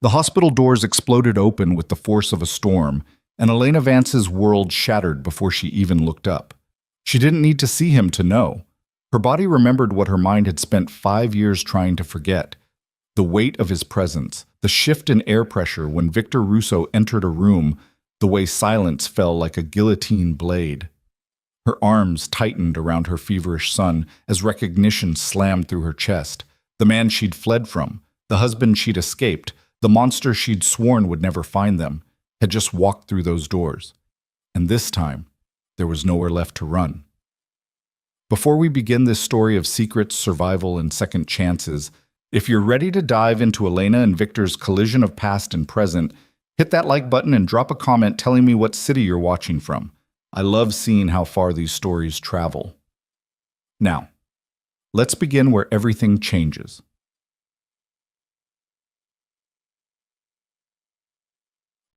The hospital doors exploded open with the force of a storm, and Elena Vance's world shattered before she even looked up. She didn't need to see him to know. Her body remembered what her mind had spent 5 years trying to forget. The weight of his presence, the shift in air pressure when Victor Russo entered a room, the way silence fell like a guillotine blade. Her arms tightened around her feverish son as recognition slammed through her chest. The man she'd fled from, the husband she'd escaped, the monster she'd sworn would never find them, had just walked through those doors. And this time, there was nowhere left to run. Before we begin this story of secrets, survival, and second chances, if you're ready to dive into Elena and Victor's collision of past and present, hit that like button and drop a comment telling me what city you're watching from. I love seeing how far these stories travel. Now, let's begin where everything changes.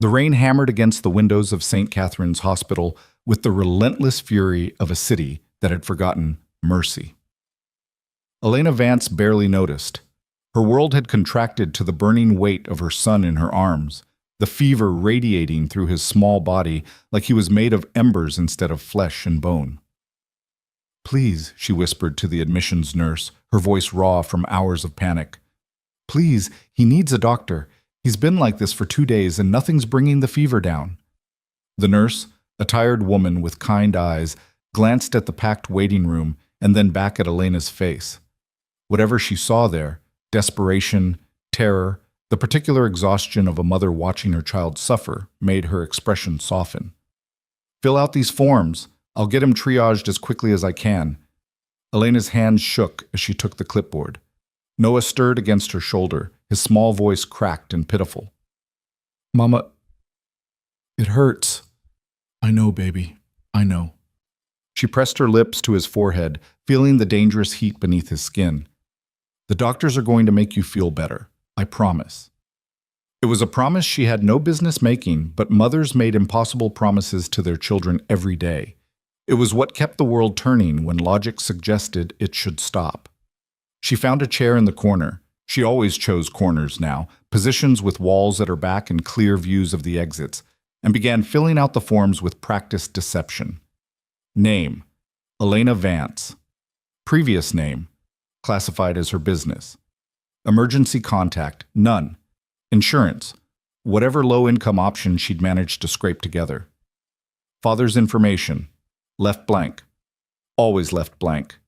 The rain hammered against the windows of St. Catherine's Hospital with the relentless fury of a city that had forgotten mercy. Elena Vance barely noticed. Her world had contracted to the burning weight of her son in her arms, the fever radiating through his small body like he was made of embers instead of flesh and bone. "Please," she whispered to the admissions nurse, her voice raw from hours of panic. "Please, he needs a doctor. He's been like this for 2 days and nothing's bringing the fever down." The nurse, a tired woman with kind eyes, glanced at the packed waiting room and then back at Elena's face. Whatever she saw there, desperation, terror, the particular exhaustion of a mother watching her child suffer, made her expression soften. "Fill out these forms. I'll get him triaged as quickly as I can." Elena's hands shook as she took the clipboard. Noah stirred against her shoulder, his small voice cracked and pitiful. "Mama, it hurts." "I know, baby. I know." She pressed her lips to his forehead, feeling the dangerous heat beneath his skin. "The doctors are going to make you feel better. I promise." It was a promise she had no business making, but mothers made impossible promises to their children every day. It was what kept the world turning when logic suggested it should stop. She found a chair in the corner. She always chose corners now, positions with walls at her back and clear views of the exits, and began filling out the forms with practiced deception. Name: Elena Vance. Previous name: classified as her business. Emergency contact: none. Insurance: whatever low-income option she'd managed to scrape together. Father's information: left blank. Always left blank.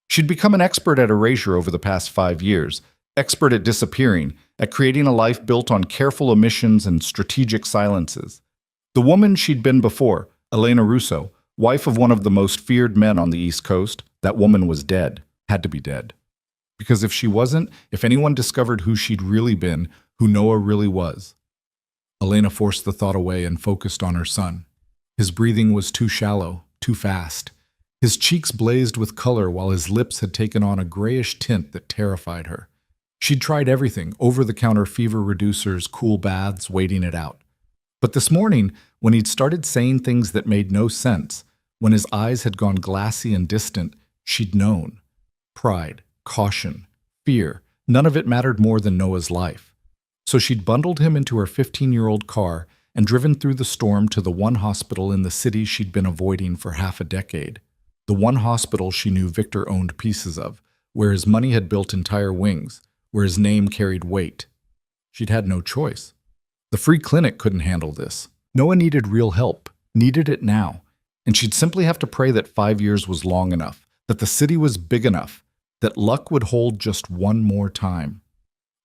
She'd become an expert at erasure over the past 5 years, expert at disappearing, at creating a life built on careful omissions and strategic silences. The woman she'd been before, Elena Russo, wife of one of the most feared men on the East Coast, that woman was dead, had to be dead. Because if she wasn't, if anyone discovered who she'd really been, who Noah really was. Elena forced the thought away and focused on her son. His breathing was too shallow, too fast. His cheeks blazed with color while his lips had taken on a grayish tint that terrified her. She'd tried everything, over-the-counter fever reducers, cool baths, waiting it out. But this morning, when he'd started saying things that made no sense, when his eyes had gone glassy and distant, she'd known. Pride, caution, fear, none of it mattered more than Noah's life. So she'd bundled him into her 15-year-old car and driven through the storm to the one hospital in the city she'd been avoiding for half a decade. The one hospital she knew Victor owned pieces of, where his money had built entire wings, where his name carried weight. She'd had no choice. The free clinic couldn't handle this. Noah needed real help, needed it now, and she'd simply have to pray that 5 years was long enough, that the city was big enough, that luck would hold just one more time.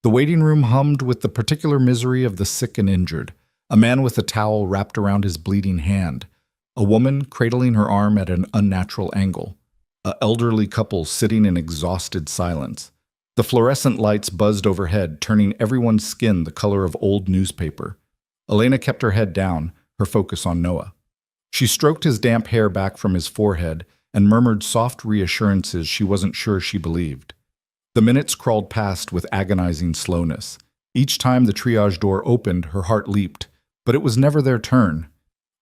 The waiting room hummed with the particular misery of the sick and injured, a man with a towel wrapped around his bleeding hand, a woman cradling her arm at an unnatural angle, an elderly couple sitting in exhausted silence. The fluorescent lights buzzed overhead, turning everyone's skin the color of old newspaper. Elena kept her head down, her focus on Noah. She stroked his damp hair back from his forehead and murmured soft reassurances she wasn't sure she believed. The minutes crawled past with agonizing slowness. Each time the triage door opened, her heart leaped, but it was never their turn.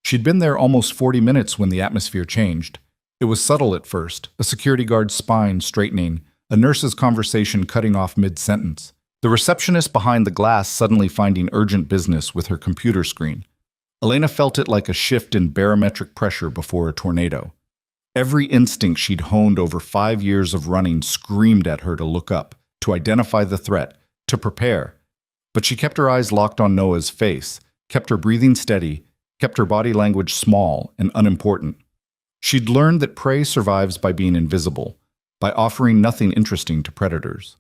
She'd been there almost 40 minutes when the atmosphere changed. It was subtle at first, a security guard's spine straightening, a nurse's conversation cutting off mid-sentence. The receptionist behind the glass suddenly finding urgent business with her computer screen. Elena felt it like a shift in barometric pressure before a tornado. Every instinct she'd honed over 5 years of running screamed at her to look up, to identify the threat, to prepare. But she kept her eyes locked on Noah's face, kept her breathing steady, kept her body language small and unimportant. She'd learned that prey survives by being invisible, by offering nothing interesting to predators.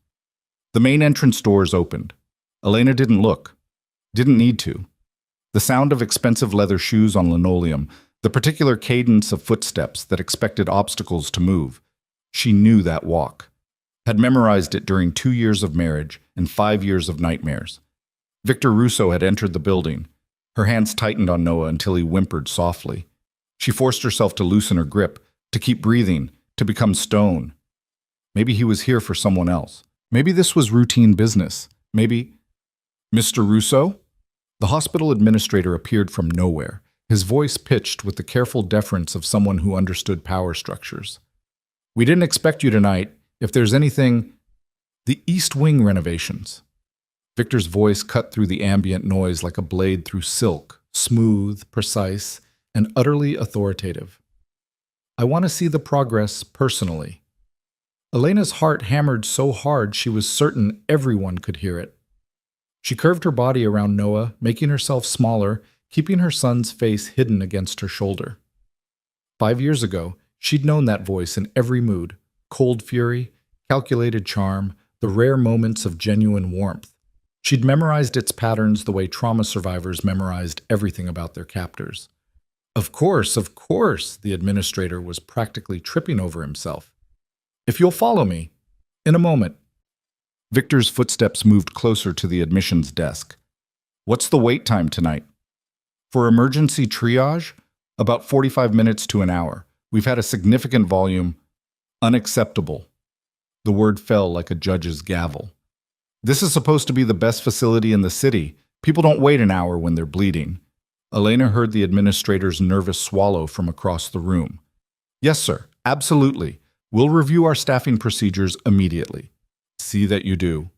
The main entrance doors opened. Elena didn't look, didn't need to. The sound of expensive leather shoes on linoleum, the particular cadence of footsteps that expected obstacles to move. She knew that walk, had memorized it during 2 years of marriage and 5 years of nightmares. Victor Russo had entered the building. Her hands tightened on Noah until he whimpered softly. She forced herself to loosen her grip, to keep breathing, to become stone. Maybe he was here for someone else. Maybe this was routine business. Maybe... Mr. Russo? The hospital administrator appeared from nowhere, his voice pitched with the careful deference of someone who understood power structures. We didn't expect you tonight. If there's anything... The East Wing renovations. Victor's voice cut through the ambient noise like a blade through silk, smooth, precise, and utterly authoritative. I want to see the progress personally. Elena's heart hammered so hard she was certain everyone could hear it. She curved her body around Noah, making herself smaller, keeping her son's face hidden against her shoulder. 5 years ago, she'd known that voice in every mood, cold fury, calculated charm, the rare moments of genuine warmth. She'd memorized its patterns the way trauma survivors memorized everything about their captors. Of course, the administrator was practically tripping over himself. If you'll follow me, in a moment. Victor's footsteps moved closer to the admissions desk. What's the wait time tonight? For emergency triage, about 45 minutes to an hour. We've had a significant volume. Unacceptable. The word fell like a judge's gavel. This is supposed to be the best facility in the city. People don't wait an hour when they're bleeding. Elena heard the administrator's nervous swallow from across the room. Yes, sir, absolutely. We'll review our staffing procedures immediately. See that you do.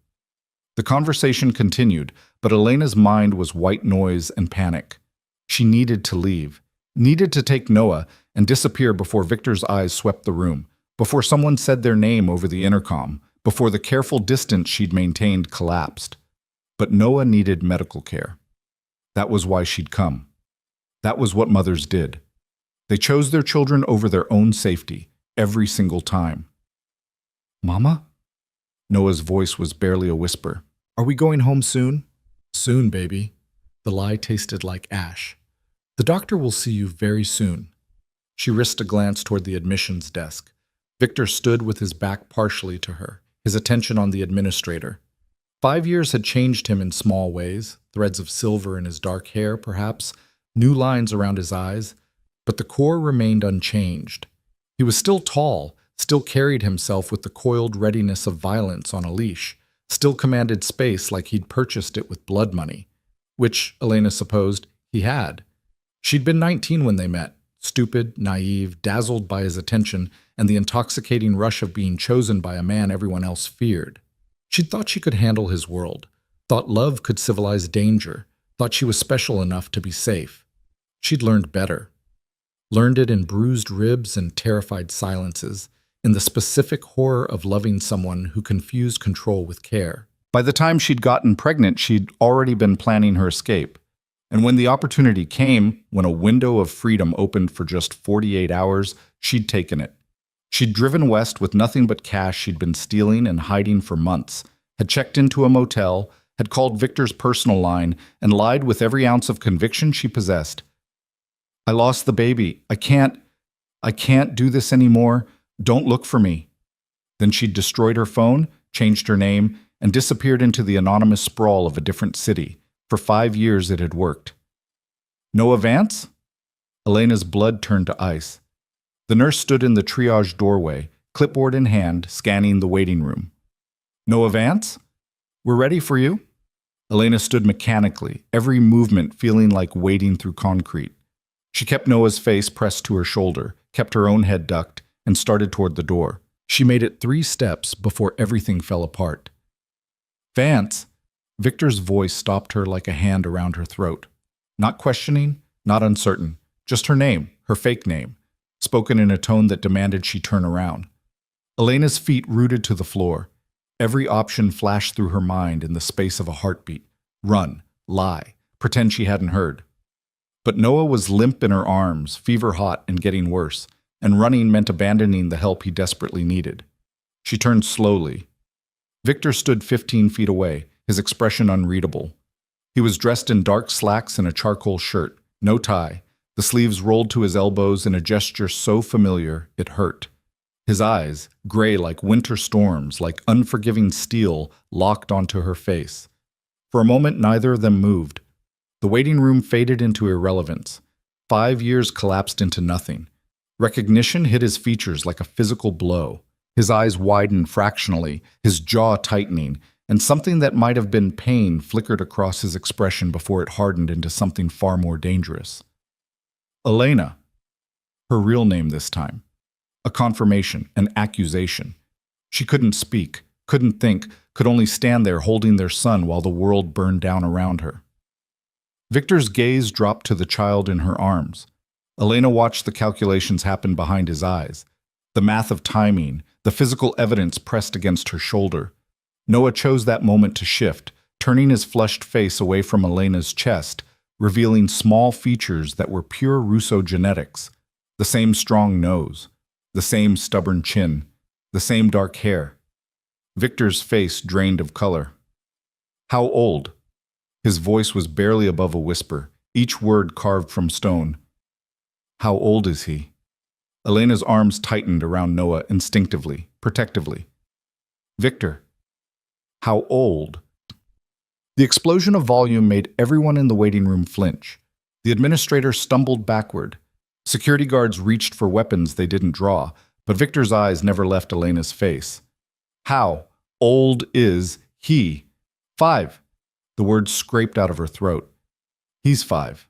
The conversation continued, but Elena's mind was white noise and panic. She needed to leave, needed to take Noah and disappear before Victor's eyes swept the room, before someone said their name over the intercom, before the careful distance she'd maintained collapsed. But Noah needed medical care. That was why she'd come. That was what mothers did. They chose their children over their own safety, every single time. Mama? Noah's voice was barely a whisper. Are we going home soon? Soon, baby. The lie tasted like ash. The doctor will see you very soon. She risked a glance toward the admissions desk. Victor stood with his back partially to her, his attention on the administrator. 5 years had changed him in small ways, threads of silver in his dark hair, perhaps, new lines around his eyes, but the core remained unchanged. He was still tall, still carried himself with the coiled readiness of violence on a leash, still commanded space like he'd purchased it with blood money, which, Elena supposed, he had. She'd been 19 when they met, stupid, naive, dazzled by his attention and the intoxicating rush of being chosen by a man everyone else feared. She'd thought she could handle his world, thought love could civilize danger, thought she was special enough to be safe. She'd learned better. Learned it in bruised ribs and terrified silences, in the specific horror of loving someone who confused control with care. By the time she'd gotten pregnant, she'd already been planning her escape. And when the opportunity came, when a window of freedom opened for just 48 hours, she'd taken it. She'd driven west with nothing but cash she'd been stealing and hiding for months, had checked into a motel, had called Victor's personal line, and lied with every ounce of conviction she possessed. I lost the baby. I can't do this anymore. Don't look for me. Then she'd destroyed her phone, changed her name, and disappeared into the anonymous sprawl of a different city. For 5 years it had worked. Noah Vance? Elena's blood turned to ice. The nurse stood in the triage doorway, clipboard in hand, scanning the waiting room. Noah Vance? We're ready for you. Elena stood mechanically, every movement feeling like wading through concrete. She kept Noah's face pressed to her shoulder, kept her own head ducked, and started toward the door. She made it 3 steps before everything fell apart. Vance! Victor's voice stopped her like a hand around her throat. Not questioning, not uncertain, just her name, her fake name, spoken in a tone that demanded she turn around. Elena's feet rooted to the floor. Every option flashed through her mind in the space of a heartbeat. Run, lie, pretend she hadn't heard. But Noah was limp in her arms, fever hot and getting worse, and running meant abandoning the help he desperately needed. She turned slowly. Victor stood 15 feet away, his expression unreadable. He was dressed in dark slacks and a charcoal shirt, no tie, the sleeves rolled to his elbows in a gesture so familiar it hurt. His eyes, gray like winter storms, like unforgiving steel, locked onto her face. For a moment, neither of them moved. The waiting room faded into irrelevance. 5 years collapsed into nothing. Recognition hit his features like a physical blow. His eyes widened fractionally, his jaw tightening, and something that might have been pain flickered across his expression before it hardened into something far more dangerous. Elena. Her real name this time. A confirmation, an accusation. She couldn't speak, couldn't think, could only stand there holding their son while the world burned down around her. Victor's gaze dropped to the child in her arms. Elena watched the calculations happen behind his eyes. The math of timing, the physical evidence pressed against her shoulder. Noah chose that moment to shift, turning his flushed face away from Elena's chest, revealing small features that were pure Russo genetics. The same strong nose, the same stubborn chin, the same dark hair. Victor's face drained of color. How old? His voice was barely above a whisper, each word carved from stone. How old is he? Elena's arms tightened around Noah instinctively, protectively. Victor. How old? The explosion of volume made everyone in the waiting room flinch. The administrator stumbled backward. Security guards reached for weapons they didn't draw, but Victor's eyes never left Elena's face. How old is he? 5. The words scraped out of her throat. He's 5.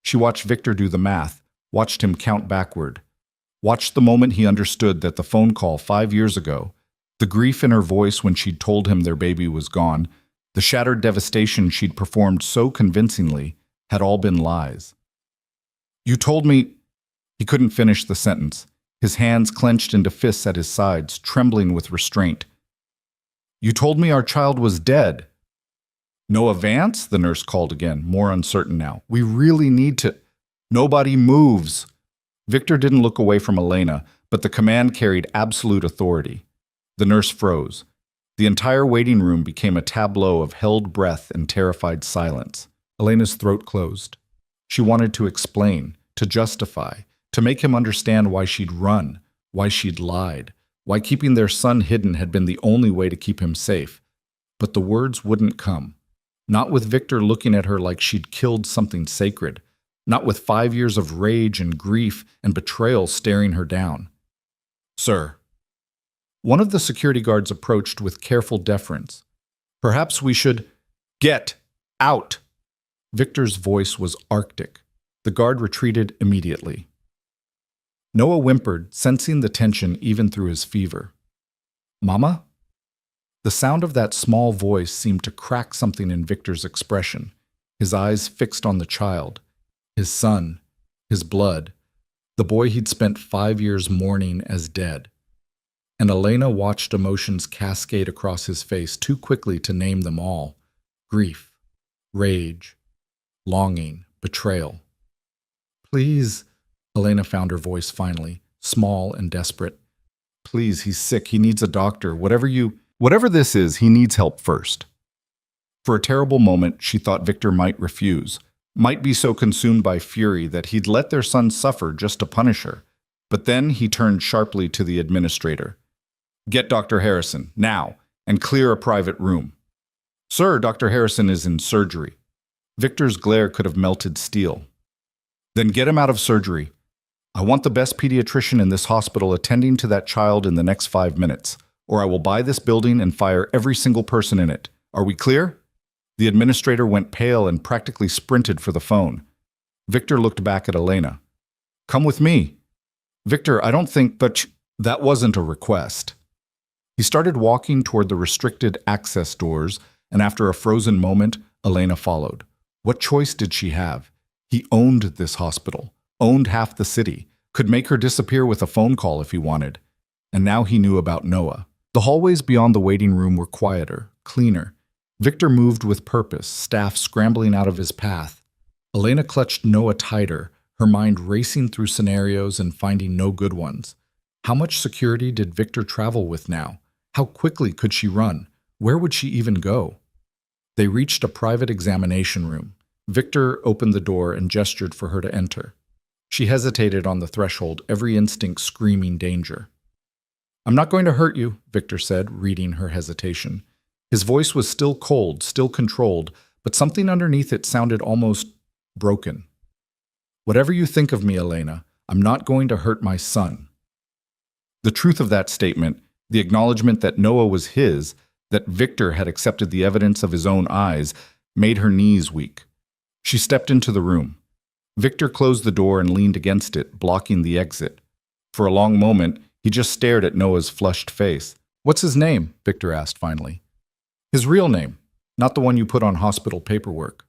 She watched Victor do the math, watched him count backward. Watched the moment he understood that the phone call 5 years ago, the grief in her voice when she'd told him their baby was gone, the shattered devastation she'd performed so convincingly, had all been lies. You told me... He couldn't finish the sentence, his hands clenched into fists at his sides, trembling with restraint. You told me our child was dead. Noah Vance? The nurse called again, more uncertain now. We really need to... Nobody moves. Victor didn't look away from Elena, but the command carried absolute authority. The nurse froze. The entire waiting room became a tableau of held breath and terrified silence. Elena's throat closed. She wanted to explain, to justify, to make him understand why she'd run, why she'd lied, why keeping their son hidden had been the only way to keep him safe. But the words wouldn't come. Not with Victor looking at her like she'd killed something sacred. Not with 5 years of rage and grief and betrayal staring her down. Sir. One of the security guards approached with careful deference. Perhaps we should... Get out! Victor's voice was arctic. The guard retreated immediately. Noah whimpered, sensing the tension even through his fever. Mama? The sound of that small voice seemed to crack something in Victor's expression, his eyes fixed on the child, his son, his blood, the boy he'd spent 5 years mourning as dead. And Elena watched emotions cascade across his face too quickly to name them all. Grief, rage, longing, betrayal. Please, Elena found her voice finally, small and desperate. Please, he's sick, he needs a doctor, whatever this is, he needs help first. For a terrible moment, she thought Victor might refuse, might be so consumed by fury that he'd let their son suffer just to punish her. But then he turned sharply to the administrator. Get Dr. Harrison, now, and clear a private room. Sir, Dr. Harrison is in surgery. Victor's glare could have melted steel. Then get him out of surgery. I want the best pediatrician in this hospital attending to that child in the next 5 minutes, or I will buy this building and fire every single person in it. Are we clear? The administrator went pale and practically sprinted for the phone. Victor looked back at Elena. Come with me. Victor, I don't think, but that wasn't a request. He started walking toward the restricted access doors, and after a frozen moment, Elena followed. What choice did she have? He owned this hospital, owned half the city, could make her disappear with a phone call if he wanted. And now he knew about Noah. The hallways beyond the waiting room were quieter, cleaner. Victor moved with purpose, staff scrambling out of his path. Elena clutched Noah tighter, her mind racing through scenarios and finding no good ones. How much security did Victor travel with now? How quickly could she run? Where would she even go? They reached a private examination room. Victor opened the door and gestured for her to enter. She hesitated on the threshold, every instinct screaming danger. "I'm not going to hurt you," Victor said, reading her hesitation. His voice was still cold, still controlled, but something underneath it sounded almost broken. "Whatever you think of me, Elena, I'm not going to hurt my son." The truth of that statement, the acknowledgement that Noah was his, that Victor had accepted the evidence of his own eyes, made her knees weak. She stepped into the room. Victor closed the door and leaned against it, blocking the exit. For a long moment, he just stared at Noah's flushed face. "What's his name?" Victor asked finally. "His real name, not the one you put on hospital paperwork."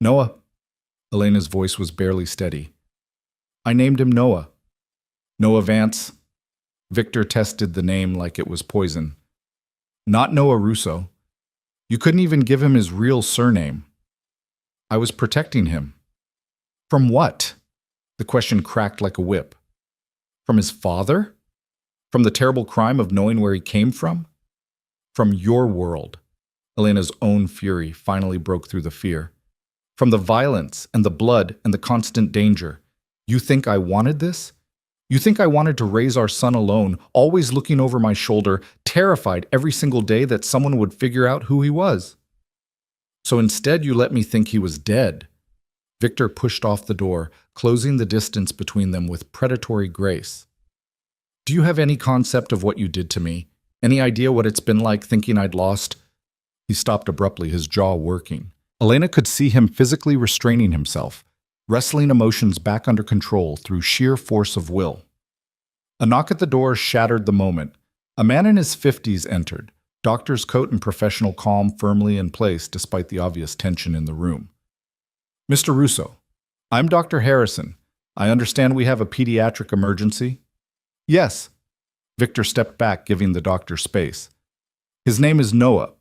"Noah." Elena's voice was barely steady. "I named him Noah. Noah Vance." Victor tested the name like it was poison. "Not Noah Russo. You couldn't even give him his real surname." "I was protecting him." "From what?" The question cracked like a whip. "From his father? From the terrible crime of knowing where he came from? From your world." Elena's own fury finally broke through the fear. "From the violence and the blood and the constant danger. You think I wanted this? You think I wanted to raise our son alone, always looking over my shoulder, terrified every single day that someone would figure out who he was? So instead you let me think he was dead." Victor pushed off the door, closing the distance between them with predatory grace. "Do you have any concept of what you did to me? Any idea what it's been like thinking I'd lost?" He stopped abruptly, his jaw working. Elena could see him physically restraining himself, wrestling emotions back under control through sheer force of will. A knock at the door shattered the moment. A man in his 50s entered, doctor's coat and professional calm firmly in place despite the obvious tension in the room. "Mr. Russo, I'm Dr. Harrison. I understand we have a pediatric emergency?" "Yes." Victor stepped back, giving the doctor space. "His name is Noah.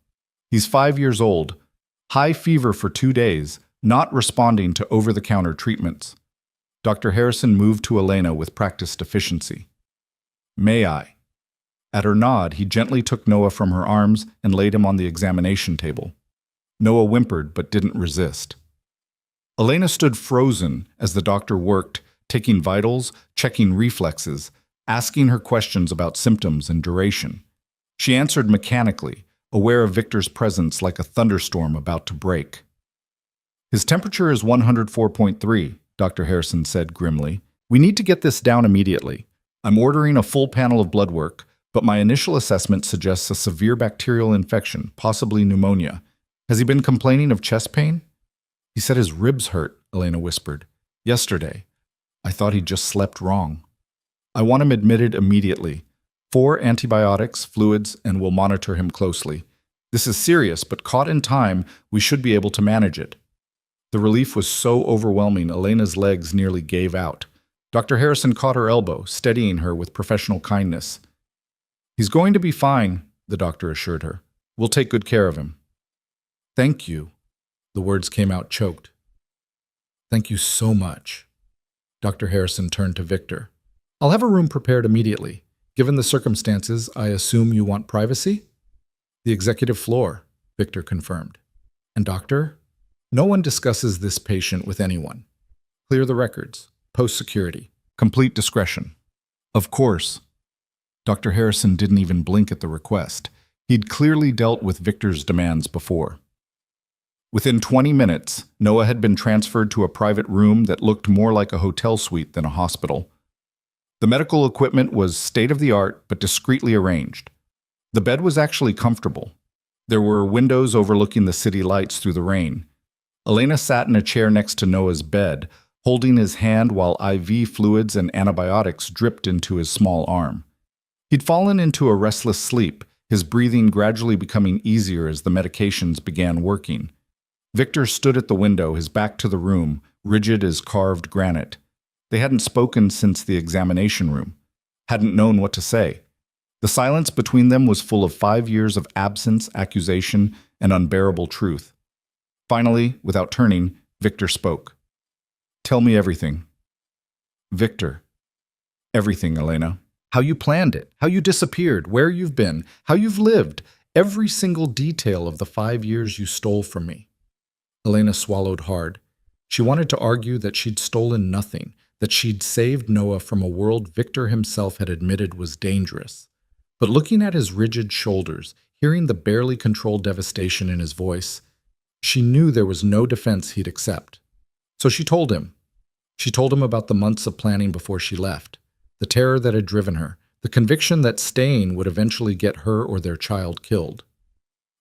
He's 5 years old. High fever for 2 days, not responding to over-the-counter treatments." Dr. Harrison moved to Elena with practiced efficiency. "May I?" At her nod, he gently took Noah from her arms and laid him on the examination table. Noah whimpered but didn't resist. Elena stood frozen as the doctor worked, taking vitals, checking reflexes, asking her questions about symptoms and duration. She answered mechanically, aware of Victor's presence like a thunderstorm about to break. "His temperature is 104.3, Dr. Harrison said grimly. "We need to get this down immediately. I'm ordering a full panel of blood work, but my initial assessment suggests a severe bacterial infection, possibly pneumonia. Has he been complaining of chest pain?" "He said his ribs hurt," Elena whispered. "Yesterday. I thought he just slept wrong. I want him admitted immediately. 4 antibiotics, fluids, and we'll monitor him closely. This is serious, but caught in time, we should be able to manage it." The relief was so overwhelming, Elena's legs nearly gave out. Dr. Harrison caught her elbow, steadying her with professional kindness. "He's going to be fine," the doctor assured her. "We'll take good care of him." "Thank you." The words came out choked. "Thank you so much." Dr. Harrison turned to Victor. "I'll have a room prepared immediately. Given the circumstances, I assume you want privacy?" "The executive floor," Victor confirmed. "And doctor?" "No one discusses this patient with anyone. Clear the records. Post security. Complete discretion." "Of course." Dr. Harrison didn't even blink at the request. He'd clearly dealt with Victor's demands before. Within 20 minutes, Noah had been transferred to a private room that looked more like a hotel suite than a hospital. The medical equipment was state-of-the-art but discreetly arranged. The bed was actually comfortable. There were windows overlooking the city lights through the rain. Elena sat in a chair next to Noah's bed, holding his hand while IV fluids and antibiotics dripped into his small arm. He'd fallen into a restless sleep, his breathing gradually becoming easier as the medications began working. Victor stood at the window, his back to the room, rigid as carved granite. They hadn't spoken since the examination room, hadn't known what to say. The silence between them was full of 5 years of absence, accusation, and unbearable truth. Finally, without turning, Victor spoke. "Tell me everything." "Victor." "Everything, Elena. How you planned it, how you disappeared, where you've been, how you've lived, every single detail of the 5 years you stole from me." Elena swallowed hard. She wanted to argue that she'd stolen nothing, that she'd saved Noah from a world Victor himself had admitted was dangerous. But looking at his rigid shoulders, hearing the barely controlled devastation in his voice, she knew there was no defense he'd accept. So she told him. She told him about the months of planning before she left, the terror that had driven her, the conviction that staying would eventually get her or their child killed.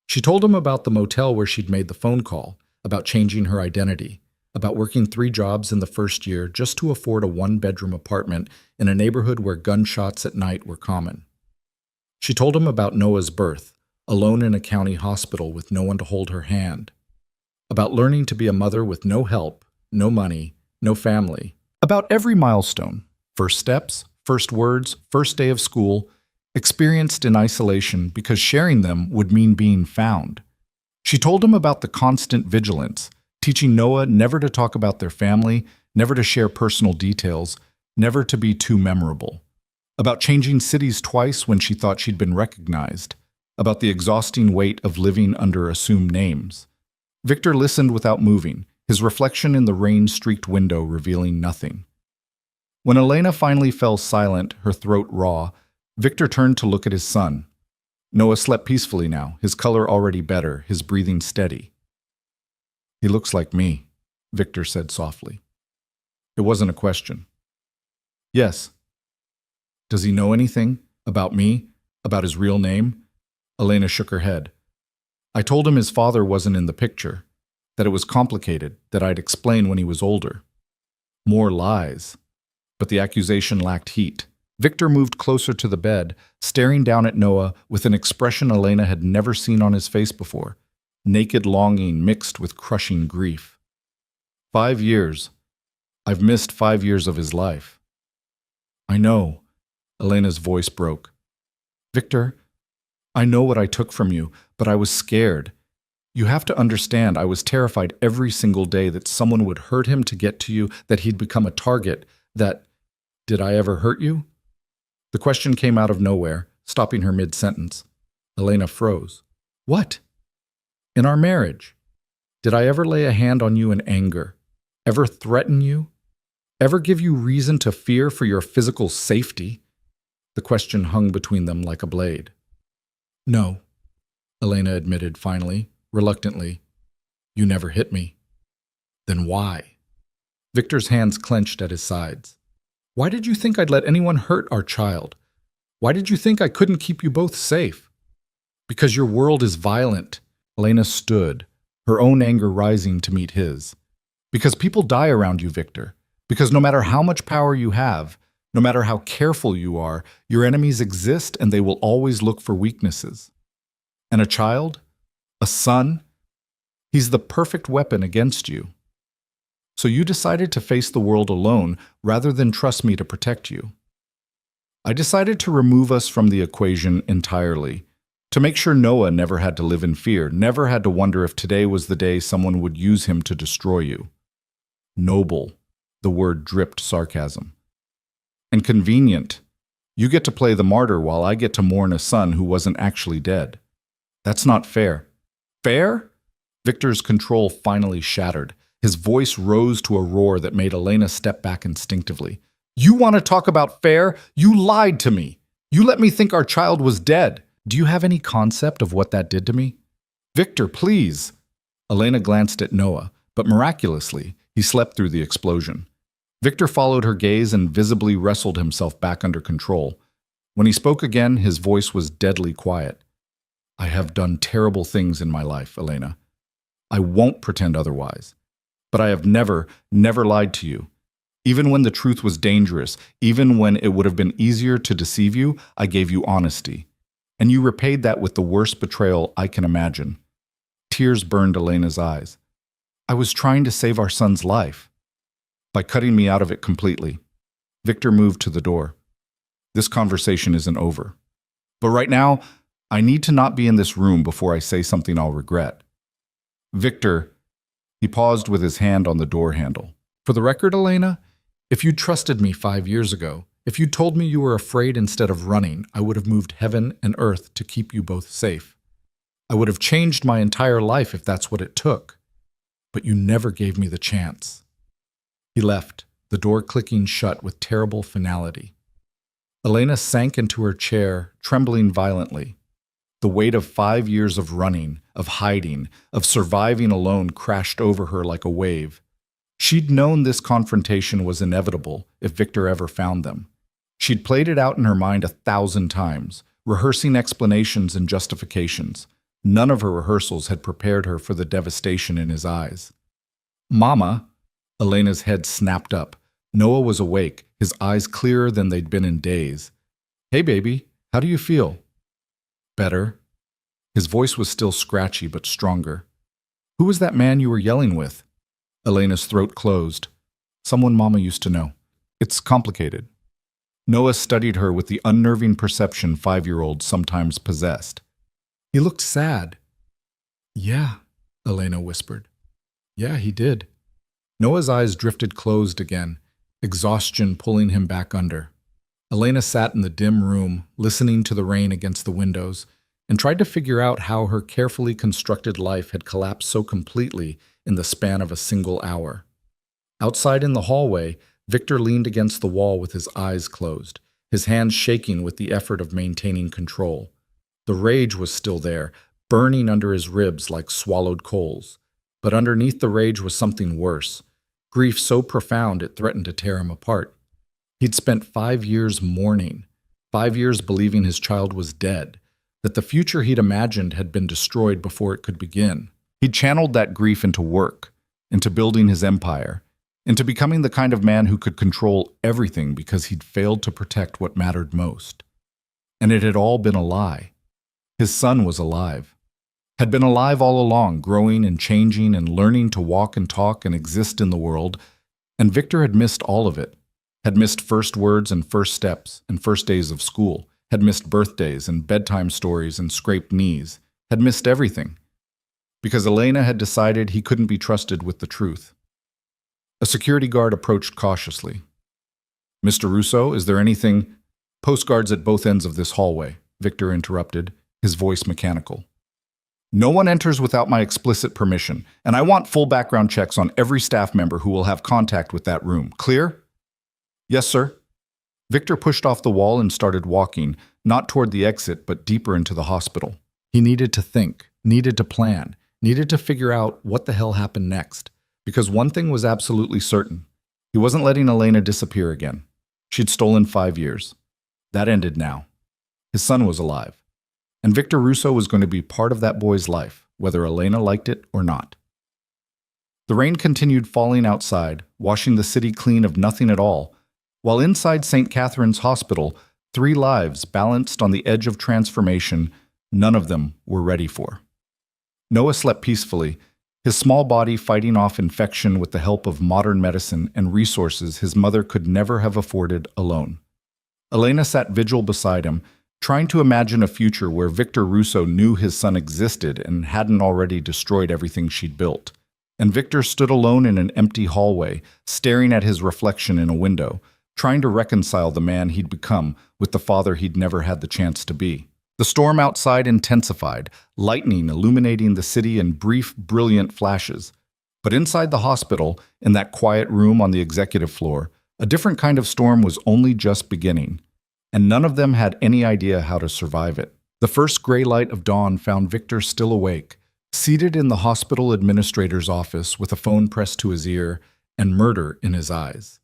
She told him about the motel where she'd made the phone call, about changing her identity, about working 3 jobs in the first year just to afford a 1-bedroom apartment in a neighborhood where gunshots at night were common. She told him about Noah's birth, alone in a county hospital with no one to hold her hand, about learning to be a mother with no help, no money, no family, about every milestone, first steps, first words, first day of school, experienced in isolation because sharing them would mean being found. She told him about the constant vigilance, teaching Noah never to talk about their family, never to share personal details, never to be too memorable. About changing cities twice when she thought she'd been recognized, about the exhausting weight of living under assumed names. Victor listened without moving, his reflection in the rain-streaked window revealing nothing. When Elena finally fell silent, her throat raw, Victor turned to look at his son. Noah slept peacefully now, his color already better, his breathing steady. "He looks like me," Victor said softly. It wasn't a question. "Yes." "Does he know anything? About me? About his real name?" Elena shook her head. "I told him his father wasn't in the picture, that it was complicated, that I'd explain when he was older." More lies. But the accusation lacked heat. Victor moved closer to the bed, staring down at Noah with an expression Elena had never seen on his face before, naked longing mixed with crushing grief. 5 years. I've missed 5 years of his life." "I know." Elena's voice broke. "Victor, I know what I took from you, but I was scared. You have to understand, I was terrified every single day that someone would hurt him to get to you, that he'd become a target, that... Did I ever hurt you?" The question came out of nowhere, stopping her mid-sentence. Elena froze. "What?" "In our marriage. Did I ever lay a hand on you in anger? Ever threaten you? Ever give you reason to fear for your physical safety?" The question hung between them like a blade. "No," Elena admitted finally, reluctantly. "You never hit me." "Then why?" Victor's hands clenched at his sides. "Why did you think I'd let anyone hurt our child? Why did you think I couldn't keep you both safe?" "Because your world is violent." Elena stood, her own anger rising to meet his. "Because people die around you, Victor. Because no matter how much power you have, no matter how careful you are, your enemies exist and they will always look for weaknesses. And a child? A son? He's the perfect weapon against you. So you decided to face the world alone rather than trust me to protect you. I decided to remove us from the equation entirely, to make sure Noah never had to live in fear, never had to wonder if today was the day someone would use him to destroy you. Noble, the word dripped sarcasm. And convenient. You get to play the martyr while I get to mourn a son who wasn't actually dead. That's not fair." "Fair?" Victor's control finally shattered. His voice rose to a roar that made Elena step back instinctively. "You want to talk about fair? You lied to me. You let me think our child was dead. Do you have any concept of what that did to me?" "Victor, please." Elena glanced at Noah, but miraculously, he slept through the explosion. Victor followed her gaze and visibly wrestled himself back under control. When he spoke again, his voice was deadly quiet. "I have done terrible things in my life, Elena. I won't pretend otherwise. But I have never lied to you. Even when the truth was dangerous, even when it would have been easier to deceive you, I gave you honesty. And you repaid that with the worst betrayal I can imagine. Tears burned Elena's eyes. I was trying to save our son's life. By cutting me out of it completely. Victor moved to the door. This conversation isn't over. But right now, I need to not be in this room before I say something I'll regret. Victor, he paused with his hand on the door handle. For the record, Elena, if you trusted me 5 years ago, if you told me you were afraid instead of running, I would have moved heaven and earth to keep you both safe. I would have changed my entire life if that's what it took. But you never gave me the chance. He left, the door clicking shut with terrible finality. Elena sank into her chair, trembling violently. The weight of 5 years of running, of hiding, of surviving alone crashed over her like a wave. She'd known this confrontation was inevitable if Victor ever found them. She'd played it out in her mind 1,000 times, rehearsing explanations and justifications. None of her rehearsals had prepared her for the devastation in his eyes. Mama, Elena's head snapped up. Noah was awake, his eyes clearer than they'd been in days. Hey, baby, how do you feel? Better. His voice was still scratchy but stronger. Who was that man you were yelling with? Elena's throat closed. Someone Mama used to know. It's complicated. Noah studied her with the unnerving perception 5-year-olds sometimes possessed. He looked sad. Yeah, Elena whispered. Yeah, he did. Noah's eyes drifted closed again, exhaustion pulling him back under. Elena sat in the dim room, listening to the rain against the windows, and tried to figure out how her carefully constructed life had collapsed so completely in the span of a single hour. Outside in the hallway, Victor leaned against the wall with his eyes closed, his hands shaking with the effort of maintaining control. The rage was still there, burning under his ribs like swallowed coals. But underneath the rage was something worse, grief so profound it threatened to tear him apart. He'd spent 5 years mourning, 5 years believing his child was dead, that the future he'd imagined had been destroyed before it could begin. He'd channeled that grief into work, into building his empire, into becoming the kind of man who could control everything because he'd failed to protect what mattered most. And it had all been a lie. His son was alive. Had been alive all along, growing and changing and learning to walk and talk and exist in the world, and Victor had missed all of it. Had missed first words and first steps and first days of school, had missed birthdays and bedtime stories and scraped knees, had missed everything. Because Elena had decided he couldn't be trusted with the truth. A security guard approached cautiously. Mr. Russo, is there anything? Postguards at both ends of this hallway, Victor interrupted, his voice mechanical. No one enters without my explicit permission, and I want full background checks on every staff member who will have contact with that room. Clear? Yes, sir. Victor pushed off the wall and started walking, not toward the exit, but deeper into the hospital. He needed to think, needed to plan, needed to figure out what the hell happened next. Because one thing was absolutely certain. He wasn't letting Elena disappear again. She'd stolen 5 years. That ended now. His son was alive. And Victor Russo was going to be part of that boy's life, whether Elena liked it or not. The rain continued falling outside, washing the city clean of nothing at all, while inside St. Catherine's Hospital, 3 lives balanced on the edge of transformation none of them were ready for. Noah slept peacefully, his small body fighting off infection with the help of modern medicine and resources his mother could never have afforded alone. Elena sat vigil beside him, trying to imagine a future where Victor Russo knew his son existed and hadn't already destroyed everything she'd built. And Victor stood alone in an empty hallway, staring at his reflection in a window, trying to reconcile the man he'd become with the father he'd never had the chance to be. The storm outside intensified, lightning illuminating the city in brief, brilliant flashes. But inside the hospital, in that quiet room on the executive floor, a different kind of storm was only just beginning. And none of them had any idea how to survive it. The first gray light of dawn found Victor still awake, seated in the hospital administrator's office with a phone pressed to his ear and murder in his eyes.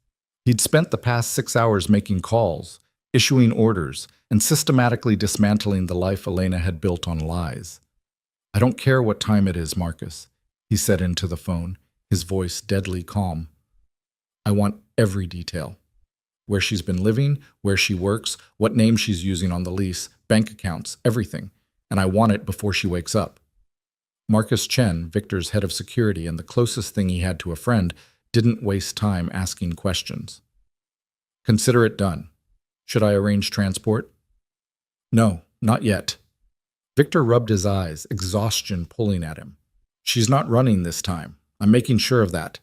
He'd spent the past 6 hours making calls, issuing orders, and systematically dismantling the life Elena had built on lies. I don't care what time it is, Marcus, he said into the phone, his voice deadly calm. I want every detail. Where she's been living, where she works, what name she's using on the lease, bank accounts, everything. And I want it before she wakes up. Marcus Chen, Victor's head of security and the closest thing he had to a friend, didn't waste time asking questions. Consider it done. Should I arrange transport? No, not yet. Victor rubbed his eyes, exhaustion pulling at him. She's not running this time. I'm making sure of that.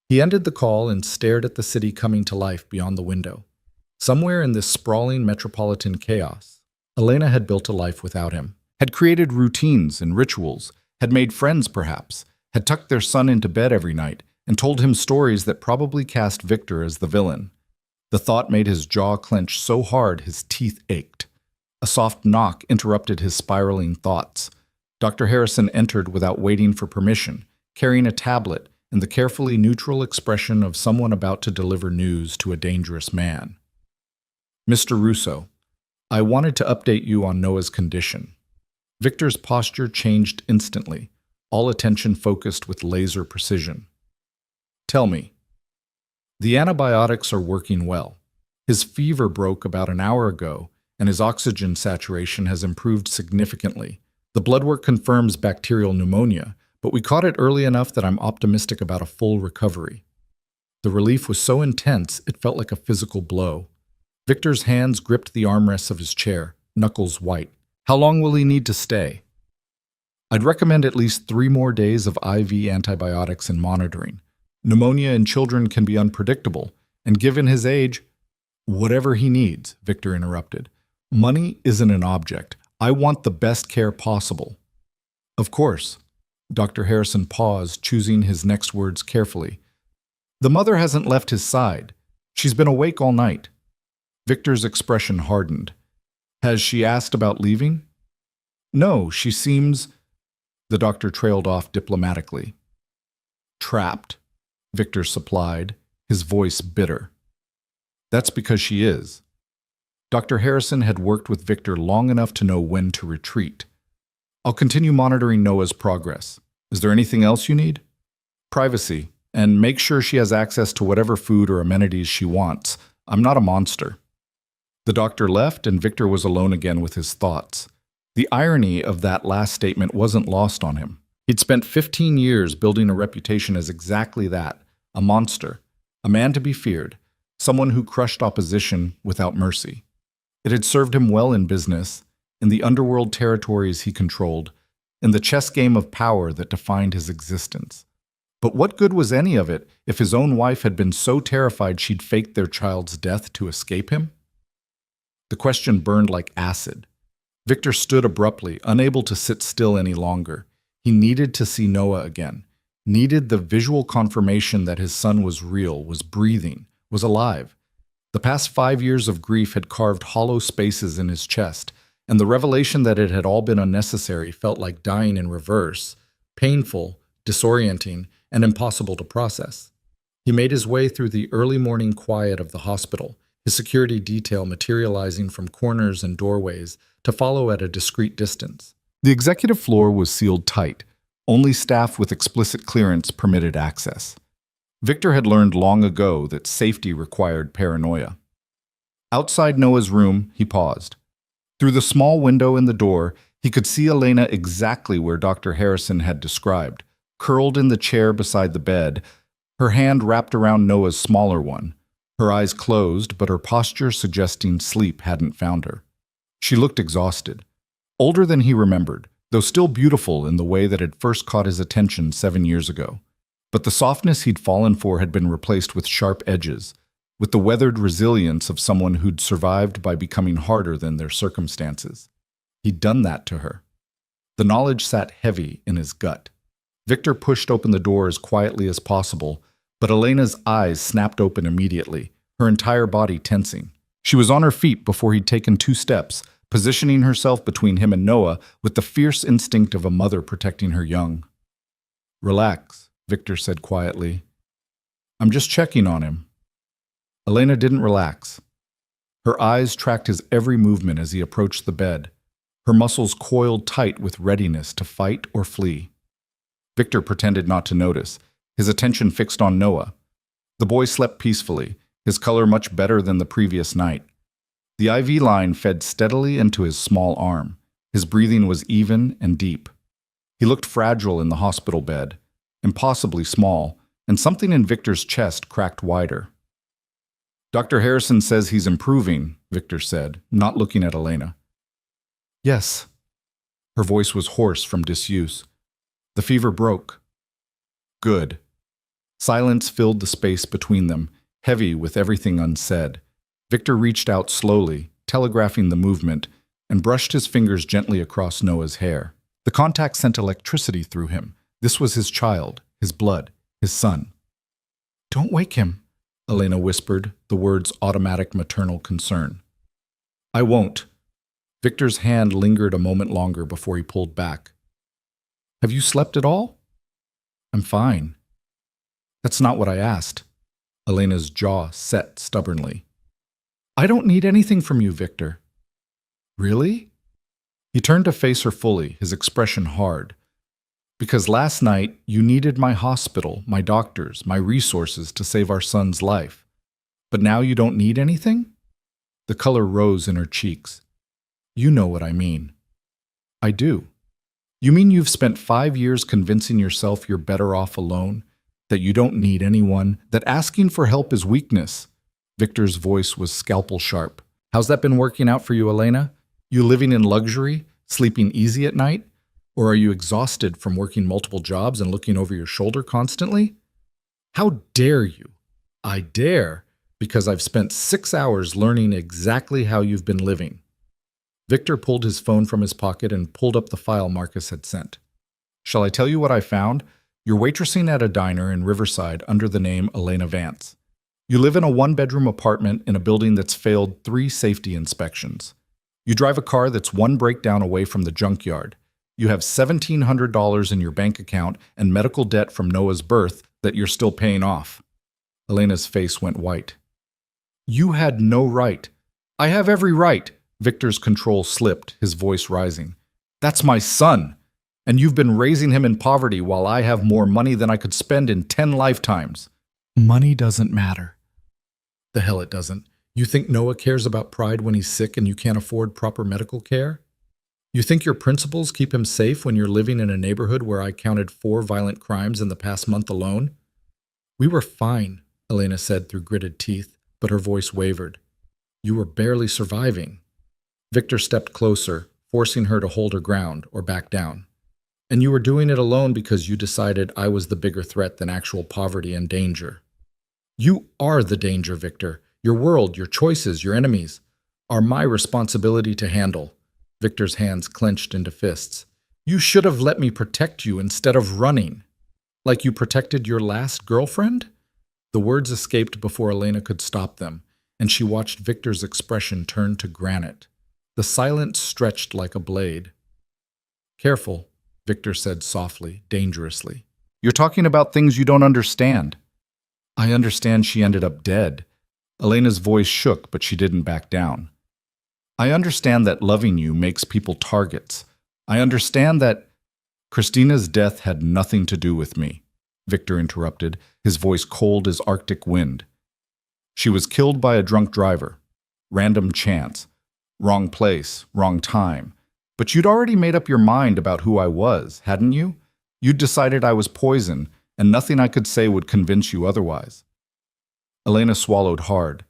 He ended the call and stared at the city coming to life beyond the window. Somewhere in this sprawling metropolitan chaos, Elena had built a life without him, had created routines and rituals, had made friends perhaps, had tucked their son into bed every night, and told him stories that probably cast Victor as the villain. The thought made his jaw clench so hard his teeth ached. A soft knock interrupted his spiraling thoughts. Dr. Harrison entered without waiting for permission, carrying a tablet and the carefully neutral expression of someone about to deliver news to a dangerous man. Mr. Russo, I wanted to update you on Noah's condition. Victor's posture changed instantly, all attention focused with laser precision. Tell me. The antibiotics are working well. His fever broke about an hour ago, and his oxygen saturation has improved significantly. The blood work confirms bacterial pneumonia, but we caught it early enough that I'm optimistic about a full recovery. The relief was so intense, it felt like a physical blow. Victor's hands gripped the armrests of his chair, knuckles white. How long will he need to stay? I'd recommend at least 3 more days of IV antibiotics and monitoring. Pneumonia in children can be unpredictable, and given his age, whatever he needs, Victor interrupted. Money isn't an object. I want the best care possible. Of course. Dr. Harrison paused, choosing his next words carefully. The mother hasn't left his side. She's been awake all night. Victor's expression hardened. Has she asked about leaving? No, she seems... The doctor trailed off diplomatically. Trapped, Victor supplied, his voice bitter. That's because she is. Dr. Harrison had worked with Victor long enough to know when to retreat. I'll continue monitoring Noah's progress. Is there anything else you need? Privacy, and make sure she has access to whatever food or amenities she wants. I'm not a monster. The doctor left, and Victor was alone again with his thoughts. The irony of that last statement wasn't lost on him. He'd spent 15 years building a reputation as exactly that, a monster, a man to be feared, someone who crushed opposition without mercy. It had served him well in business, in the underworld territories he controlled, in the chess game of power that defined his existence. But what good was any of it if his own wife had been so terrified she'd faked their child's death to escape him? The question burned like acid. Victor stood abruptly, unable to sit still any longer. He needed to see Noah again, needed the visual confirmation that his son was real, was breathing, was alive. The past 5 years of grief had carved hollow spaces in his chest, and the revelation that it had all been unnecessary felt like dying in reverse, painful, disorienting, and impossible to process. He made his way through the early morning quiet of the hospital, his security detail materializing from corners and doorways to follow at a discreet distance. The executive floor was sealed tight. Only staff with explicit clearance permitted access. Victor had learned long ago that safety required paranoia. Outside Noah's room, he paused. Through the small window in the door, he could see Elena exactly where Dr. Harrison had described, curled in the chair beside the bed, her hand wrapped around Noah's smaller one, her eyes closed, but her posture suggesting sleep hadn't found her. She looked exhausted, older than he remembered, though still beautiful in the way that had first caught his attention 7 years ago. But the softness he'd fallen for had been replaced with sharp edges, with the weathered resilience of someone who'd survived by becoming harder than their circumstances. He'd done that to her. The knowledge sat heavy in his gut. Victor pushed open the door as quietly as possible, but Elena's eyes snapped open immediately, her entire body tensing. She was on her feet before he'd taken 2 steps, positioning herself between him and Noah with the fierce instinct of a mother protecting her young. Relax, Victor said quietly. I'm just checking on him. Elena didn't relax. Her eyes tracked his every movement as he approached the bed, her muscles coiled tight with readiness to fight or flee. Victor pretended not to notice, his attention fixed on Noah. The boy slept peacefully, his color much better than the previous night. The IV line fed steadily into his small arm. His breathing was even and deep. He looked fragile in the hospital bed, impossibly small, and something in Victor's chest cracked wider. "Dr. Harrison says he's improving," Victor said, not looking at Elena. "Yes." Her voice was hoarse from disuse. "The fever broke." "Good." Silence filled the space between them, heavy with everything unsaid. Victor reached out slowly, telegraphing the movement, and brushed his fingers gently across Noah's hair. The contact sent electricity through him. This was his child, his blood, his son. "Don't wake him," Elena whispered, the words automatic maternal concern. "I won't." Victor's hand lingered a moment longer before he pulled back. "Have you slept at all?" "I'm fine." "That's not what I asked." Elena's jaw set stubbornly. "I don't need anything from you, Victor." "Really?" He turned to face her fully, his expression hard. "Because last night you needed my hospital, my doctors, my resources to save our son's life. But now you don't need anything?" The color rose in her cheeks. "You know what I mean." "I do." "You mean you've spent 5 years convincing yourself you're better off alone, that you don't need anyone, that asking for help is weakness?" Victor's voice was scalpel sharp. "How's that been working out for you, Elena? You living in luxury, sleeping easy at night? Or are you exhausted from working multiple jobs and looking over your shoulder constantly?" "How dare you?" "I dare, because I've spent 6 hours learning exactly how you've been living." Victor pulled his phone from his pocket and pulled up the file Marcus had sent. "Shall I tell you what I found? You're waitressing at a diner in Riverside under the name Elena Vance. You live in a 1-bedroom apartment in a building that's failed 3 safety inspections. You drive a car that's 1 breakdown away from the junkyard. You have $1,700 in your bank account and medical debt from Noah's birth that you're still paying off." Elena's face went white. "You had no right." "I have every right." Victor's control slipped, his voice rising. "That's my son, and you've been raising him in poverty while I have more money than I could spend in 10 lifetimes. Money doesn't matter." "The hell it doesn't. You think Noah cares about pride when he's sick and you can't afford proper medical care? You think your principles keep him safe when you're living in a neighborhood where I counted 4 violent crimes in the past month alone?" "We were fine," Elena said through gritted teeth, but her voice wavered. "You were barely surviving." Victor stepped closer, forcing her to hold her ground or back down. "And you were doing it alone because you decided I was the bigger threat than actual poverty and danger." "You are the danger, Victor. Your world, your choices, your enemies are my responsibility to handle." Victor's hands clenched into fists. "You should have let me protect you instead of running. Like you protected your last girlfriend?" The words escaped before Elena could stop them, and she watched Victor's expression turn to granite. The silence stretched like a blade. "Careful," Victor said softly, dangerously. "You're talking about things you don't understand." "I understand she ended up dead." Elena's voice shook, but she didn't back down. "I understand that loving you makes people targets. I understand that—" "Christina's death had nothing to do with me," Victor interrupted, his voice cold as Arctic wind. "She was killed by a drunk driver. Random chance. Wrong place, wrong time. But you'd already made up your mind about who I was, hadn't you? You'd decided I was poison, and nothing I could say would convince you otherwise." Elena swallowed hard.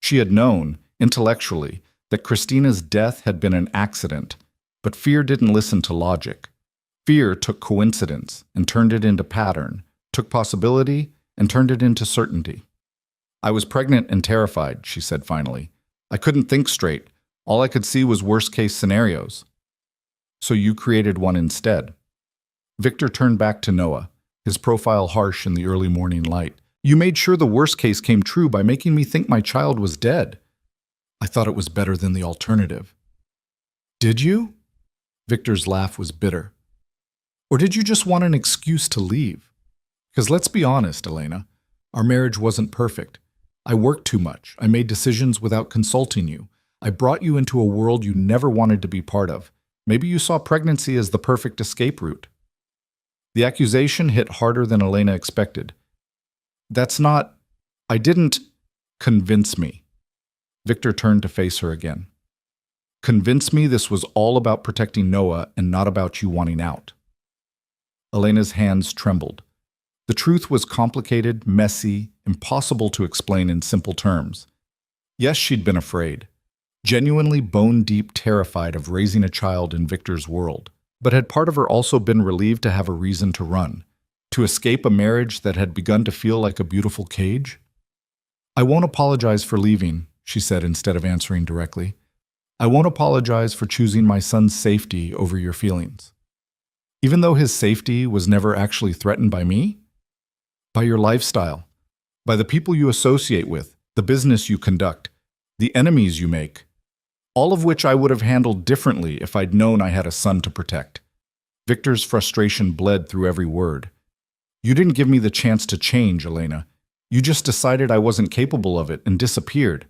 She had known, intellectually, that Christina's death had been an accident, but fear didn't listen to logic. Fear took coincidence and turned it into pattern, took possibility and turned it into certainty. "I was pregnant and terrified," she said finally. "I couldn't think straight. All I could see was worst-case scenarios." "So you created one instead." Victor turned back to Noah, his profile harsh in the early morning light. "You made sure the worst case came true by making me think my child was dead." "I thought it was better than the alternative." "Did you?" Victor's laugh was bitter. "Or did you just want an excuse to leave? Because let's be honest, Elena, our marriage wasn't perfect. I worked too much. I made decisions without consulting you. I brought you into a world you never wanted to be part of. Maybe you saw pregnancy as the perfect escape route." The accusation hit harder than Elena expected. "That's not—" I didn't convince me. Victor turned to face her again. Convince me this was all about protecting Noah and not about you wanting out. Elena's hands trembled. The truth was complicated, messy, impossible to explain in simple terms. Yes, she'd been afraid, genuinely bone-deep terrified of raising a child in Victor's world. But had part of her also been relieved to have a reason to run, to escape a marriage that had begun to feel like a beautiful cage? I won't apologize for leaving, she said instead of answering directly. I won't apologize for choosing my son's safety over your feelings. Even though his safety was never actually threatened by me? By your lifestyle, by the people you associate with, the business you conduct, the enemies you make, all of which I would have handled differently if I'd known I had a son to protect. Victor's frustration bled through every word. You didn't give me the chance to change, Elena. You just decided I wasn't capable of it and disappeared.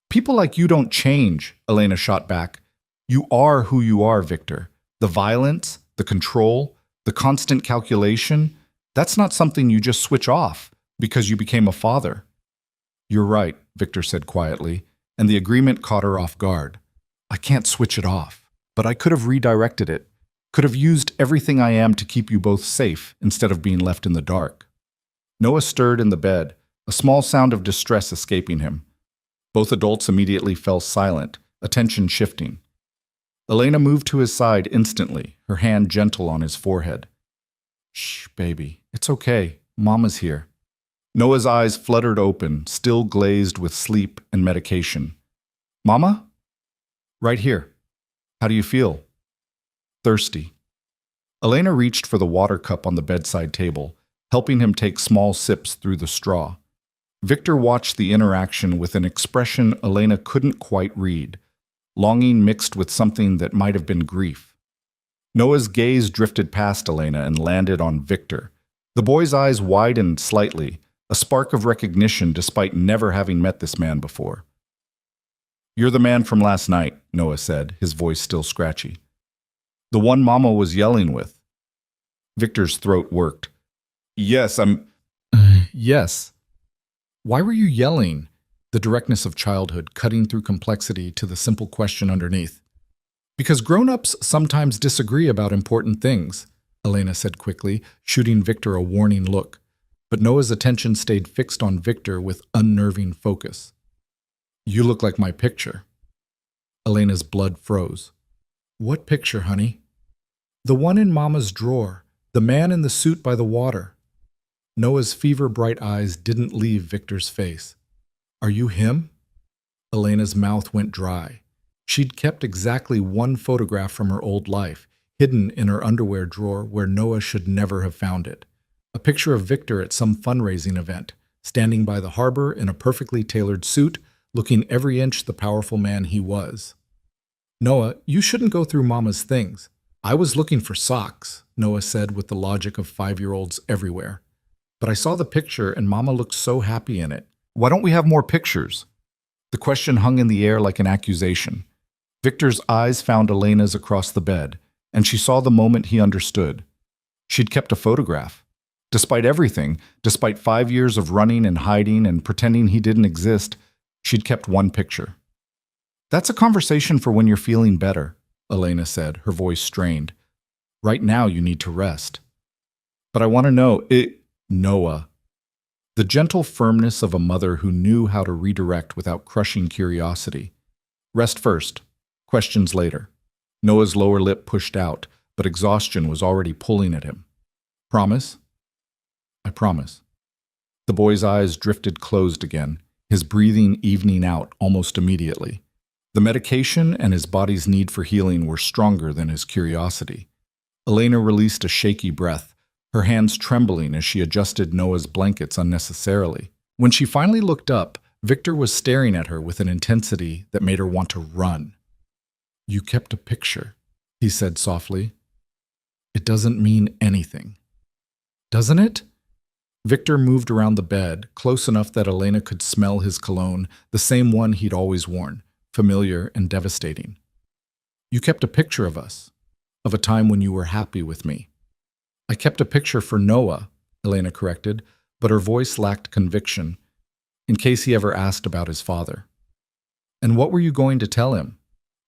People like you don't change, Elena shot back. You are who you are, Victor. The violence, the control, the constant calculation, that's not something you just switch off because you became a father. You're right, Victor said quietly, and the agreement caught her off guard. I can't switch it off, but I could have redirected it, could have used everything I am to keep you both safe instead of being left in the dark. Noah stirred in the bed, a small sound of distress escaping him. Both adults immediately fell silent, attention shifting. Elena moved to his side instantly, her hand gentle on his forehead. Shh, baby, it's okay. Mama's here. Noah's eyes fluttered open, still glazed with sleep and medication. Mama? Right here. How do you feel? Thirsty. Elena reached for the water cup on the bedside table, helping him take small sips through the straw. Victor watched the interaction with an expression Elena couldn't quite read, longing mixed with something that might have been grief. Noah's gaze drifted past Elena and landed on Victor. The boy's eyes widened slightly, a spark of recognition despite never having met this man before. You're the man from last night, Noah said, his voice still scratchy. The one Mama was yelling with. Victor's throat worked. Yes, Yes. Why were you yelling? The directness of childhood cutting through complexity to the simple question underneath. Because grown-ups sometimes disagree about important things, Elena said quickly, shooting Victor a warning look. But Noah's attention stayed fixed on Victor with unnerving focus. You look like my picture. Elena's blood froze. What picture, honey? The one in Mama's drawer, the man in the suit by the water. Noah's fever-bright eyes didn't leave Victor's face. Are you him? Elena's mouth went dry. She'd kept exactly one photograph from her old life, hidden in her underwear drawer where Noah should never have found it. A picture of Victor at some fundraising event, standing by the harbor in a perfectly tailored suit, looking every inch the powerful man he was. Noah, you shouldn't go through Mama's things. I was looking for socks, Noah said with the logic of 5-year-olds everywhere. But I saw the picture and Mama looked so happy in it. Why don't we have more pictures? The question hung in the air like an accusation. Victor's eyes found Elena's across the bed, and she saw the moment he understood. She'd kept a photograph. Despite everything, despite 5 years of running and hiding and pretending he didn't exist, she'd kept one picture. That's a conversation for when you're feeling better, Elena said, her voice strained. Right now you need to rest. But I want to know, Noah. The gentle firmness of a mother who knew how to redirect without crushing curiosity. Rest first, questions later. Noah's lower lip pushed out, but exhaustion was already pulling at him. Promise? I promise. The boy's eyes drifted closed again, his breathing evening out almost immediately. The medication and his body's need for healing were stronger than his curiosity. Elena released a shaky breath, her hands trembling as she adjusted Noah's blankets unnecessarily. When she finally looked up, Victor was staring at her with an intensity that made her want to run. You kept a picture, he said softly. It doesn't mean anything. Doesn't it? Victor moved around the bed, close enough that Elena could smell his cologne, the same one he'd always worn, familiar and devastating. You kept a picture of us, of a time when you were happy with me. I kept a picture for Noah, Elena corrected, but her voice lacked conviction. in case he ever asked about his father. And what were you going to tell him?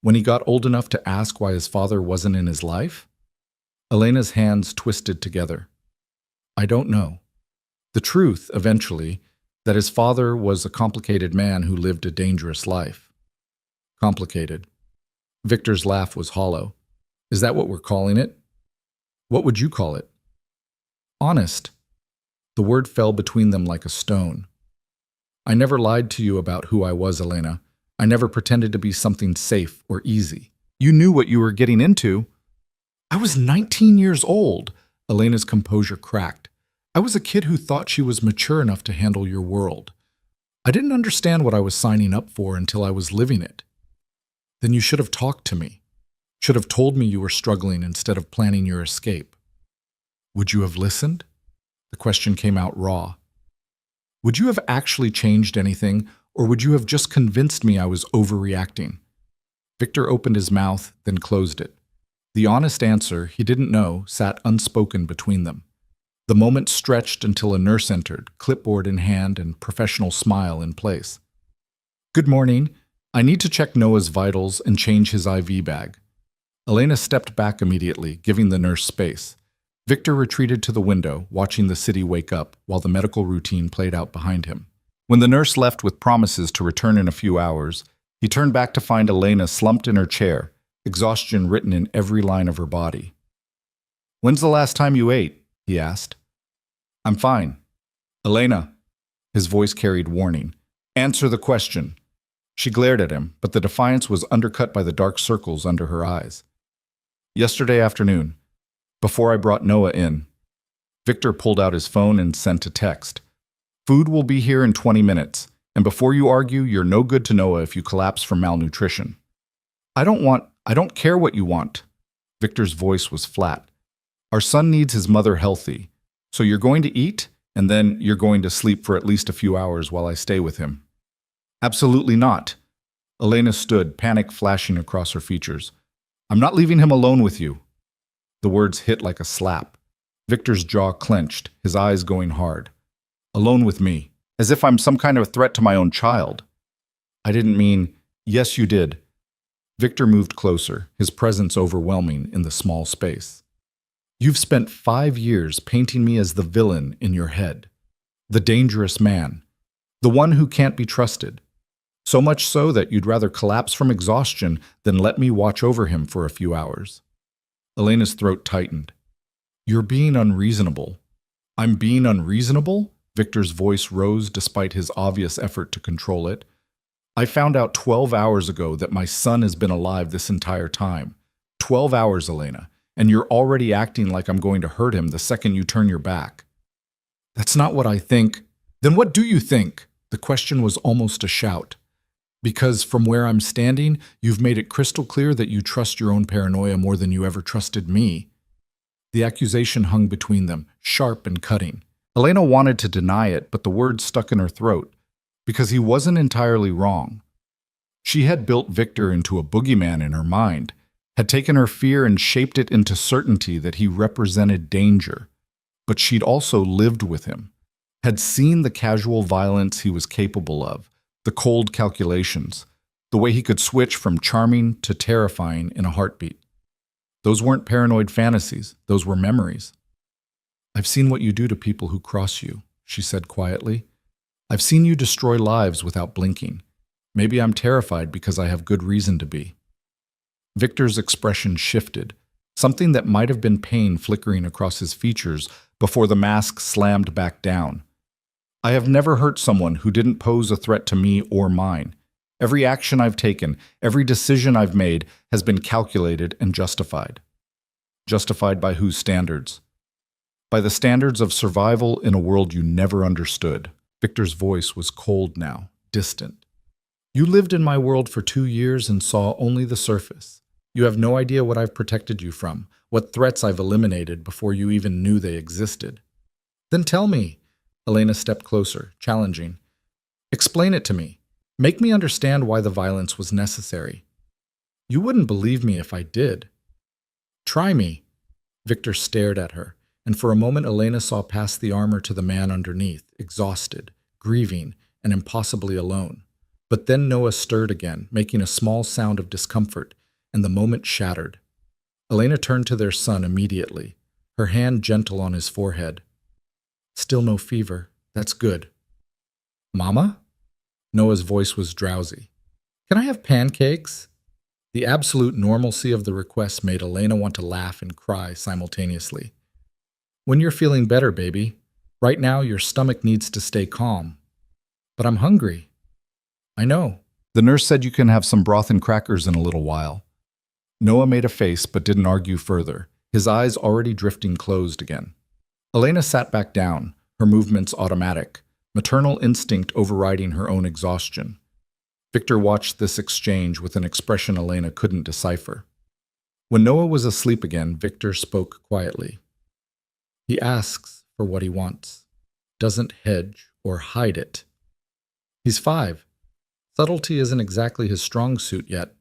When he got old enough to ask why his father wasn't in his life? Elena's hands twisted together. I don't know. The truth, eventually, that his father was a complicated man who lived a dangerous life. Complicated. Victor's laugh was hollow. Is that what we're calling it? What would you call it? Honest. The word fell between them like a stone. I never lied to you about who I was, Elena. I never pretended to be something safe or easy. You knew what you were getting into. I was 19 years old. Elena's composure cracked. I was a kid who thought she was mature enough to handle your world. I didn't understand what I was signing up for until I was living it. Then you should have talked to me. Should have told me you were struggling instead of planning your escape. Would you have listened? The question came out raw. Would you have actually changed anything, or would you have just convinced me I was overreacting? Victor opened his mouth, then closed it. The honest answer, he didn't know, sat unspoken between them. The moment stretched until a nurse entered, clipboard in hand and professional smile in place. Good morning. I need to check Noah's vitals and change his IV bag. Elena stepped back immediately, giving the nurse space. Victor retreated to the window, watching the city wake up while the medical routine played out behind him. When the nurse left with promises to return in a few hours, he turned back to find Elena slumped in her chair, exhaustion written in every line of her body. When's the last time you ate? He asked. I'm fine. Elena, his voice carried warning. Answer the question. She glared at him, but the defiance was undercut by the dark circles under her eyes. Yesterday afternoon, before I brought Noah in. Victor pulled out his phone and sent a text. Food will be here in 20 minutes, and before you argue, you're no good to Noah if you collapse from malnutrition. I don't care what you want. Victor's voice was flat. Our son needs his mother healthy, so you're going to eat, and then you're going to sleep for at least a few hours while I stay with him. Absolutely not. Elena stood, panic flashing across her features. I'm not leaving him alone with you. The words hit like a slap. Victor's jaw clenched, his eyes going hard. Alone with me, as if I'm some kind of threat to my own child. I didn't mean, yes, you did. Victor moved closer, his presence overwhelming in the small space. You've spent 5 years painting me as the villain in your head, the dangerous man, the one who can't be trusted. So much so that you'd rather collapse from exhaustion than let me watch over him for a few hours. Elena's throat tightened. You're being unreasonable. I'm being unreasonable? Victor's voice rose despite his obvious effort to control it. I found out 12 hours ago that my son has been alive this entire time. 12 hours, Elena, and you're already acting like I'm going to hurt him the second you turn your back. That's not what I think. Then what do you think? The question was almost a shout. Because from where I'm standing, you've made it crystal clear that you trust your own paranoia more than you ever trusted me. The accusation hung between them, sharp and cutting. Elena wanted to deny it, but the words stuck in her throat, because he wasn't entirely wrong. She had built Victor into a boogeyman in her mind, had taken her fear and shaped it into certainty that he represented danger. But she'd also lived with him, had seen the casual violence he was capable of, the cold calculations, the way he could switch from charming to terrifying in a heartbeat. Those weren't paranoid fantasies, those were memories. I've seen what you do to people who cross you, she said quietly. I've seen you destroy lives without blinking. Maybe I'm terrified because I have good reason to be. Victor's expression shifted, something that might have been pain flickering across his features before the mask slammed back down. I have never hurt someone who didn't pose a threat to me or mine. Every action I've taken, every decision I've made has been calculated and justified. Justified by whose standards? By the standards of survival in a world you never understood. Victor's voice was cold now, distant. You lived in my world for 2 years and saw only the surface. You have no idea what I've protected you from, what threats I've eliminated before you even knew they existed. Then tell me. Elena stepped closer, challenging. Explain it to me. Make me understand why the violence was necessary. You wouldn't believe me if I did. Try me. Victor stared at her, and for a moment Elena saw past the armor to the man underneath, exhausted, grieving, and impossibly alone. But then Noah stirred again, making a small sound of discomfort, and the moment shattered. Elena turned to their son immediately, her hand gentle on his forehead. "Still no fever. That's good." "Mama?" Noah's voice was drowsy. "Can I have pancakes?" The absolute normalcy of the request made Elena want to laugh and cry simultaneously. "When you're feeling better, baby. Right now, your stomach needs to stay calm." "But I'm hungry." "I know. The nurse said you can have some broth and crackers in a little while." Noah made a face but didn't argue further, his eyes already drifting closed again. Elena sat back down, her movements automatic, maternal instinct overriding her own exhaustion. Victor watched this exchange with an expression Elena couldn't decipher. When Noah was asleep again, Victor spoke quietly. "He asks for what he wants, doesn't hedge or hide it. He's 5. Subtlety isn't exactly his strong suit yet."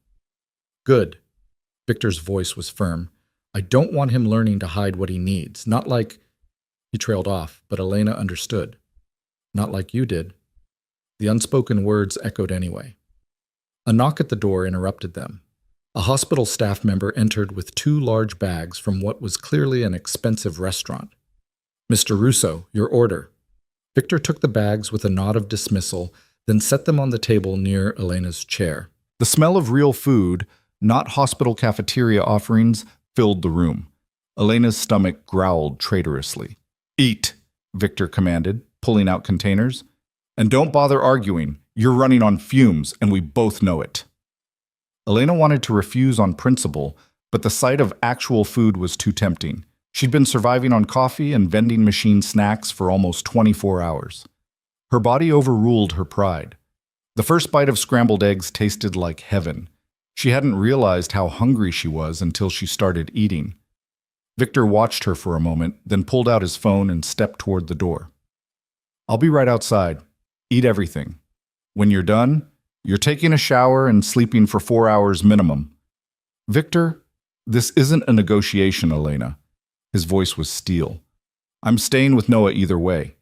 "Good." Victor's voice was firm. "I don't want him learning to hide what he needs. Not like—" He trailed off, but Elena understood. "Not like you did." The unspoken words echoed anyway. A knock at the door interrupted them. A hospital staff member entered with 2 large bags from what was clearly an expensive restaurant. "Mr. Russo, your order." Victor took the bags with a nod of dismissal, then set them on the table near Elena's chair. The smell of real food, not hospital cafeteria offerings, filled the room. Elena's stomach growled traitorously. "Eat," Victor commanded, pulling out containers. "And don't bother arguing. You're running on fumes, and we both know it." Elena wanted to refuse on principle, but the sight of actual food was too tempting. She'd been surviving on coffee and vending machine snacks for almost 24 hours. Her body overruled her pride. The first bite of scrambled eggs tasted like heaven. She hadn't realized how hungry she was until she started eating. Victor watched her for a moment, then pulled out his phone and stepped toward the door. "I'll be right outside. Eat everything. When you're done, you're taking a shower and sleeping for 4 hours minimum." "Victor, this isn't a negotiation, Elena." His voice was steel. "I'm staying with Noah either way.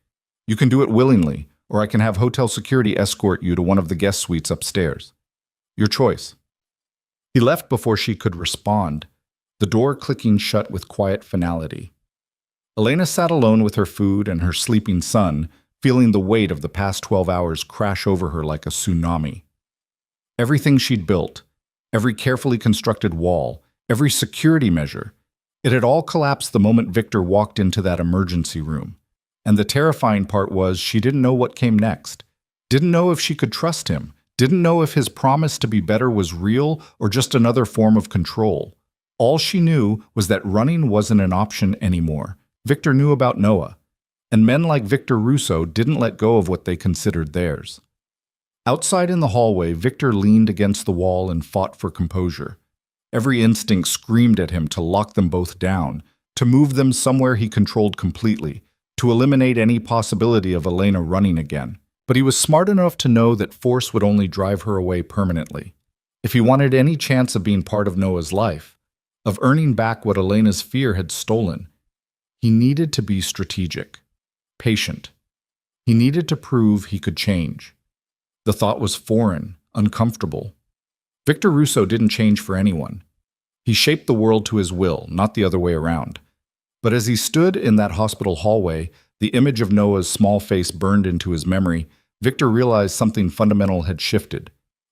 You can do it willingly, or I can have hotel security escort you to one of the guest suites upstairs. Your choice." He left before she could respond, the door clicking shut with quiet finality. Elena sat alone with her food and her sleeping son, feeling the weight of the past 12 hours crash over her like a tsunami. Everything she'd built, every carefully constructed wall, every security measure, it had all collapsed the moment Victor walked into that emergency room. And the terrifying part was she didn't know what came next, didn't know if she could trust him, didn't know if his promise to be better was real or just another form of control. All she knew was that running wasn't an option anymore. Victor knew about Noah, and men like Victor Russo didn't let go of what they considered theirs. Outside in the hallway, Victor leaned against the wall and fought for composure. Every instinct screamed at him to lock them both down, to move them somewhere he controlled completely, to eliminate any possibility of Elena running again. But he was smart enough to know that force would only drive her away permanently. If he wanted any chance of being part of Noah's life, of earning back what Elena's fear had stolen, he needed to be strategic, patient. He needed to prove he could change. The thought was foreign, uncomfortable. Victor Russo didn't change for anyone. He shaped the world to his will, not the other way around. But as he stood in that hospital hallway, the image of Noah's small face burned into his memory, Victor realized something fundamental had shifted.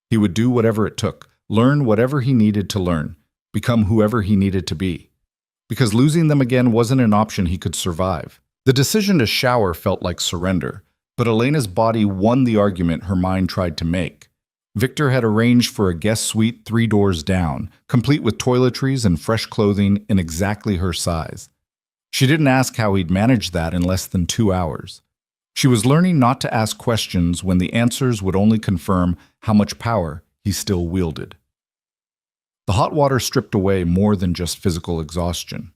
He would do whatever it took, learn whatever he needed to learn, become whoever he needed to be. Because losing them again wasn't an option he could survive. The decision to shower felt like surrender, but Elena's body won the argument her mind tried to make. Victor had arranged for a guest suite 3 doors down, complete with toiletries and fresh clothing in exactly her size. She didn't ask how he'd managed that in less than 2 hours. She was learning not to ask questions when the answers would only confirm how much power he still wielded. The hot water stripped away more than just physical exhaustion.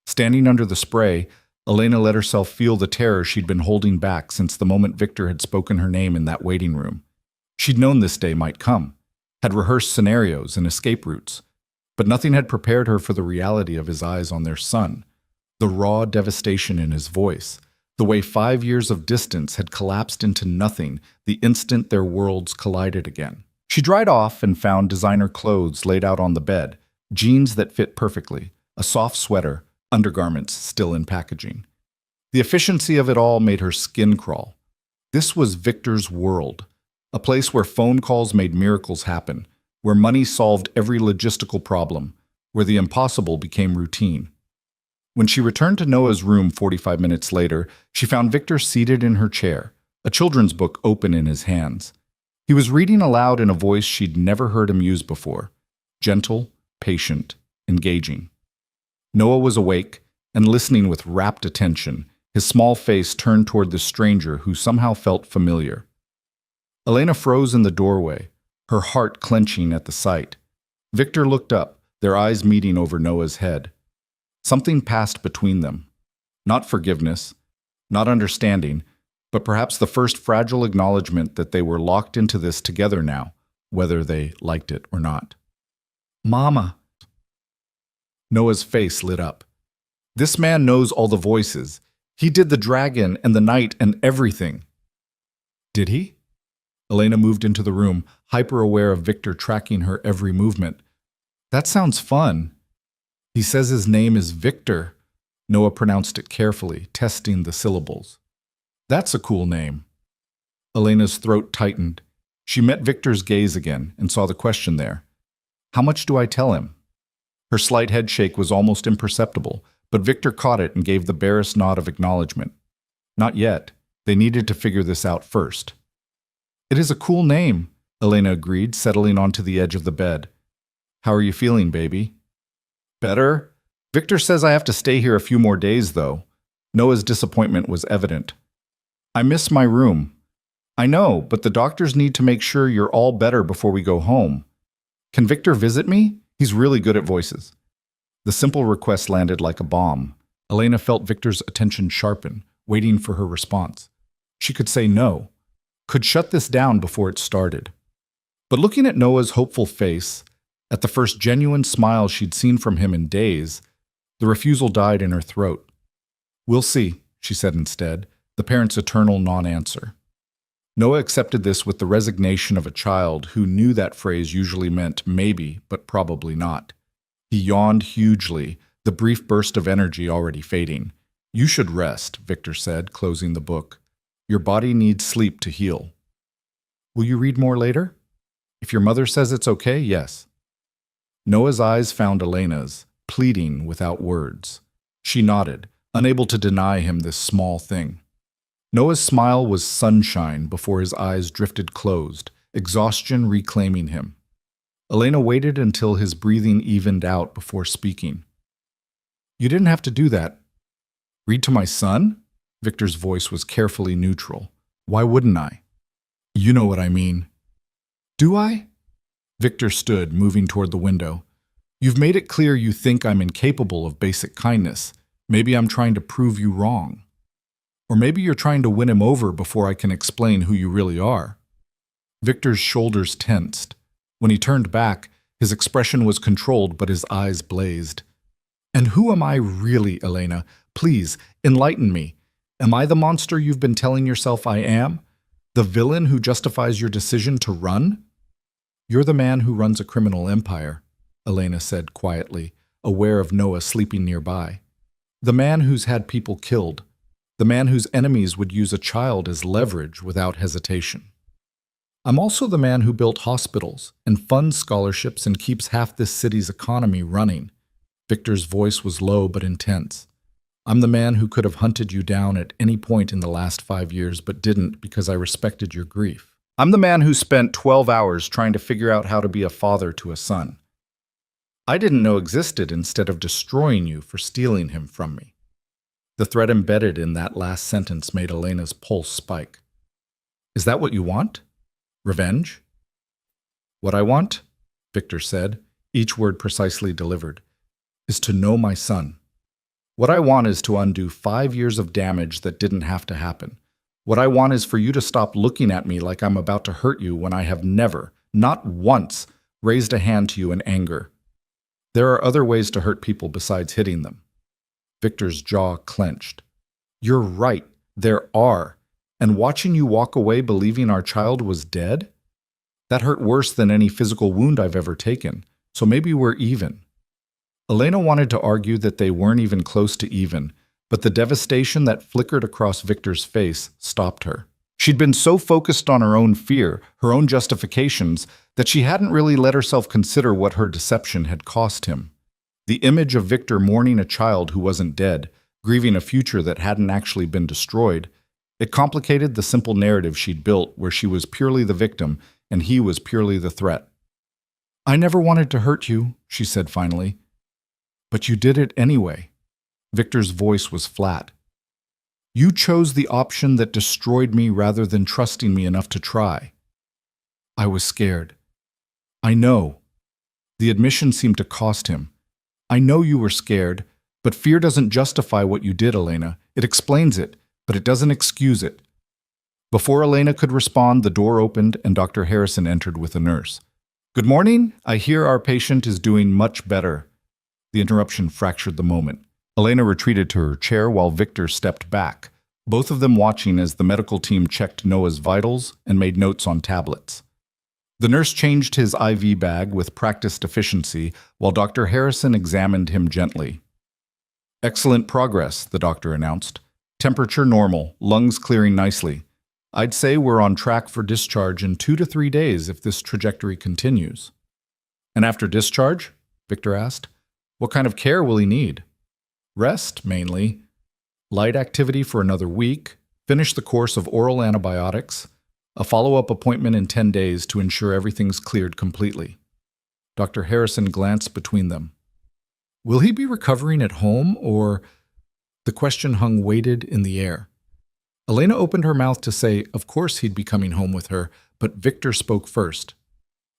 Standing under the spray, Elena let herself feel the terror she'd been holding back since the moment Victor had spoken her name in that waiting room. She'd known this day might come, had rehearsed scenarios and escape routes, but nothing had prepared her for the reality of his eyes on their son, the raw devastation in his voice, The way 5 years of distance had collapsed into nothing the instant their worlds collided again. She dried off and found designer clothes laid out on the bed, jeans that fit perfectly, a soft sweater, undergarments still in packaging. The efficiency of it all made her skin crawl. This was Victor's world, a place where phone calls made miracles happen, where money solved every logistical problem, where the impossible became routine. When she returned to Noah's room 45 minutes later, she found Victor seated in her chair, a children's book open in his hands. He was reading aloud in a voice she'd never heard him use before, gentle, patient, engaging. Noah was awake and listening with rapt attention, his small face turned toward the stranger who somehow felt familiar. Elena froze in the doorway, her heart clenching at the sight. Victor looked up, their eyes meeting over Noah's head. Something passed between them. Not forgiveness, not understanding, but perhaps the first fragile acknowledgement that they were locked into this together now, whether they liked it or not. "Mama." Noah's face lit up. This man knows all the voices. He did the dragon and the night and everything. Did he? Elena moved into the room, hyper-aware of Victor tracking her every movement. That sounds fun. He says his name is Victor. Noah pronounced it carefully, testing the syllables. That's a cool name. Elena's throat tightened. She met Victor's gaze again and saw the question there. How much do I tell him? Her slight headshake was almost imperceptible, but Victor caught it and gave the barest nod of acknowledgement. Not yet. They needed to figure this out first. It is a cool name, Elena agreed, settling onto the edge of the bed. How are you feeling, baby? Better? Victor says I have to stay here a few more days, though. Noah's disappointment was evident. I miss my room. I know, but the doctors need to make sure you're all better before we go home. Can Victor visit me? He's really good at voices. The simple request landed like a bomb. Elena felt Victor's attention sharpen, waiting for her response. She could say no, could shut this down before it started. But looking at Noah's hopeful face, at the first genuine smile she'd seen from him in days, the refusal died in her throat. We'll see, she said instead, the parent's eternal non-answer. Noah accepted this with the resignation of a child who knew that phrase usually meant maybe, but probably not. He yawned hugely, the brief burst of energy already fading. You should rest, Victor said, closing the book. Your body needs sleep to heal. Will you read more later? If your mother says it's okay, yes. Noah's eyes found Elena's, pleading without words. She nodded, unable to deny him this small thing. Noah's smile was sunshine before his eyes drifted closed, exhaustion reclaiming him. Elena waited until his breathing evened out before speaking. You didn't have to do that. Read to my son? Victor's voice was carefully neutral. Why wouldn't I? You know what I mean. Do I? Victor stood, moving toward the window. You've made it clear you think I'm incapable of basic kindness. Maybe I'm trying to prove you wrong. Or maybe you're trying to win him over before I can explain who you really are. Victor's shoulders tensed. When he turned back, his expression was controlled, but his eyes blazed. And who am I really, Elena? Please, enlighten me. Am I the monster you've been telling yourself I am? The villain who justifies your decision to run? You're the man who runs a criminal empire, Elena said quietly, aware of Noah sleeping nearby. The man who's had people killed. The man whose enemies would use a child as leverage without hesitation. I'm also the man who built hospitals and funds scholarships and keeps half this city's economy running. Victor's voice was low but intense. I'm the man who could have hunted you down at any point in the last 5 years but didn't because I respected your grief. I'm the man who spent 12 hours trying to figure out how to be a father to a son. I didn't know existed instead of destroying you for stealing him from me. The threat embedded in that last sentence made Elena's pulse spike. Is that what you want? Revenge? What I want, Victor said, each word precisely delivered, is to know my son. What I want is to undo 5 years of damage that didn't have to happen. What I want is for you to stop looking at me like I'm about to hurt you when I have never, not once, raised a hand to you in anger. There are other ways to hurt people besides hitting them. Victor's jaw clenched. You're right. There are. And watching you walk away believing our child was dead? That hurt worse than any physical wound I've ever taken. So maybe we're even. Elena wanted to argue that they weren't even close to even, but the devastation that flickered across Victor's face stopped her. She'd been so focused on her own fear, her own justifications, that she hadn't really let herself consider what her deception had cost him. The image of Victor mourning a child who wasn't dead, grieving a future that hadn't actually been destroyed, it complicated the simple narrative she'd built where she was purely the victim and he was purely the threat. "I never wanted to hurt you," she said finally. "But you did it anyway." Victor's voice was flat. "You chose the option that destroyed me rather than trusting me enough to try." "I was scared." "I know." The admission seemed to cost him. "I know you were scared, but fear doesn't justify what you did, Elena. It explains it, but it doesn't excuse it." Before Elena could respond, the door opened and Dr. Harrison entered with a nurse. "Good morning. I hear our patient is doing much better." The interruption fractured the moment. Elena retreated to her chair while Victor stepped back, both of them watching as the medical team checked Noah's vitals and made notes on tablets. The nurse changed his IV bag with practiced efficiency while Dr. Harrison examined him gently. "Excellent progress," the doctor announced. "Temperature normal, lungs clearing nicely. I'd say we're on track for discharge in 2 to 3 days if this trajectory continues." "And after discharge?" Victor asked. "What kind of care will he need?" "Rest, mainly. Light activity for another week. Finish the course of oral antibiotics. A follow-up appointment in 10 days to ensure everything's cleared completely." Dr. Harrison glanced between them. "Will he be recovering at home, or—" The question hung weighted in the air. Elena opened her mouth to say, of course he'd be coming home with her, but Victor spoke first.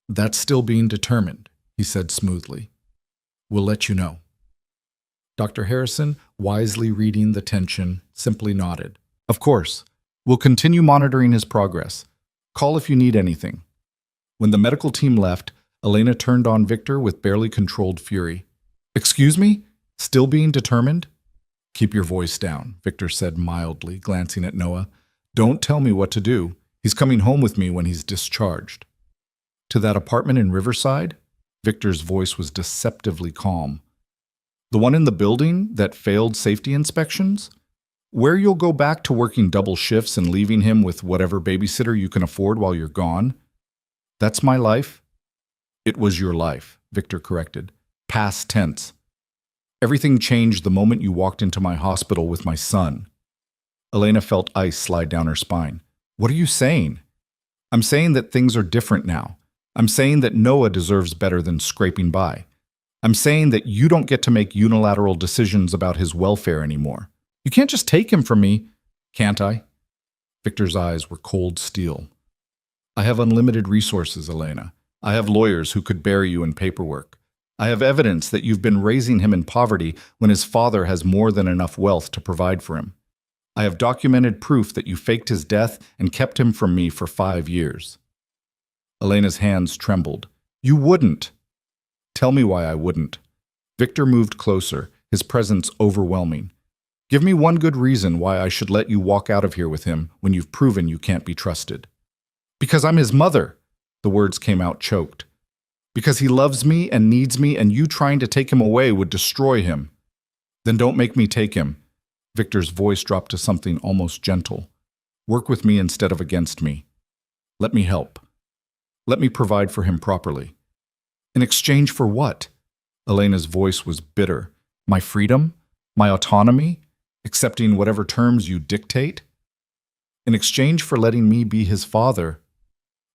"That's still being determined," he said smoothly. "We'll let you know." Dr. Harrison, wisely reading the tension, simply nodded. "Of course. We'll continue monitoring his progress. Call if you need anything." When the medical team left, Elena turned on Victor with barely controlled fury. "Excuse me? Still being determined?" "Keep your voice down," Victor said mildly, glancing at Noah. "Don't tell me what to do. He's coming home with me when he's discharged." "To that apartment in Riverside?" Victor's voice was deceptively calm. "The one in the building that failed safety inspections? Where you'll go back to working double shifts and leaving him with whatever babysitter you can afford while you're gone?" "That's my life." "It was your life," Victor corrected. "Past tense. Everything changed the moment you walked into my hospital with my son." Elena felt ice slide down her spine. "What are you saying?" "I'm saying that things are different now. I'm saying that Noah deserves better than scraping by. I'm saying that you don't get to make unilateral decisions about his welfare anymore. You can't just take him from me." "Can't I?" Victor's eyes were cold steel. "I have unlimited resources, Elena. I have lawyers who could bury you in paperwork. I have evidence that you've been raising him in poverty when his father has more than enough wealth to provide for him. I have documented proof that you faked his death and kept him from me for 5 years." Elena's hands trembled. "You wouldn't." "Tell me why I wouldn't." Victor moved closer, his presence overwhelming. "Give me one good reason why I should let you walk out of here with him when you've proven you can't be trusted." "Because I'm his mother." The words came out choked. "Because he loves me and needs me, and you trying to take him away would destroy him." "Then don't make me take him." Victor's voice dropped to something almost gentle. "Work with me instead of against me. Let me help. Let me provide for him properly." "In exchange for what?" Elena's voice was bitter. "My freedom? My autonomy? Accepting whatever terms you dictate?" "In exchange for letting me be his father."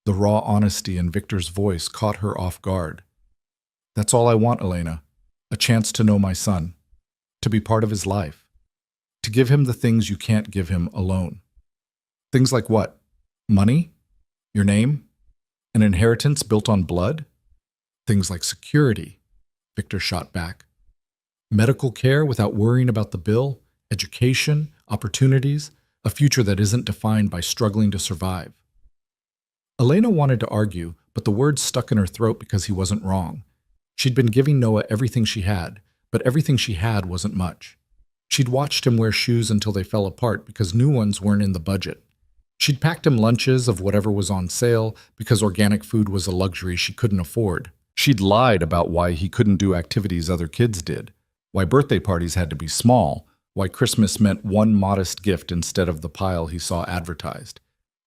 The raw honesty in Victor's voice caught her off guard. "That's all I want, Elena. A chance to know my son. To be part of his life. To give him the things you can't give him alone." "Things like what? Money? Your name? An inheritance built on blood?" "Things like security," Victor shot back. "Medical care without worrying about the bill, education, opportunities, a future that isn't defined by struggling to survive." Elena wanted to argue, but the words stuck in her throat because he wasn't wrong. She'd been giving Noah everything she had, but everything she had wasn't much. She'd watched him wear shoes until they fell apart because new ones weren't in the budget. She'd packed him lunches of whatever was on sale because organic food was a luxury she couldn't afford. She'd lied about why he couldn't do activities other kids did, why birthday parties had to be small, why Christmas meant one modest gift instead of the pile he saw advertised.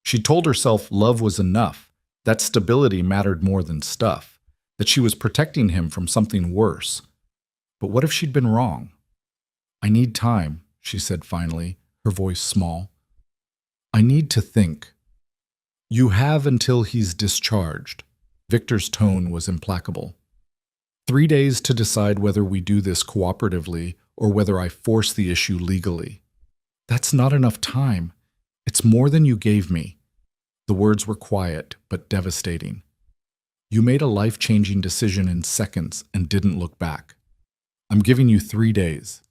She told herself love was enough, that stability mattered more than stuff, that she was protecting him from something worse. But what if she'd been wrong? "I need time," she said finally, her voice small. "I need to think." "You have until he's discharged." Victor's tone was implacable. "3 days to decide whether we do this cooperatively or whether I force the issue legally." "That's not enough time. It's more than you gave me." The words were quiet, but devastating. "You made a life-changing decision in seconds and didn't look back. I'm giving you 3 days.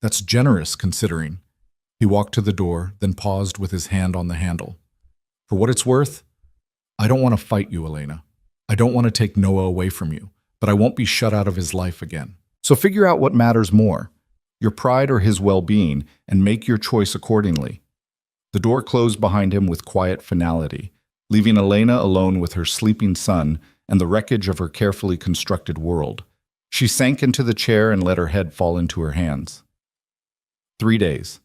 That's generous, considering." He walked to the door, then paused with his hand on the handle. "For what it's worth, I don't want to fight you, Elena. I don't want to take Noah away from you, but I won't be shut out of his life again. So figure out what matters more, your pride or his well-being, and make your choice accordingly." The door closed behind him with quiet finality, leaving Elena alone with her sleeping son and the wreckage of her carefully constructed world. She sank into the chair and let her head fall into her hands. 3 days.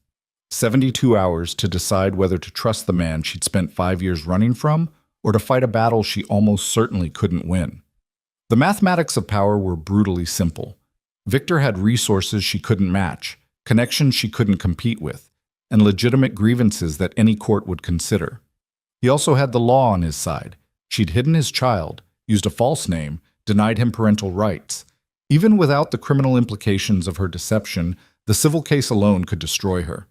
72 hours to decide whether to trust the man she'd spent 5 years running from or to fight a battle she almost certainly couldn't win. The mathematics of power were brutally simple. Victor had resources she couldn't match, connections she couldn't compete with, and legitimate grievances that any court would consider. He also had the law on his side. She'd hidden his child, used a false name, denied him parental rights. Even without the criminal implications of her deception, the civil case alone could destroy her.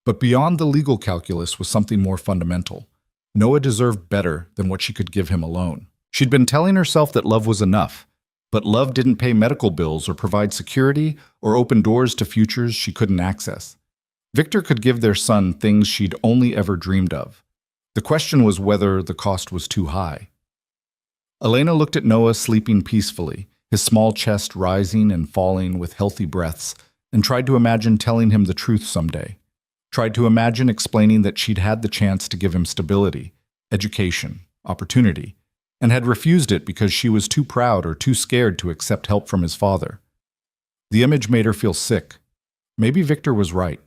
But beyond the legal calculus was something more fundamental. Noah deserved better than what she could give him alone. She'd been telling herself that love was enough, but love didn't pay medical bills or provide security or open doors to futures she couldn't access. Victor could give their son things she'd only ever dreamed of. The question was whether the cost was too high. Elena looked at Noah sleeping peacefully, his small chest rising and falling with healthy breaths, and tried to imagine telling him the truth someday. Tried to imagine explaining that she'd had the chance to give him stability, education, opportunity, and had refused it because she was too proud or too scared to accept help from his father. The image made her feel sick. Maybe Victor was right.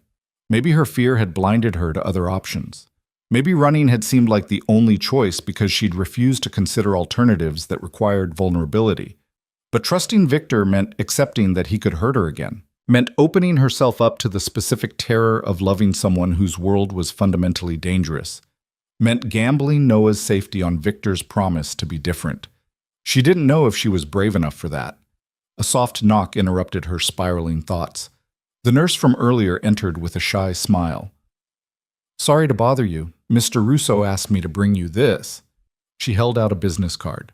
Maybe her fear had blinded her to other options. Maybe running had seemed like the only choice because she'd refused to consider alternatives that required vulnerability. But trusting Victor meant accepting that he could hurt her again. Meant opening herself up to the specific terror of loving someone whose world was fundamentally dangerous. Meant gambling Noah's safety on Victor's promise to be different. She didn't know if she was brave enough for that. A soft knock interrupted her spiraling thoughts. The nurse from earlier entered with a shy smile. "Sorry to bother you. Mr. Russo asked me to bring you this." She held out a business card.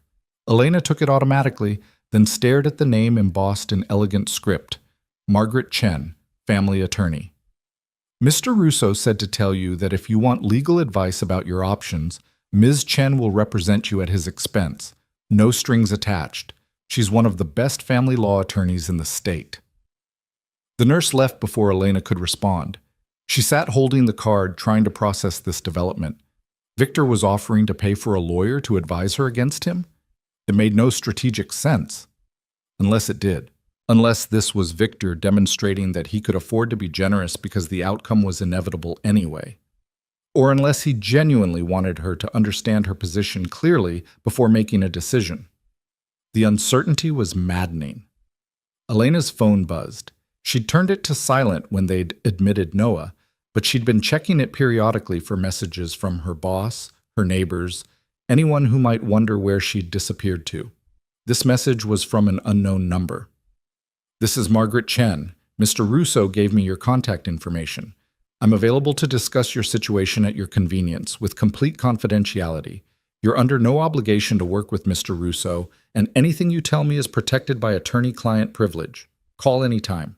Elena took it automatically, then stared at the name embossed in elegant script. Margaret Chen, family attorney. "Mr. Russo said to tell you that if you want legal advice about your options, Ms. Chen will represent you at his expense. No strings attached. She's one of the best family law attorneys in the state." The nurse left before Elena could respond. She sat holding the card, trying to process this development. Victor was offering to pay for a lawyer to advise her against him? It made no strategic sense. Unless it did. Unless this was Victor demonstrating that he could afford to be generous because the outcome was inevitable anyway. Or unless he genuinely wanted her to understand her position clearly before making a decision. The uncertainty was maddening. Elena's phone buzzed. She'd turned it to silent when they'd admitted Noah, but she'd been checking it periodically for messages from her boss, her neighbors, anyone who might wonder where she'd disappeared to. This message was from an unknown number. "This is Margaret Chen. Mr. Russo gave me your contact information. I'm available to discuss your situation at your convenience with complete confidentiality. You're under no obligation to work with Mr. Russo, and anything you tell me is protected by attorney-client privilege. Call anytime."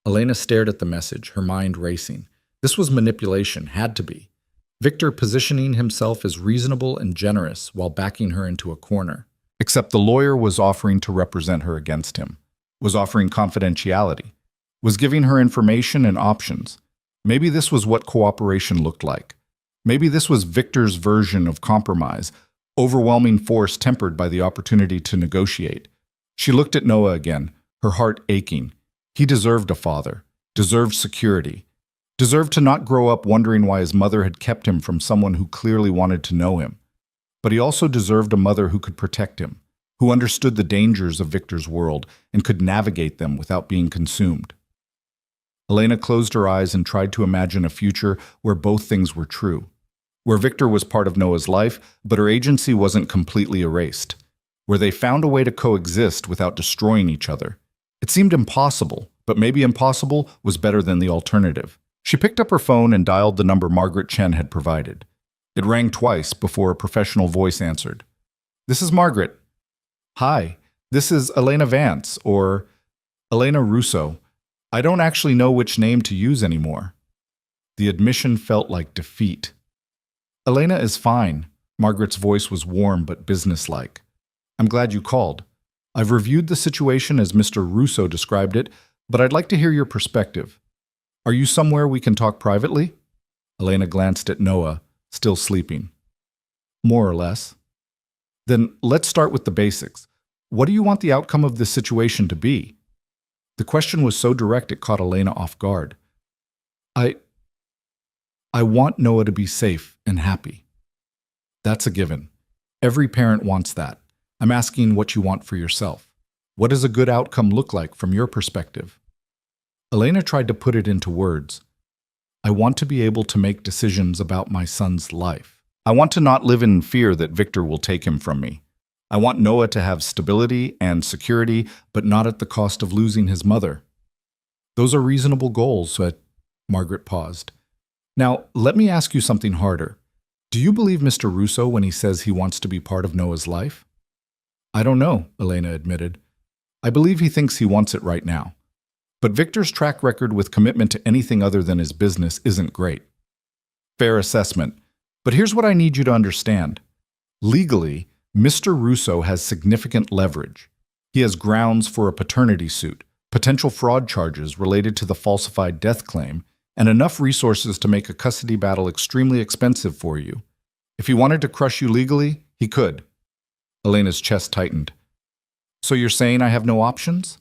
Elena stared at the message, her mind racing. This was manipulation, had to be. Victor positioning himself as reasonable and generous while backing her into a corner. Except the lawyer was offering to represent her against him. Was offering confidentiality. was giving her information and options. Maybe this was what cooperation looked like. Maybe this was Victor's version of compromise, overwhelming force tempered by the opportunity to negotiate. She looked at Noah again, her heart aching. He deserved a father, deserved security, deserved to not grow up wondering why his mother had kept him from someone who clearly wanted to know him. But he also deserved a mother who could protect him, who understood the dangers of Victor's world and could navigate them without being consumed. Elena closed her eyes and tried to imagine a future where both things were true, where Victor was part of Noah's life, but her agency wasn't completely erased, where they found a way to coexist without destroying each other. It seemed impossible, but maybe impossible was better than the alternative. She picked up her phone and dialed the number Margaret Chen had provided. It rang twice before a professional voice answered. "This is Margaret." "Hi, this is Elena Vance, or Elena Russo. I don't actually know which name to use anymore." The admission felt like defeat. "Elena is fine." Margaret's voice was warm but businesslike. "I'm glad you called. I've reviewed the situation as Mr. Russo described it, but I'd like to hear your perspective. Are you somewhere we can talk privately?" Elena glanced at Noah, still sleeping. "More or less." "Then let's start with the basics. What do you want the outcome of this situation to be?" The question was so direct it caught Elena off guard. I want Noah to be safe and happy." "That's a given. Every parent wants that. I'm asking what you want for yourself. What does a good outcome look like from your perspective?" Elena tried to put it into words. "I want to be able to make decisions about my son's life. I want to not live in fear that Victor will take him from me. I want Noah to have stability and security, but not at the cost of losing his mother." "Those are reasonable goals," but Margaret paused. "Now, let me ask you something harder. Do you believe Mr. Russo when he says he wants to be part of Noah's life?" "I don't know," Elena admitted. "I believe he thinks he wants it right now. But Victor's track record with commitment to anything other than his business isn't great." "Fair assessment. But here's what I need you to understand. Legally, Mr. Russo has significant leverage. He has grounds for a paternity suit, potential fraud charges related to the falsified death claim, and enough resources to make a custody battle extremely expensive for you. If he wanted to crush you legally, he could." Elena's chest tightened. "So you're saying I have no options?"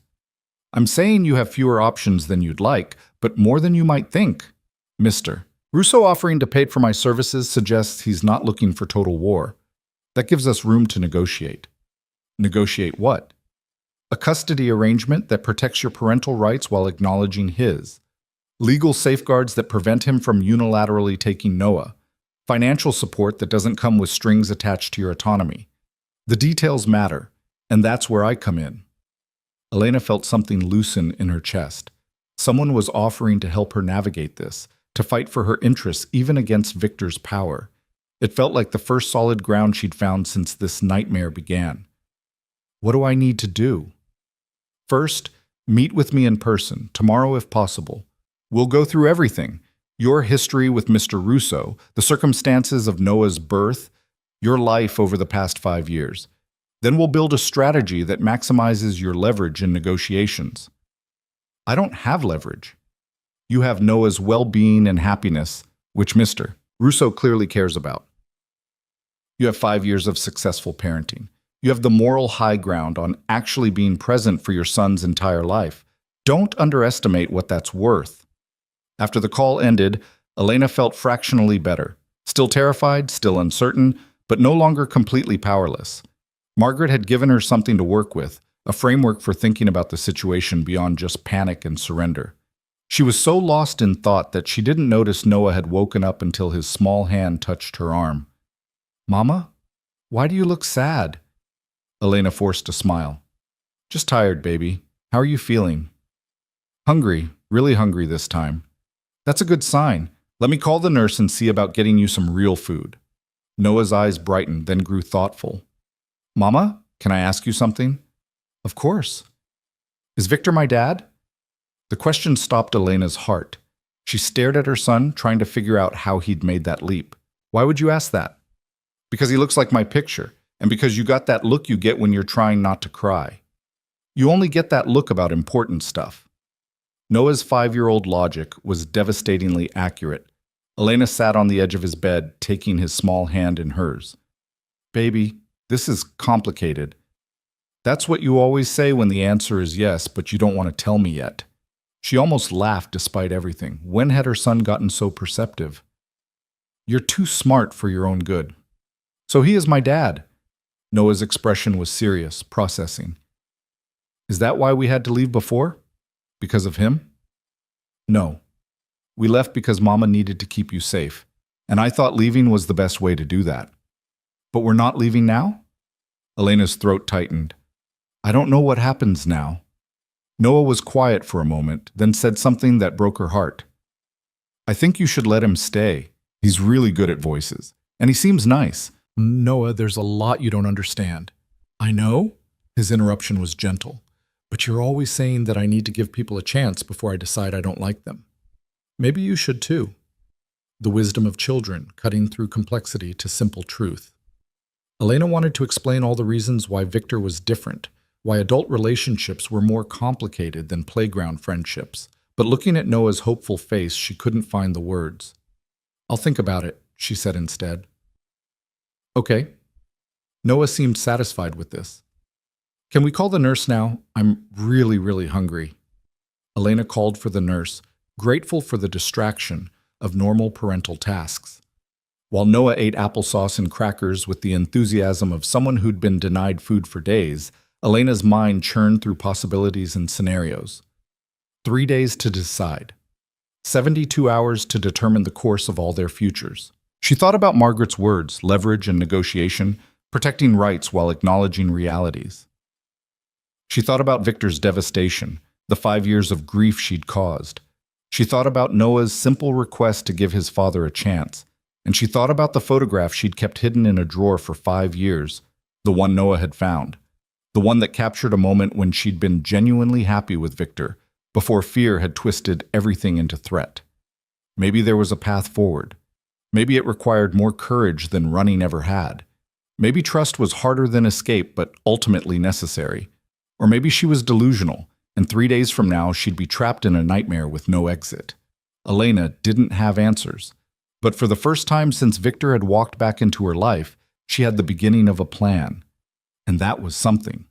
"I'm saying you have fewer options than you'd like, but more than you might think. Mr. Russo offering to pay for my services suggests he's not looking for total war. That gives us room to negotiate." "Negotiate what?" "A custody arrangement that protects your parental rights while acknowledging his. Legal safeguards that prevent him from unilaterally taking Noah. Financial support that doesn't come with strings attached to your autonomy. The details matter, and that's where I come in." Elena felt something loosen in her chest. Someone was offering to help her navigate this, to fight for her interests even against Victor's power. It felt like the first solid ground she'd found since this nightmare began. "What do I need to do?" "First, meet with me in person, tomorrow if possible. We'll go through everything. Your history with Mr. Russo, the circumstances of Noah's birth, your life over the past 5 years. Then we'll build a strategy that maximizes your leverage in negotiations." "I don't have leverage." "You have Noah's well-being and happiness, which Mr. Russo clearly cares about. You have 5 years of successful parenting. You have the moral high ground on actually being present for your son's entire life. Don't underestimate what that's worth." After the call ended, Elena felt fractionally better. Still terrified, still uncertain, but no longer completely powerless. Margaret had given her something to work with, a framework for thinking about the situation beyond just panic and surrender. She was so lost in thought that she didn't notice Noah had woken up until his small hand touched her arm. "Mama, why do you look sad?" Elena forced a smile. "Just tired, baby. How are you feeling?" "Hungry, really hungry this time." "That's a good sign. Let me call the nurse and see about getting you some real food." Noah's eyes brightened, then grew thoughtful. "Mama, can I ask you something?" "Of course." "Is Victor my dad?" The question stopped Elena's heart. She stared at her son, trying to figure out how he'd made that leap. "Why would you ask that?" "Because he looks like my picture, and because you got that look you get when you're trying not to cry. You only get that look about important stuff." Noah's 5-year-old logic was devastatingly accurate. Elena sat on the edge of his bed, taking his small hand in hers. Baby, this is complicated. That's what you always say when the answer is yes, but you don't want to tell me yet. She almost laughed despite everything. When had her son gotten so perceptive? You're too smart for your own good. So he is my dad. Noah's expression was serious, processing. Is that why we had to leave before? Because of him? No. We left because Mama needed to keep you safe, and I thought leaving was the best way to do that. But we're not leaving now? Elena's throat tightened. I don't know what happens now. Noah was quiet for a moment, then said something that broke her heart. I think you should let him stay. He's really good at voices, and he seems nice. Noah, there's a lot you don't understand. I know? His interruption was gentle. But you're always saying that I need to give people a chance before I decide I don't like them. Maybe you should too. The wisdom of children, cutting through complexity to simple truth. Elena wanted to explain all the reasons why Victor was different, why adult relationships were more complicated than playground friendships. But looking at Noah's hopeful face, she couldn't find the words. I'll think about it, she said instead. Okay. Noah seemed satisfied with this. Can we call the nurse now? I'm really hungry. Elena called for the nurse, grateful for the distraction of normal parental tasks. While Noah ate applesauce and crackers with the enthusiasm of someone who'd been denied food for days, Elena's mind churned through possibilities and scenarios. 3 days to decide. 72 hours to determine the course of all their futures. She thought about Margaret's words, leverage and negotiation, protecting rights while acknowledging realities. She thought about Victor's devastation, the 5 years of grief she'd caused. She thought about Noah's simple request to give his father a chance, and she thought about the photograph she'd kept hidden in a drawer for 5 years, the one Noah had found, the one that captured a moment when she'd been genuinely happy with Victor, before fear had twisted everything into threat. Maybe there was a path forward. Maybe it required more courage than running ever had. Maybe trust was harder than escape, but ultimately necessary. Or maybe she was delusional, and 3 days from now she'd be trapped in a nightmare with no exit. Elena didn't have answers. But for the first time since Victor had walked back into her life, she had the beginning of a plan. And that was something.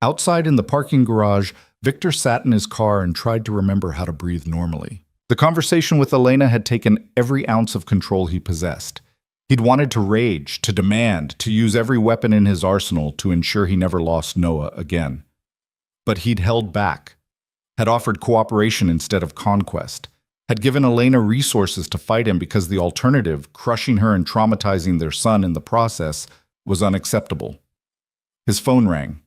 Outside in the parking garage, Victor sat in his car and tried to remember how to breathe normally. The conversation with Elena had taken every ounce of control he possessed. He'd wanted to rage, to demand, to use every weapon in his arsenal to ensure he never lost Noah again. But he'd held back, had offered cooperation instead of conquest, had given Elena resources to fight him because the alternative, crushing her and traumatizing their son in the process, was unacceptable. His phone rang.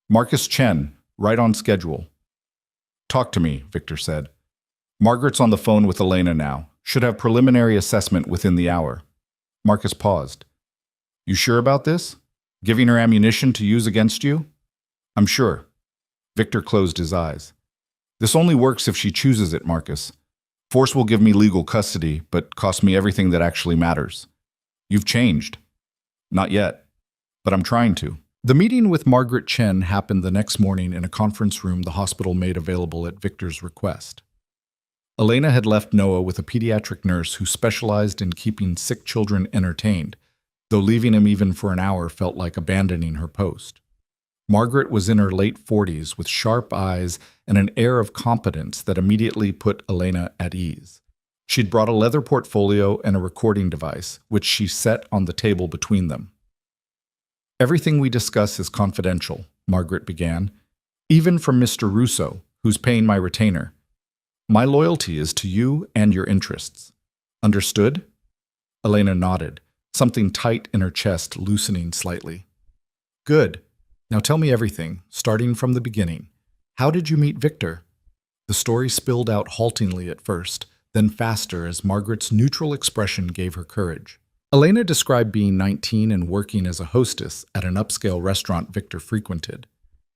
Marcus Chen, right on schedule. Talk to me, Victor said. Margaret's on the phone with Elena now. Should have preliminary assessment within the hour. Marcus paused. You sure about this? Giving her ammunition to use against you? I'm sure. Victor closed his eyes. This only works if she chooses it, Marcus. Force will give me legal custody, but cost me everything that actually matters. You've changed. Not yet, but I'm trying to. The meeting with Margaret Chen happened the next morning in a conference room the hospital made available at Victor's request. Elena had left Noah with a pediatric nurse who specialized in keeping sick children entertained, though leaving him even for an hour felt like abandoning her post. Margaret was in her late 40s with sharp eyes and an air of competence that immediately put Elena at ease. She'd brought a leather portfolio and a recording device, which she set on the table between them. Everything we discuss is confidential, Margaret began, even from Mr. Russo, who's paying my retainer. My loyalty is to you and your interests. Understood? Elena nodded, something tight in her chest loosening slightly. Good. Now tell me everything, starting from the beginning. How did you meet Victor? The story spilled out haltingly at first, then faster as Margaret's neutral expression gave her courage. Elena described being 19 and working as a hostess at an upscale restaurant Victor frequented.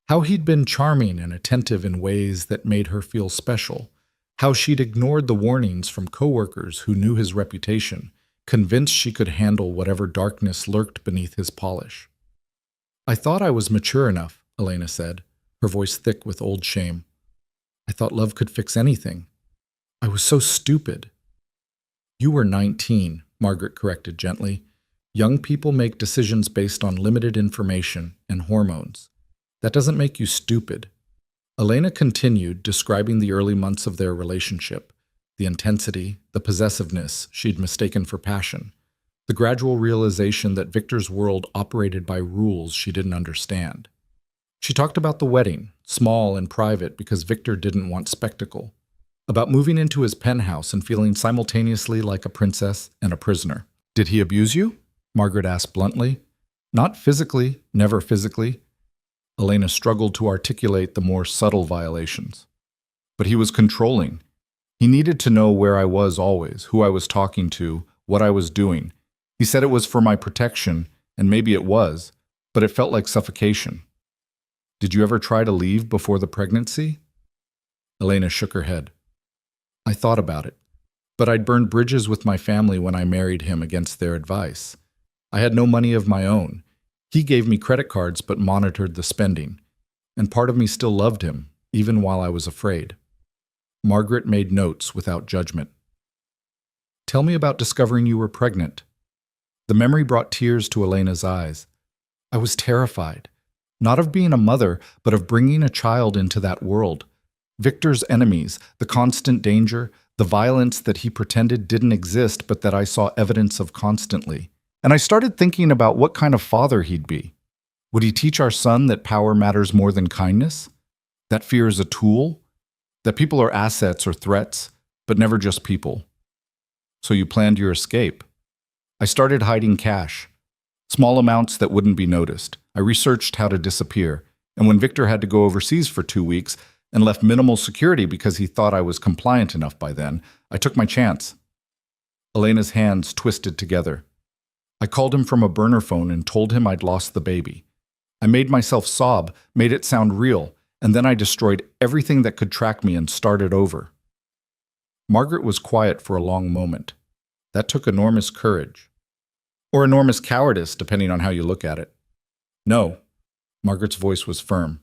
How he'd been charming and attentive in ways that made her feel special. How she'd ignored the warnings from coworkers who knew his reputation, convinced she could handle whatever darkness lurked beneath his polish. I thought I was mature enough, Elena said, her voice thick with old shame. I thought love could fix anything. I was so stupid. You were 19, Margaret corrected gently. Young people make decisions based on limited information and hormones. That doesn't make you stupid. Elena continued, describing the early months of their relationship, the intensity, the possessiveness she'd mistaken for passion, the gradual realization that Victor's world operated by rules she didn't understand. She talked about the wedding, small and private because Victor didn't want spectacle, about moving into his penthouse and feeling simultaneously like a princess and a prisoner. Did he abuse you? Margaret asked bluntly. Not physically, never physically. Elena struggled to articulate the more subtle violations. But he was controlling. He needed to know where I was always, who I was talking to, what I was doing. He said it was for my protection, and maybe it was, but it felt like suffocation. Did you ever try to leave before the pregnancy? Elena shook her head. I thought about it, but I'd burned bridges with my family when I married him against their advice. I had no money of my own. He gave me credit cards but monitored the spending, and part of me still loved him, even while I was afraid. Margaret made notes without judgment. Tell me about discovering you were pregnant. The memory brought tears to Elena's eyes. I was terrified, not of being a mother, but of bringing a child into that world. Victor's enemies, the constant danger, the violence that he pretended didn't exist but that I saw evidence of constantly. And I started thinking about what kind of father he'd be. Would he teach our son that power matters more than kindness? That fear is a tool? That people are assets or threats, but never just people? So you planned your escape. I started hiding cash. Small amounts that wouldn't be noticed. I researched how to disappear. And when Victor had to go overseas for 2 weeks and left minimal security because he thought I was compliant enough by then, I took my chance. Elena's hands twisted together. I called him from a burner phone and told him I'd lost the baby. I made myself sob, made it sound real, and then I destroyed everything that could track me and started over. Margaret was quiet for a long moment. That took enormous courage. Or enormous cowardice, depending on how you look at it. No, Margaret's voice was firm.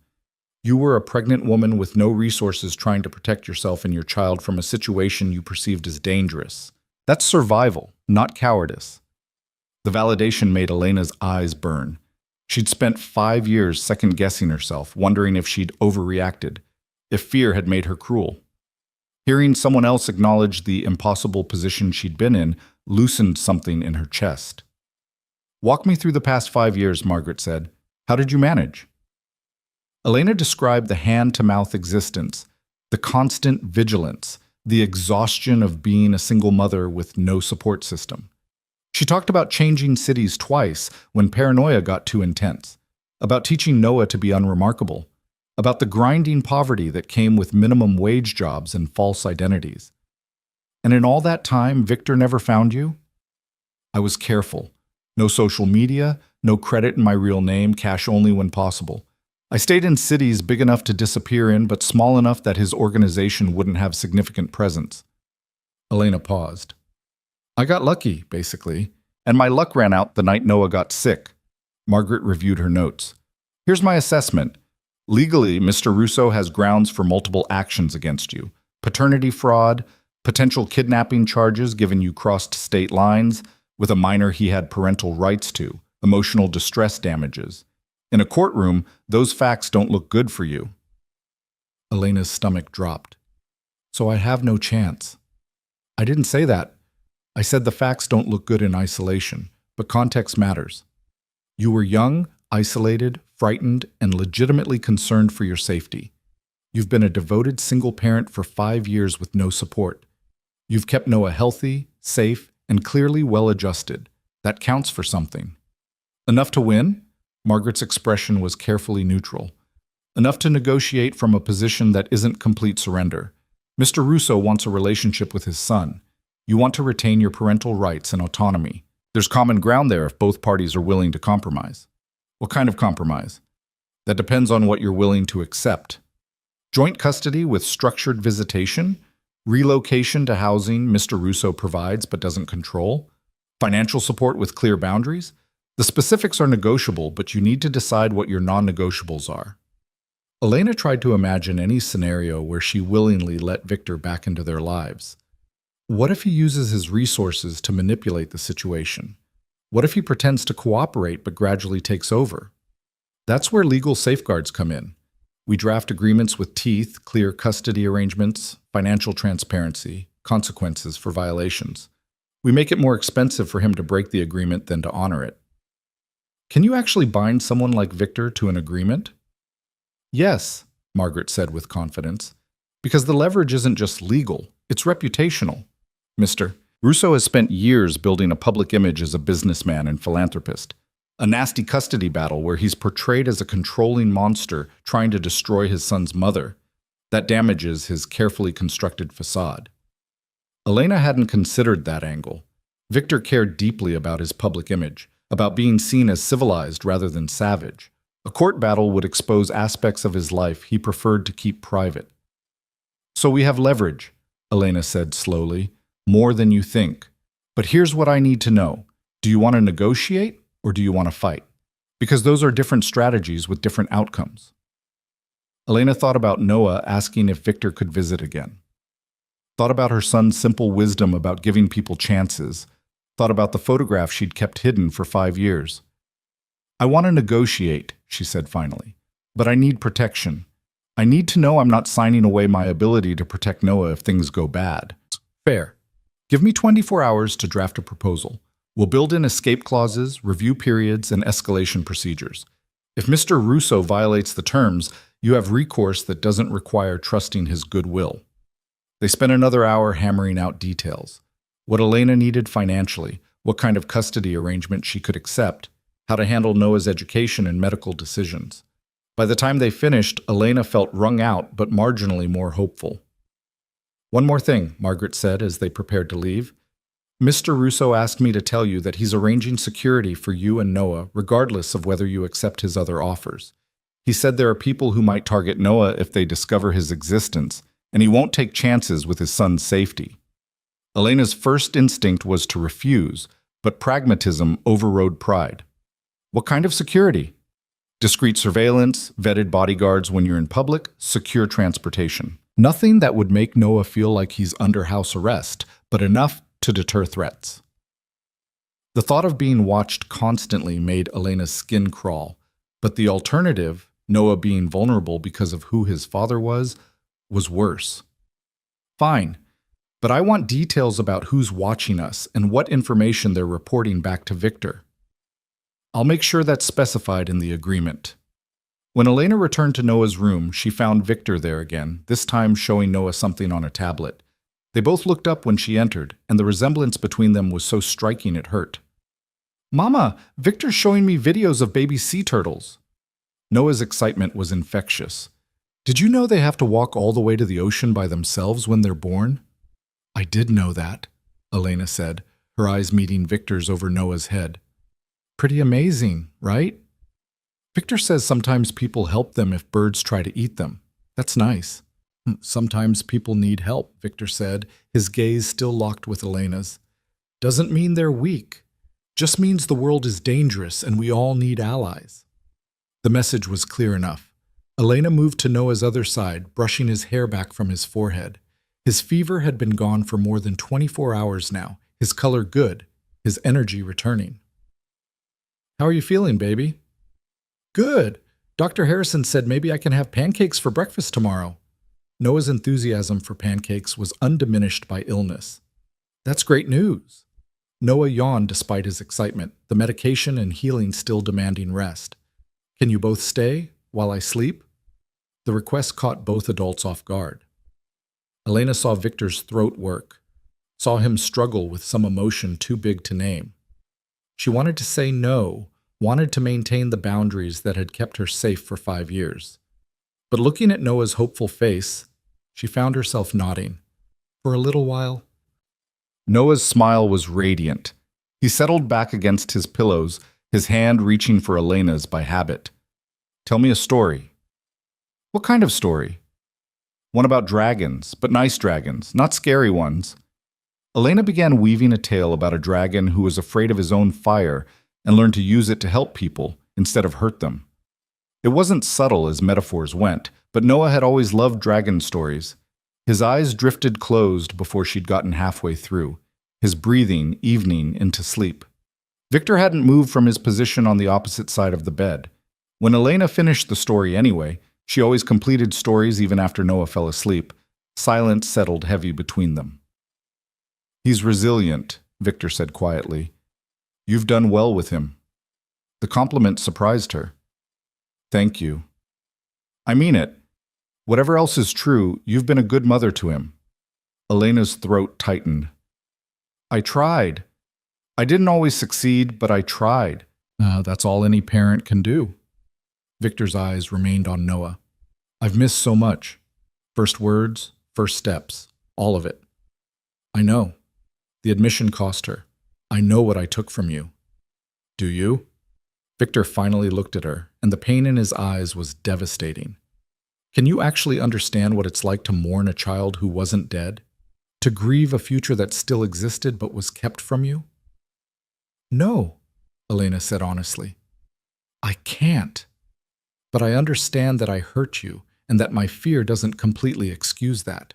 You were a pregnant woman with no resources trying to protect yourself and your child from a situation you perceived as dangerous. That's survival, not cowardice. The validation made Elena's eyes burn. She'd spent 5 years second-guessing herself, wondering if she'd overreacted, if fear had made her cruel. Hearing someone else acknowledge the impossible position she'd been in loosened something in her chest. Walk me through the past 5 years, Margaret said. How did you manage? Elena described the hand-to-mouth existence, the constant vigilance, the exhaustion of being a single mother with no support system. She talked about changing cities twice when paranoia got too intense, about teaching Noah to be unremarkable, about the grinding poverty that came with minimum wage jobs and false identities. And in all that time, Victor never found you? I was careful. No social media, no credit in my real name, cash only when possible. I stayed in cities big enough to disappear in, but small enough that his organization wouldn't have significant presence. Elena paused. I got lucky, basically, and my luck ran out the night Noah got sick. Margaret reviewed her notes. Here's my assessment. Legally, Mr. Russo has grounds for multiple actions against you. Paternity fraud, potential kidnapping charges given you crossed state lines, with a minor he had parental rights to, emotional distress damages. In a courtroom, those facts don't look good for you. Elena's stomach dropped. So I have no chance. I didn't say that. I said the facts don't look good in isolation, but context matters. You were young, isolated, frightened, and legitimately concerned for your safety. You've been a devoted single parent for 5 years with no support. You've kept Noah healthy, safe, and clearly well-adjusted. That counts for something. Enough to win? Margaret's expression was carefully neutral. Enough to negotiate from a position that isn't complete surrender. Mr. Russo wants a relationship with his son. You want to retain your parental rights and autonomy. There's common ground there if both parties are willing to compromise. What kind of compromise? That depends on what you're willing to accept. Joint custody with structured visitation? Relocation to housing Mr. Russo provides but doesn't control? Financial support with clear boundaries? The specifics are negotiable, but you need to decide what your non-negotiables are. Elena tried to imagine any scenario where she willingly let Victor back into their lives. What if he uses his resources to manipulate the situation? What if he pretends to cooperate but gradually takes over? That's where legal safeguards come in. We draft agreements with teeth, clear custody arrangements, financial transparency, consequences for violations. We make it more expensive for him to break the agreement than to honor it. Can you actually bind someone like Victor to an agreement? Yes, Margaret said with confidence, because the leverage isn't just legal, it's reputational. Mr. Russo has spent years building a public image as a businessman and philanthropist. A nasty custody battle where he's portrayed as a controlling monster trying to destroy his son's mother. That damages his carefully constructed facade. Elena hadn't considered that angle. Victor cared deeply about his public image, about being seen as civilized rather than savage. A court battle would expose aspects of his life he preferred to keep private. So we have leverage, Elena said slowly, more than you think. But here's what I need to know. Do you want to negotiate or do you want to fight? Because those are different strategies with different outcomes. Elena thought about Noah asking if Victor could visit again. Thought about her son's simple wisdom about giving people chances. Thought about the photograph she'd kept hidden for 5 years. I want to negotiate, she said finally, but I need protection. I need to know I'm not signing away my ability to protect Noah if things go bad. Fair. Give me 24 hours to draft a proposal. We'll build in escape clauses, review periods, and escalation procedures. If Mr. Russo violates the terms, you have recourse that doesn't require trusting his goodwill. They spent another hour hammering out details. What Elena needed financially, what kind of custody arrangement she could accept, how to handle Noah's education and medical decisions. By the time they finished, Elena felt wrung out but marginally more hopeful. One more thing, Margaret said as they prepared to leave. Mr. Russo asked me to tell you that he's arranging security for you and Noah, regardless of whether you accept his other offers. He said there are people who might target Noah if they discover his existence, and he won't take chances with his son's safety. Elena's first instinct was to refuse, but pragmatism overrode pride. What kind of security? Discreet surveillance, vetted bodyguards when you're in public, secure transportation. Nothing that would make Noah feel like he's under house arrest, but enough to deter threats. The thought of being watched constantly made Elena's skin crawl, but the alternative, Noah being vulnerable because of who his father was worse. Fine, but I want details about who's watching us and what information they're reporting back to Victor. I'll make sure that's specified in the agreement. When Elena returned to Noah's room, she found Victor there again, this time showing Noah something on a tablet. They both looked up when she entered, and the resemblance between them was so striking it hurt. Mama, Victor's showing me videos of baby sea turtles. Noah's excitement was infectious. Did you know they have to walk all the way to the ocean by themselves when they're born? I did know that, Elena said, her eyes meeting Victor's over Noah's head. Pretty amazing, right? Victor says sometimes people help them if birds try to eat them. That's nice. Sometimes people need help, Victor said, his gaze still locked with Elena's. Doesn't mean they're weak. Just means the world is dangerous and we all need allies. The message was clear enough. Elena moved to Noah's other side, brushing his hair back from his forehead. His fever had been gone for more than 24 hours now, his color good, his energy returning. How are you feeling, baby? Good. Dr. Harrison said maybe I can have pancakes for breakfast tomorrow. Noah's enthusiasm for pancakes was undiminished by illness. That's great news. Noah yawned despite his excitement, the medication and healing still demanding rest. Can you both stay while I sleep? The request caught both adults off guard. Elena saw Victor's throat work, saw him struggle with some emotion too big to name. She wanted to say no, wanted to maintain the boundaries that had kept her safe for 5 years. But looking at Noah's hopeful face, she found herself nodding. For a little while. Noah's smile was radiant. He settled back against his pillows, his hand reaching for Elena's by habit. Tell me a story. What kind of story? One about dragons, but nice dragons, not scary ones. Elena began weaving a tale about a dragon who was afraid of his own fire and learned to use it to help people instead of hurt them. It wasn't subtle as metaphors went, but Noah had always loved dragon stories. His eyes drifted closed before she'd gotten halfway through, his breathing evening into sleep. Victor hadn't moved from his position on the opposite side of the bed. When Elena finished the story anyway, she always completed stories even after Noah fell asleep. Silence settled heavy between them. "He's resilient," Victor said quietly. "You've done well with him." The compliment surprised her. "Thank you." "I mean it. Whatever else is true, you've been a good mother to him." Elena's throat tightened. "I tried. I didn't always succeed, but I tried." That's all any parent can do." Victor's eyes remained on Noah. "I've missed so much. First words, first steps, all of it. I know. The admission cost her. I know what I took from you." "Do you?" Victor finally looked at her, and the pain in his eyes was devastating. "Can you actually understand what it's like to mourn a child who wasn't dead? To grieve a future that still existed but was kept from you?" "No," Elena said honestly. "I can't. But I understand that I hurt you, and that my fear doesn't completely excuse that."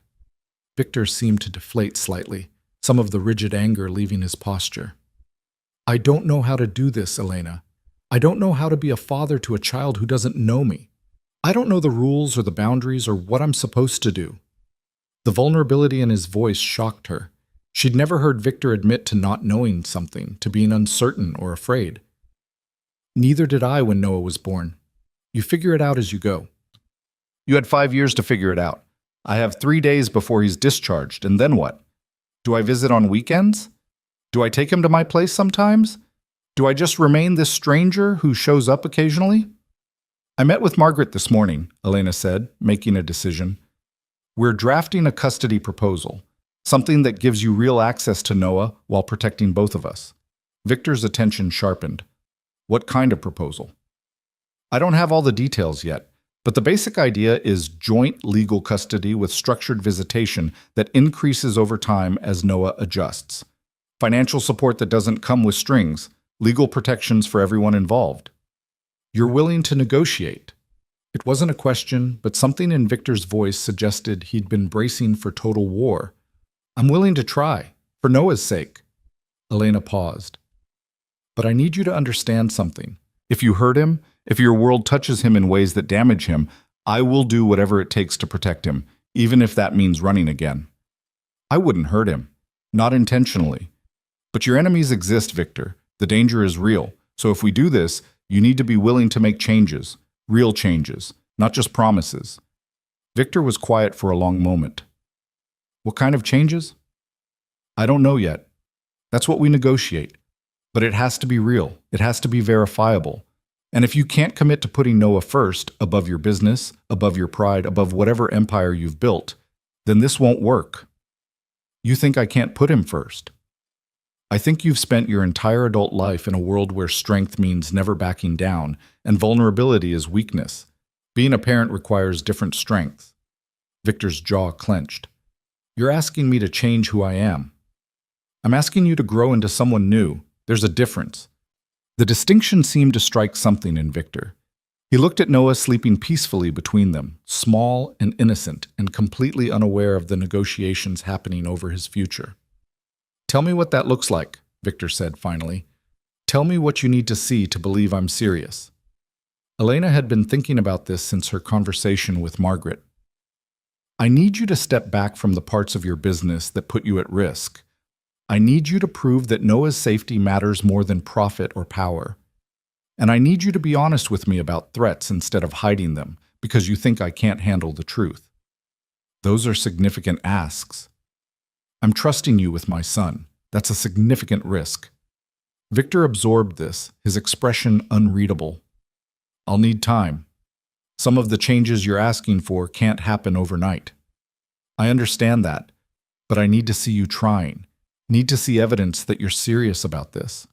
Victor seemed to deflate slightly, some of the rigid anger leaving his posture. "I don't know how to do this, Elena. I don't know how to be a father to a child who doesn't know me. I don't know the rules or the boundaries or what I'm supposed to do." The vulnerability in his voice shocked her. She'd never heard Victor admit to not knowing something, to being uncertain or afraid. "Neither did I when Noah was born. You figure it out as you go." "You had 5 years to figure it out. I have 3 days before he's discharged, and then what? Do I visit on weekends? Do I take him to my place sometimes? Do I just remain this stranger who shows up occasionally?" "I met with Margaret this morning," Elena said, making a decision. "We're drafting a custody proposal, something that gives you real access to Noah while protecting both of us." Victor's attention sharpened. "What kind of proposal?" "I don't have all the details yet, but the basic idea is joint legal custody with structured visitation that increases over time as Noah adjusts. Financial support that doesn't come with strings, legal protections for everyone involved." "You're willing to negotiate?" It wasn't a question, but something in Victor's voice suggested he'd been bracing for total war. "I'm willing to try, for Noah's sake." Elena paused. "But I need you to understand something. If you hurt him, if your world touches him in ways that damage him, I will do whatever it takes to protect him, even if that means running again." "I wouldn't hurt him. Not intentionally. But your enemies exist, Victor. The danger is real. So if we do this, you need to be willing to make changes. Real changes, not just promises." Victor was quiet for a long moment. "What kind of changes?" "I don't know yet. That's what we negotiate. But it has to be real. It has to be verifiable. And if you can't commit to putting Noah first, above your business, above your pride, above whatever empire you've built, then this won't work." "You think I can't put him first?" "I think you've spent your entire adult life in a world where strength means never backing down, and vulnerability is weakness. Being a parent requires different strengths." Victor's jaw clenched. "You're asking me to change who I am." "I'm asking you to grow into someone new. There's a difference." The distinction seemed to strike something in Victor. He looked at Noah sleeping peacefully between them, small and innocent, and completely unaware of the negotiations happening over his future. "Tell me what that looks like," Victor said finally. "Tell me what you need to see to believe I'm serious." Elena had been thinking about this since her conversation with Margaret. "I need you to step back from the parts of your business that put you at risk. I need you to prove that Noah's safety matters more than profit or power. And I need you to be honest with me about threats instead of hiding them, because you think I can't handle the truth. Those are significant asks. I'm trusting you with my son. That's a significant risk." Victor absorbed this, his expression unreadable. "I'll need time. Some of the changes you're asking for can't happen overnight. I understand that, but I need to see you trying. Need to see evidence that you're serious about this."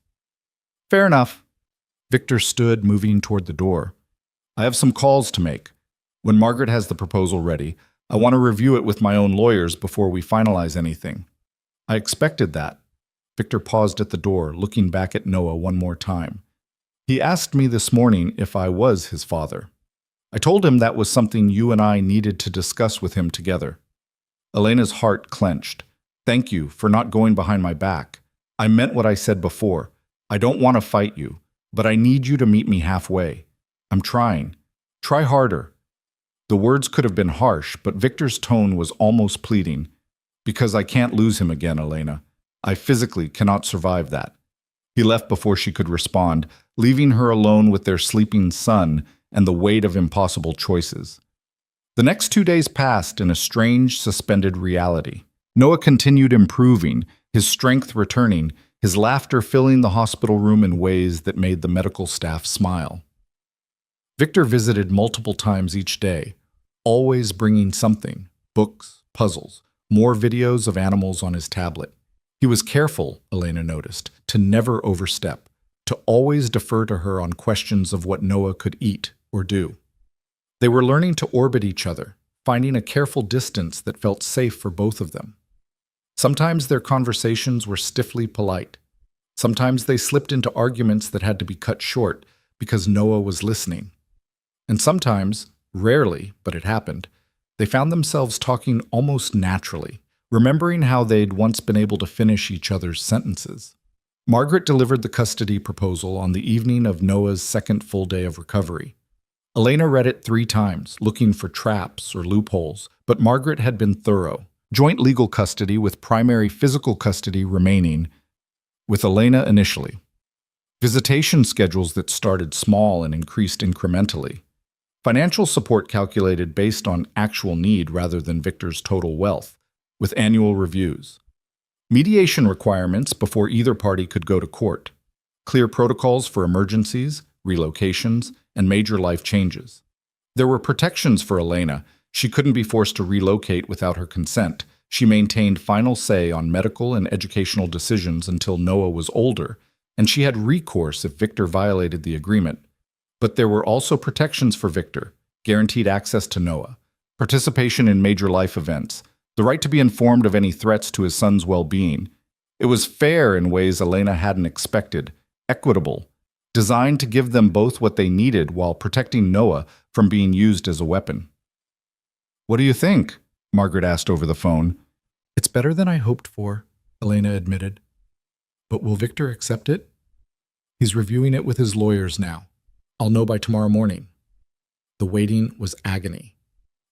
"Fair enough." Victor stood, moving toward the door. "I have some calls to make. When Margaret has the proposal ready, I want to review it with my own lawyers before we finalize anything." "I expected that." Victor paused at the door, looking back at Noah one more time. "He asked me this morning if I was his father." I told him that was something you and I needed to discuss with him together. Elena's heart clenched. Thank you for not going behind my back. I meant what I said before. I don't want to fight you, but I need you to meet me halfway. I'm trying. Try harder. The words could have been harsh, but Victor's tone was almost pleading. Because I can't lose him again, Elena. I physically cannot survive that. He left before she could respond, leaving her alone with their sleeping son and the weight of impossible choices. The next 2 days passed in a strange, suspended reality. Noah continued improving, his strength returning, his laughter filling the hospital room in ways that made the medical staff smile. Victor visited multiple times each day, always bringing something: books, puzzles, more videos of animals on his tablet. He was careful, Elena noticed, to never overstep, to always defer to her on questions of what Noah could eat or do. They were learning to orbit each other, finding a careful distance that felt safe for both of them. Sometimes their conversations were stiffly polite. Sometimes they slipped into arguments that had to be cut short because Noah was listening. And sometimes, rarely, but it happened, they found themselves talking almost naturally, remembering how they'd once been able to finish each other's sentences. Margaret delivered the custody proposal on the evening of Noah's second full day of recovery. Elena read it 3 times, looking for traps or loopholes, but Margaret had been thorough. Joint legal custody with primary physical custody remaining, with Elena initially. Visitation schedules that started small and increased incrementally. Financial support calculated based on actual need rather than Victor's total wealth, with annual reviews. Mediation requirements before either party could go to court. Clear protocols for emergencies, relocations, and major life changes. There were protections for Elena. She couldn't be forced to relocate without her consent. She maintained final say on medical and educational decisions until Noah was older, and she had recourse if Victor violated the agreement. But there were also protections for Victor: guaranteed access to Noah, participation in major life events, the right to be informed of any threats to his son's well-being. It was fair in ways Elena hadn't expected, equitable, designed to give them both what they needed while protecting Noah from being used as a weapon. "What do you think?" Margaret asked over the phone. "It's better than I hoped for," Elena admitted. "But will Victor accept it?" "He's reviewing it with his lawyers now. I'll know by tomorrow morning." The waiting was agony.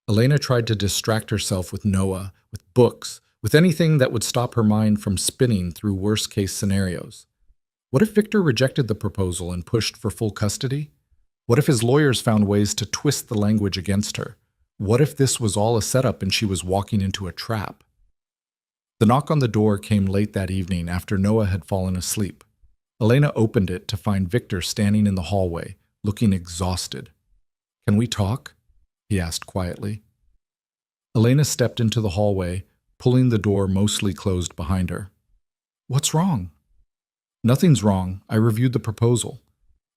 Elena tried to distract herself with Noah, with books, with anything that would stop her mind from spinning through worst-case scenarios. What if Victor rejected the proposal and pushed for full custody? What if his lawyers found ways to twist the language against her? What if this was all a setup and she was walking into a trap? The knock on the door came late that evening after Noah had fallen asleep. Elena opened it to find Victor standing in the hallway, looking exhausted. "Can we talk?" he asked quietly. Elena stepped into the hallway, pulling the door mostly closed behind her. "What's wrong?" "Nothing's wrong. I reviewed the proposal."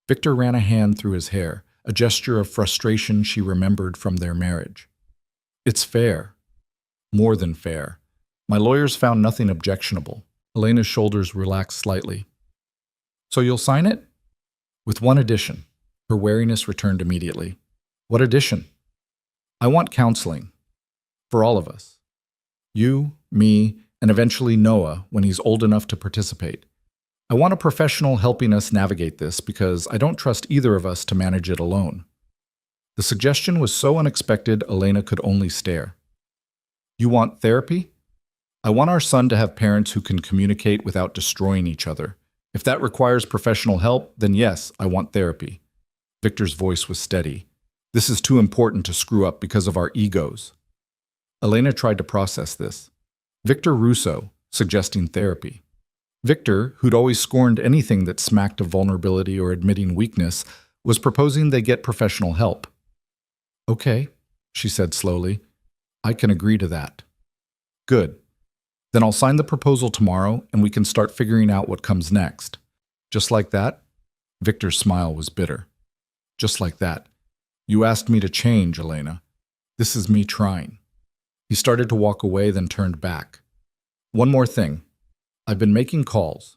Victor ran a hand through his hair, a gesture of frustration she remembered from their marriage. "It's fair. More than fair. My lawyers found nothing objectionable." Elena's shoulders relaxed slightly. "So you'll sign it?" "With one addition." Her wariness returned immediately. "What addition?" "I want counseling. For all of us. You, me, and eventually Noah when he's old enough to participate. I want a professional helping us navigate this because I don't trust either of us to manage it alone." The suggestion was so unexpected, Elena could only stare. "You want therapy?" "I want our son to have parents who can communicate without destroying each other. If that requires professional help, then yes, I want therapy." Victor's voice was steady. "This is too important to screw up because of our egos." Elena tried to process this. Victor Russo, suggesting therapy. Victor, who'd always scorned anything that smacked of vulnerability or admitting weakness, was proposing they get professional help. "Okay," she said slowly. "I can agree to that." "Good. Then I'll sign the proposal tomorrow and we can start figuring out what comes next." "Just like that?" Victor's smile was bitter. "Just like that. You asked me to change, Elena. This is me trying." He started to walk away, then turned back. "One more thing. I've been making calls,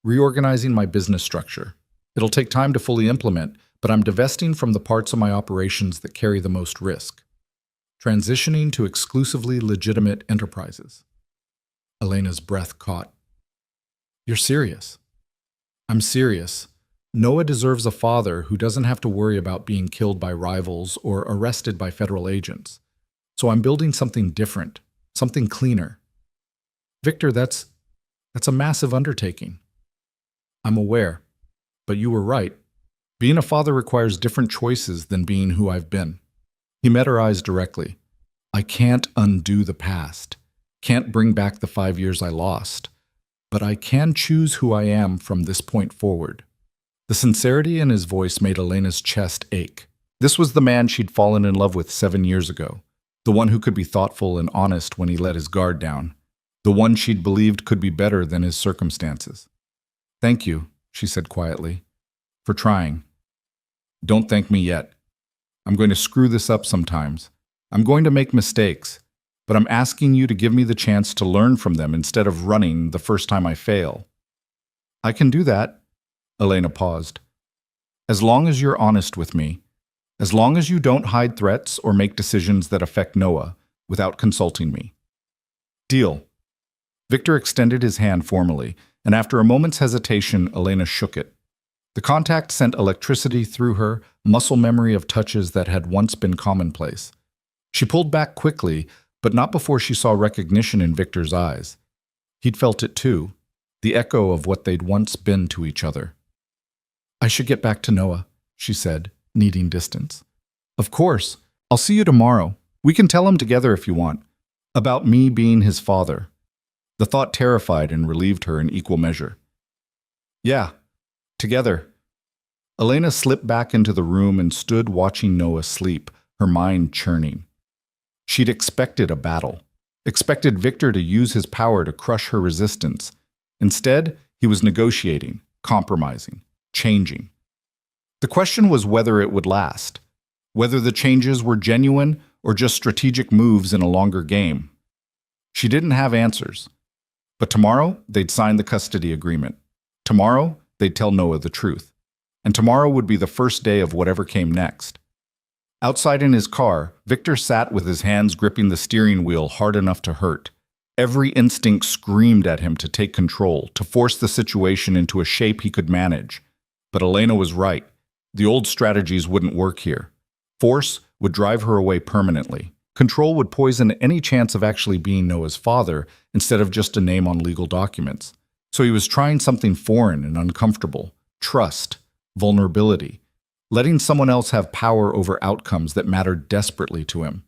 reorganizing my business structure. It'll take time to fully implement, but I'm divesting from the parts of my operations that carry the most risk, transitioning to exclusively legitimate enterprises. Elena's breath caught. You're serious? I'm serious. Noah deserves a father who doesn't have to worry about being killed by rivals or arrested by federal agents. So I'm building something different, something cleaner. Victor, that's a massive undertaking. I'm aware, but you were right. Being a father requires different choices than being who I've been. He met her eyes directly. I can't undo the past, can't bring back the 5 years I lost, but I can choose who I am from this point forward. The sincerity in his voice made Elena's chest ache. This was the man she'd fallen in love with 7 years ago, the one who could be thoughtful and honest when he let his guard down, the one she'd believed could be better than his circumstances. Thank you, she said quietly, for trying. Don't thank me yet. I'm going to screw this up sometimes. I'm going to make mistakes, but I'm asking you to give me the chance to learn from them instead of running the first time I fail. I can do that, Elena paused. As long as you're honest with me, as long as you don't hide threats or make decisions that affect Noah without consulting me. Deal. Victor extended his hand formally, and after a moment's hesitation, Elena shook it. The contact sent electricity through her, muscle memory of touches that had once been commonplace. She pulled back quickly, but not before she saw recognition in Victor's eyes. He'd felt it too, the echo of what they'd once been to each other. I should get back to Noah, she said, needing distance. Of course. I'll see you tomorrow. We can tell him together if you want. About me being his father. The thought terrified and relieved her in equal measure. Yeah, together. Elena slipped back into the room and stood watching Noah sleep, her mind churning. She'd expected a battle, expected Victor to use his power to crush her resistance. Instead, he was negotiating, compromising, changing. The question was whether it would last, whether the changes were genuine or just strategic moves in a longer game. She didn't have answers. But tomorrow, they'd sign the custody agreement. Tomorrow, they'd tell Noah the truth. And tomorrow would be the first day of whatever came next. Outside in his car, Victor sat with his hands gripping the steering wheel hard enough to hurt. Every instinct screamed at him to take control, to force the situation into a shape he could manage. But Elena was right. The old strategies wouldn't work here. Force would drive her away permanently. Control would poison any chance of actually being Noah's father instead of just a name on legal documents. So he was trying something foreign and uncomfortable. Trust, vulnerability, letting someone else have power over outcomes that mattered desperately to him.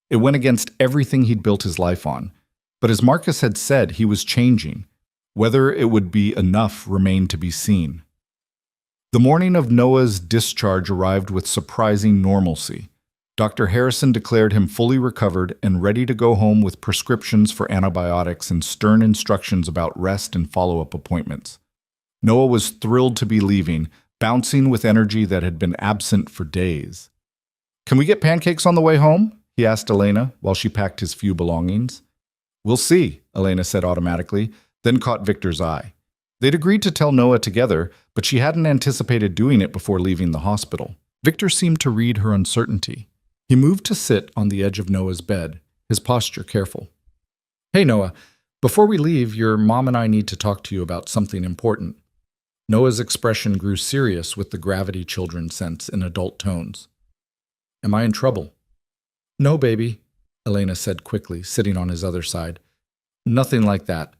It went against everything he'd built his life on. But as Marcus had said, he was changing. Whether it would be enough remained to be seen. The morning of Noah's discharge arrived with surprising normalcy. Dr. Harrison declared him fully recovered and ready to go home with prescriptions for antibiotics and stern instructions about rest and follow-up appointments. Noah was thrilled to be leaving, bouncing with energy that had been absent for days. Can we get pancakes on the way home? He asked Elena while she packed his few belongings. We'll see, Elena said automatically, then caught Victor's eye. They'd agreed to tell Noah together, but she hadn't anticipated doing it before leaving the hospital. Victor seemed to read her uncertainty. He moved to sit on the edge of Noah's bed, his posture careful. Hey, Noah, before we leave, your mom and I need to talk to you about something important. Noah's expression grew serious with the gravity children sense in adult tones. Am I in trouble? No, baby, Elena said quickly, sitting on his other side. Nothing like that.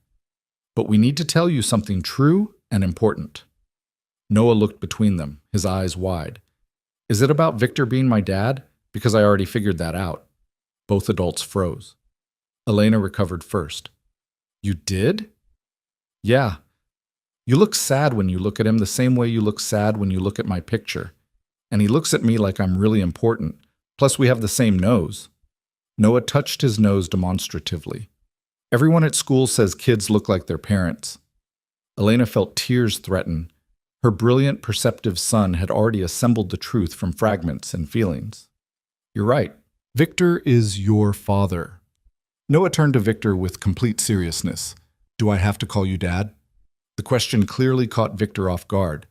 But we need to tell you something true and important. Noah looked between them, his eyes wide. Is it about Victor being my dad? Because I already figured that out. Both adults froze. Elena recovered first. You did? Yeah. You look sad when you look at him the same way you look sad when you look at my picture. And he looks at me like I'm really important. Plus we have the same nose. Noah touched his nose demonstratively. Everyone at school says kids look like their parents. Elena felt tears threaten. Her brilliant, perceptive son had already assembled the truth from fragments and feelings. You're right. Victor is your father. Noah turned to Victor with complete seriousness. Do I have to call you Dad? The question clearly caught Victor off guard.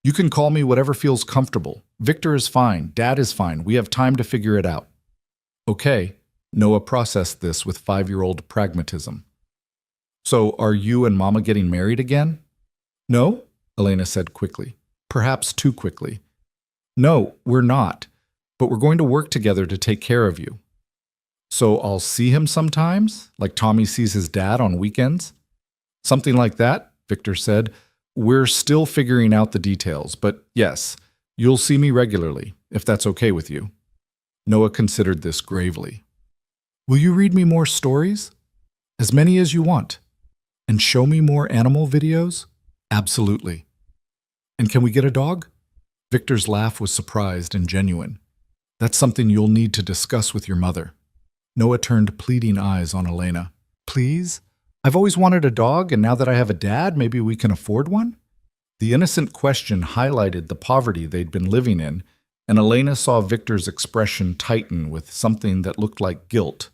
You can call me whatever feels comfortable. Victor is fine. Dad is fine. We have time to figure it out. Okay, Noah processed this with 5-year-old pragmatism. So, are you and Mama getting married again? No, Elena said quickly. Perhaps too quickly. No, we're not. But we're going to work together to take care of you. So I'll see him sometimes, like Tommy sees his dad on weekends? Something like that, Victor said. We're still figuring out the details, but yes, you'll see me regularly, if that's okay with you. Noah considered this gravely. Will you read me more stories? As many as you want. And show me more animal videos? Absolutely. And can we get a dog? Victor's laugh was surprised and genuine. That's something you'll need to discuss with your mother. Noah turned pleading eyes on Elena. Please? I've always wanted a dog, and now that I have a dad, maybe we can afford one? The innocent question highlighted the poverty they'd been living in, and Elena saw Victor's expression tighten with something that looked like guilt.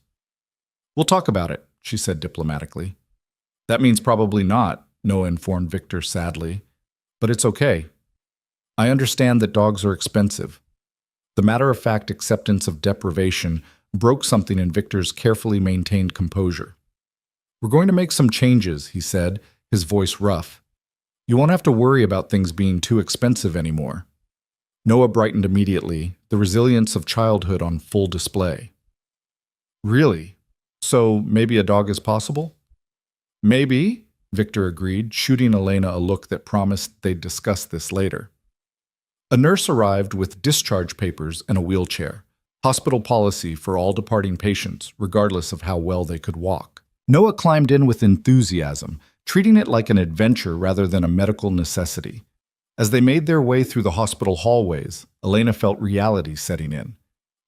We'll talk about it, she said diplomatically. That means probably not, Noah informed Victor sadly. But it's okay. I understand that dogs are expensive. The matter-of-fact acceptance of deprivation broke something in Victor's carefully maintained composure. We're going to make some changes, he said, his voice rough. You won't have to worry about things being too expensive anymore. Noah brightened immediately, the resilience of childhood on full display. Really? So maybe a dog is possible? Maybe, Victor agreed, shooting Elena a look that promised they'd discuss this later. A nurse arrived with discharge papers and a wheelchair. Hospital policy for all departing patients, regardless of how well they could walk. Noah climbed in with enthusiasm, treating it like an adventure rather than a medical necessity. As they made their way through the hospital hallways, Elena felt reality setting in.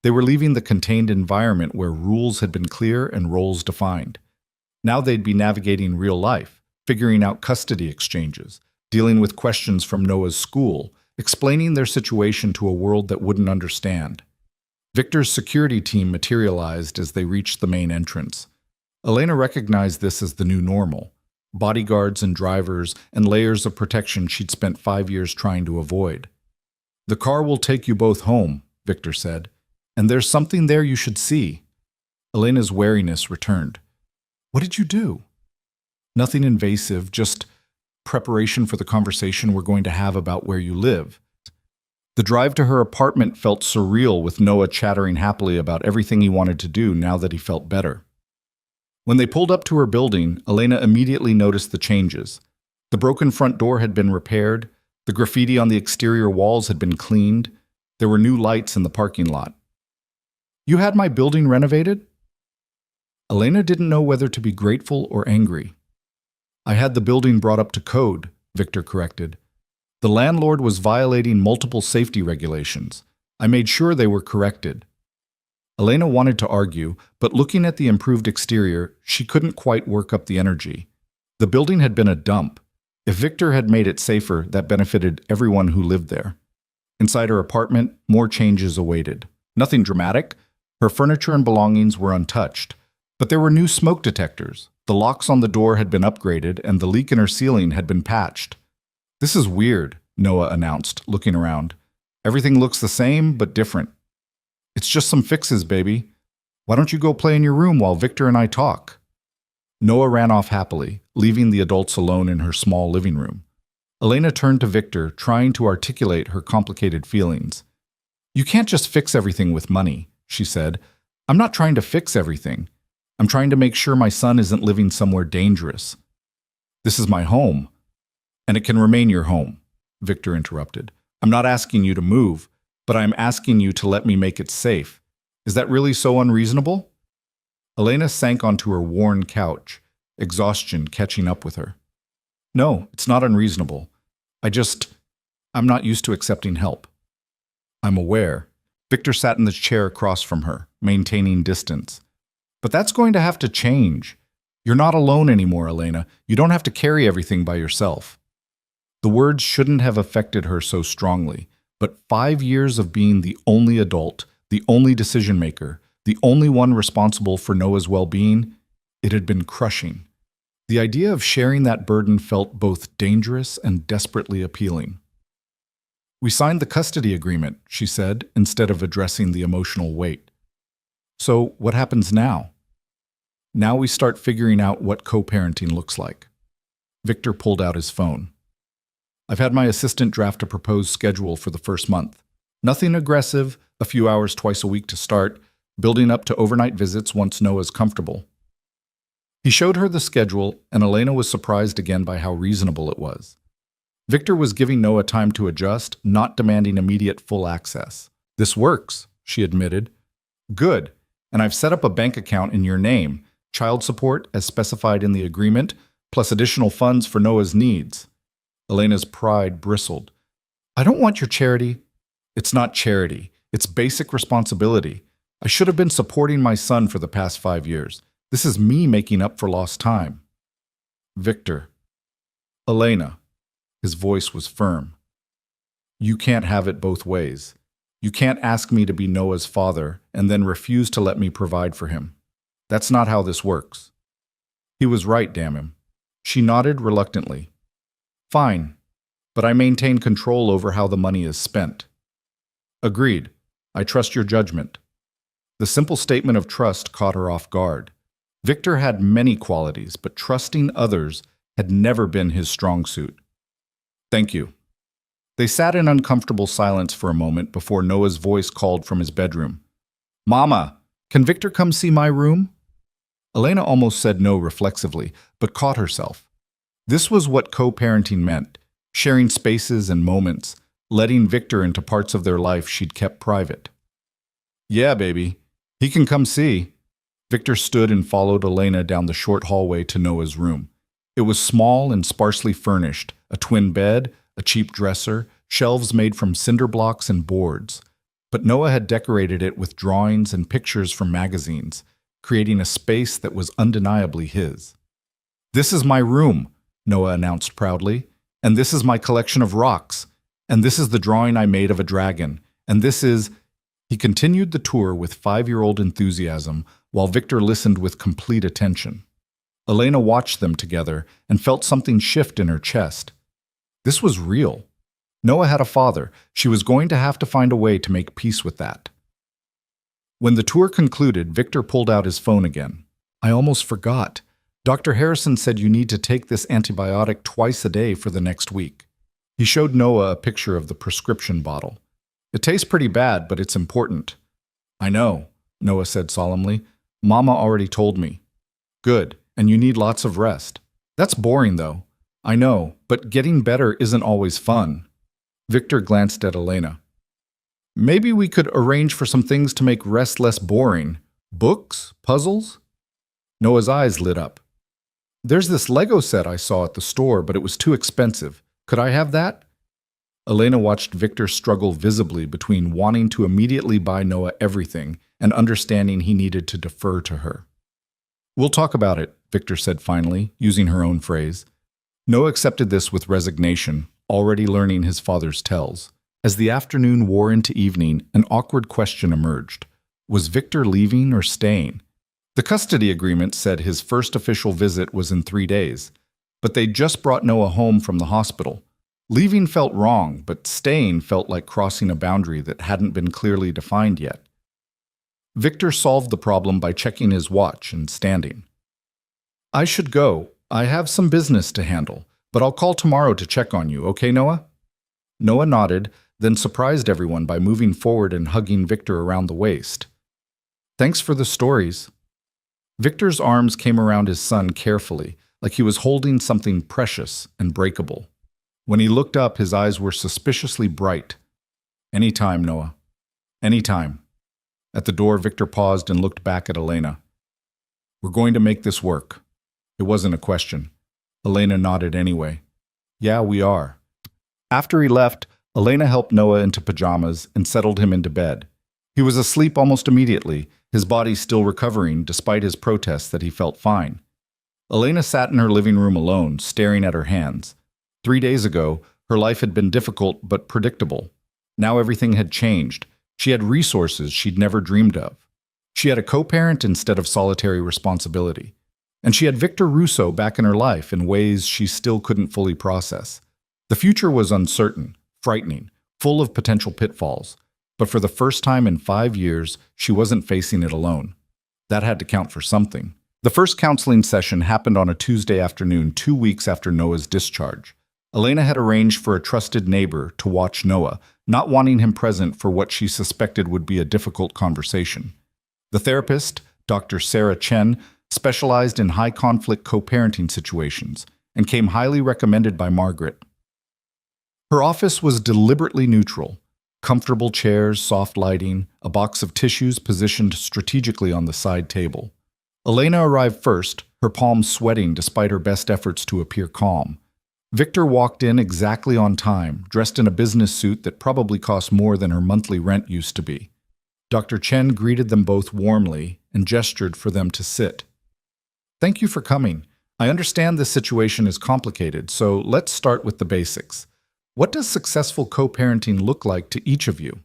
They were leaving the contained environment where rules had been clear and roles defined. Now they'd be navigating real life, figuring out custody exchanges, dealing with questions from Noah's school, explaining their situation to a world that wouldn't understand. Victor's security team materialized as they reached the main entrance. Elena recognized this as the new normal. Bodyguards and drivers and layers of protection she'd spent 5 years trying to avoid. The car will take you both home, Victor said. And there's something there you should see. Elena's wariness returned. What did you do? Nothing invasive, just preparation for the conversation we're going to have about where you live. The drive to her apartment felt surreal with Noah chattering happily about everything he wanted to do now that he felt better. When they pulled up to her building, Elena immediately noticed the changes. The broken front door had been repaired, the graffiti on the exterior walls had been cleaned, there were new lights in the parking lot. You had my building renovated? Elena didn't know whether to be grateful or angry. I had the building brought up to code, Victor corrected. The landlord was violating multiple safety regulations. I made sure they were corrected. Elena wanted to argue, but looking at the improved exterior, she couldn't quite work up the energy. The building had been a dump. If Victor had made it safer, that benefited everyone who lived there. Inside her apartment, more changes awaited. Nothing dramatic. Her furniture and belongings were untouched. But there were new smoke detectors. The locks on the door had been upgraded, and the leak in her ceiling had been patched. This is weird, Noah announced, looking around. Everything looks the same, but different. It's just some fixes, baby. Why don't you go play in your room while Victor and I talk? Noah ran off happily, leaving the adults alone in her small living room. Elena turned to Victor, trying to articulate her complicated feelings. You can't just fix everything with money, she said. I'm not trying to fix everything. I'm trying to make sure my son isn't living somewhere dangerous. This is my home. And it can remain your home, Victor interrupted. I'm not asking you to move, but I'm asking you to let me make it safe. Is that really so unreasonable? Elena sank onto her worn couch, exhaustion catching up with her. No, it's not unreasonable. I'm not used to accepting help. I'm aware. Victor sat in the chair across from her, maintaining distance. But that's going to have to change. You're not alone anymore, Elena. You don't have to carry everything by yourself. The words shouldn't have affected her so strongly, but 5 years of being the only adult, the only decision-maker, the only one responsible for Noah's well-being, it had been crushing. The idea of sharing that burden felt both dangerous and desperately appealing. We signed the custody agreement, she said, instead of addressing the emotional weight. So what happens now? Now we start figuring out what co-parenting looks like. Victor pulled out his phone. I've had my assistant draft a proposed schedule for the first month. Nothing aggressive, a few hours twice a week to start, building up to overnight visits once Noah's comfortable. He showed her the schedule, and Elena was surprised again by how reasonable it was. Victor was giving Noah time to adjust, not demanding immediate full access. This works, she admitted. Good, and I've set up a bank account in your name, child support as specified in the agreement, plus additional funds for Noah's needs. Elena's pride bristled. I don't want your charity. It's not charity. It's basic responsibility. I should have been supporting my son for the past 5 years. This is me making up for lost time. Victor. Elena. His voice was firm. You can't have it both ways. You can't ask me to be Noah's father and then refuse to let me provide for him. That's not how this works. He was right, damn him. She nodded reluctantly. Fine, but I maintain control over how the money is spent. Agreed. I trust your judgment. The simple statement of trust caught her off guard. Victor had many qualities, but trusting others had never been his strong suit. Thank you. They sat in uncomfortable silence for a moment before Noah's voice called from his bedroom. Mama, can Victor come see my room? Elena almost said no reflexively, but caught herself. This was what co-parenting meant, sharing spaces and moments, letting Victor into parts of their life she'd kept private. Yeah, baby. He can come see. Victor stood and followed Elena down the short hallway to Noah's room. It was small and sparsely furnished, a twin bed, a cheap dresser, shelves made from cinder blocks and boards. But Noah had decorated it with drawings and pictures from magazines, creating a space that was undeniably his. This is my room, Noah announced proudly, and this is my collection of rocks, and this is the drawing I made of a dragon, and this is... He continued the tour with 5-year-old enthusiasm, while Victor listened with complete attention. Elena watched them together and felt something shift in her chest. This was real. Noah had a father. She was going to have to find a way to make peace with that. When the tour concluded, Victor pulled out his phone again. I almost forgot. Dr. Harrison said you need to take this antibiotic twice a day for the next week. He showed Noah a picture of the prescription bottle. It tastes pretty bad, but it's important. I know, Noah said solemnly. Mama already told me. Good, and you need lots of rest. That's boring, though. I know, but getting better isn't always fun. Victor glanced at Elena. Maybe we could arrange for some things to make rest less boring. Books? Puzzles? Noah's eyes lit up. There's this Lego set I saw at the store, but it was too expensive. Could I have that? Elena watched Victor struggle visibly between wanting to immediately buy Noah everything and understanding he needed to defer to her. We'll talk about it, Victor said finally, using her own phrase. Noah accepted this with resignation, already learning his father's tells. As the afternoon wore into evening, an awkward question emerged. Was Victor leaving or staying? The custody agreement said his first official visit was in 3 days, but they'd just brought Noah home from the hospital. Leaving felt wrong, but staying felt like crossing a boundary that hadn't been clearly defined yet. Victor solved the problem by checking his watch and standing. I should go. I have some business to handle, but I'll call tomorrow to check on you, okay, Noah? Noah nodded, then surprised everyone by moving forward and hugging Victor around the waist. Thanks for the stories. Victor's arms came around his son carefully, like he was holding something precious and breakable. When he looked up, his eyes were suspiciously bright. Anytime, Noah. Anytime. At the door, Victor paused and looked back at Elena. We're going to make this work. It wasn't a question. Elena nodded anyway. Yeah, we are. After he left, Elena helped Noah into pajamas and settled him into bed. He was asleep almost immediately, his body still recovering despite his protests that he felt fine. Elena sat in her living room alone, staring at her hands. 3 days ago, her life had been difficult but predictable. Now everything had changed. She had resources she'd never dreamed of. She had a co-parent instead of solitary responsibility. And she had Victor Russo back in her life in ways she still couldn't fully process. The future was uncertain, frightening, full of potential pitfalls. But for the first time in 5 years, she wasn't facing it alone. That had to count for something. The first counseling session happened on a Tuesday afternoon, 2 weeks after Noah's discharge. Elena had arranged for a trusted neighbor to watch Noah, not wanting him present for what she suspected would be a difficult conversation. The therapist, Dr. Sarah Chen, specialized in high-conflict co-parenting situations and came highly recommended by Margaret. Her office was deliberately neutral. Comfortable chairs, soft lighting, a box of tissues positioned strategically on the side table. Elena arrived first, her palms sweating despite her best efforts to appear calm. Victor walked in exactly on time, dressed in a business suit that probably cost more than her monthly rent used to be. Dr. Chen greeted them both warmly and gestured for them to sit. "Thank you for coming. I understand this situation is complicated, so let's start with the basics. What does successful co-parenting look like to each of you?"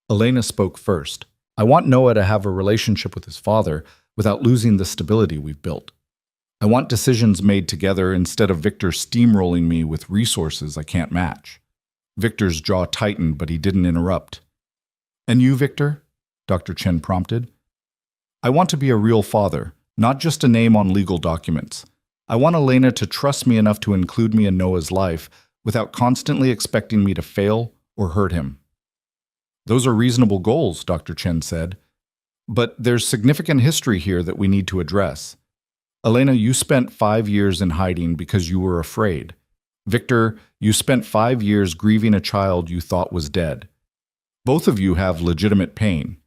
Elena spoke first. "I want Noah to have a relationship with his father without losing the stability we've built. I want decisions made together instead of Victor steamrolling me with resources I can't match." Victor's jaw tightened, but he didn't interrupt. "And you, Victor?" Dr. Chen prompted. "I want to be a real father, not just a name on legal documents. I want Elena to trust me enough to include me in Noah's life without constantly expecting me to fail or hurt him." "Those are reasonable goals," Dr. Chen said. "But there's significant history here that we need to address. Elena, you spent 5 years in hiding because you were afraid. Victor, you spent 5 years grieving a child you thought was dead. Both of you have legitimate pain.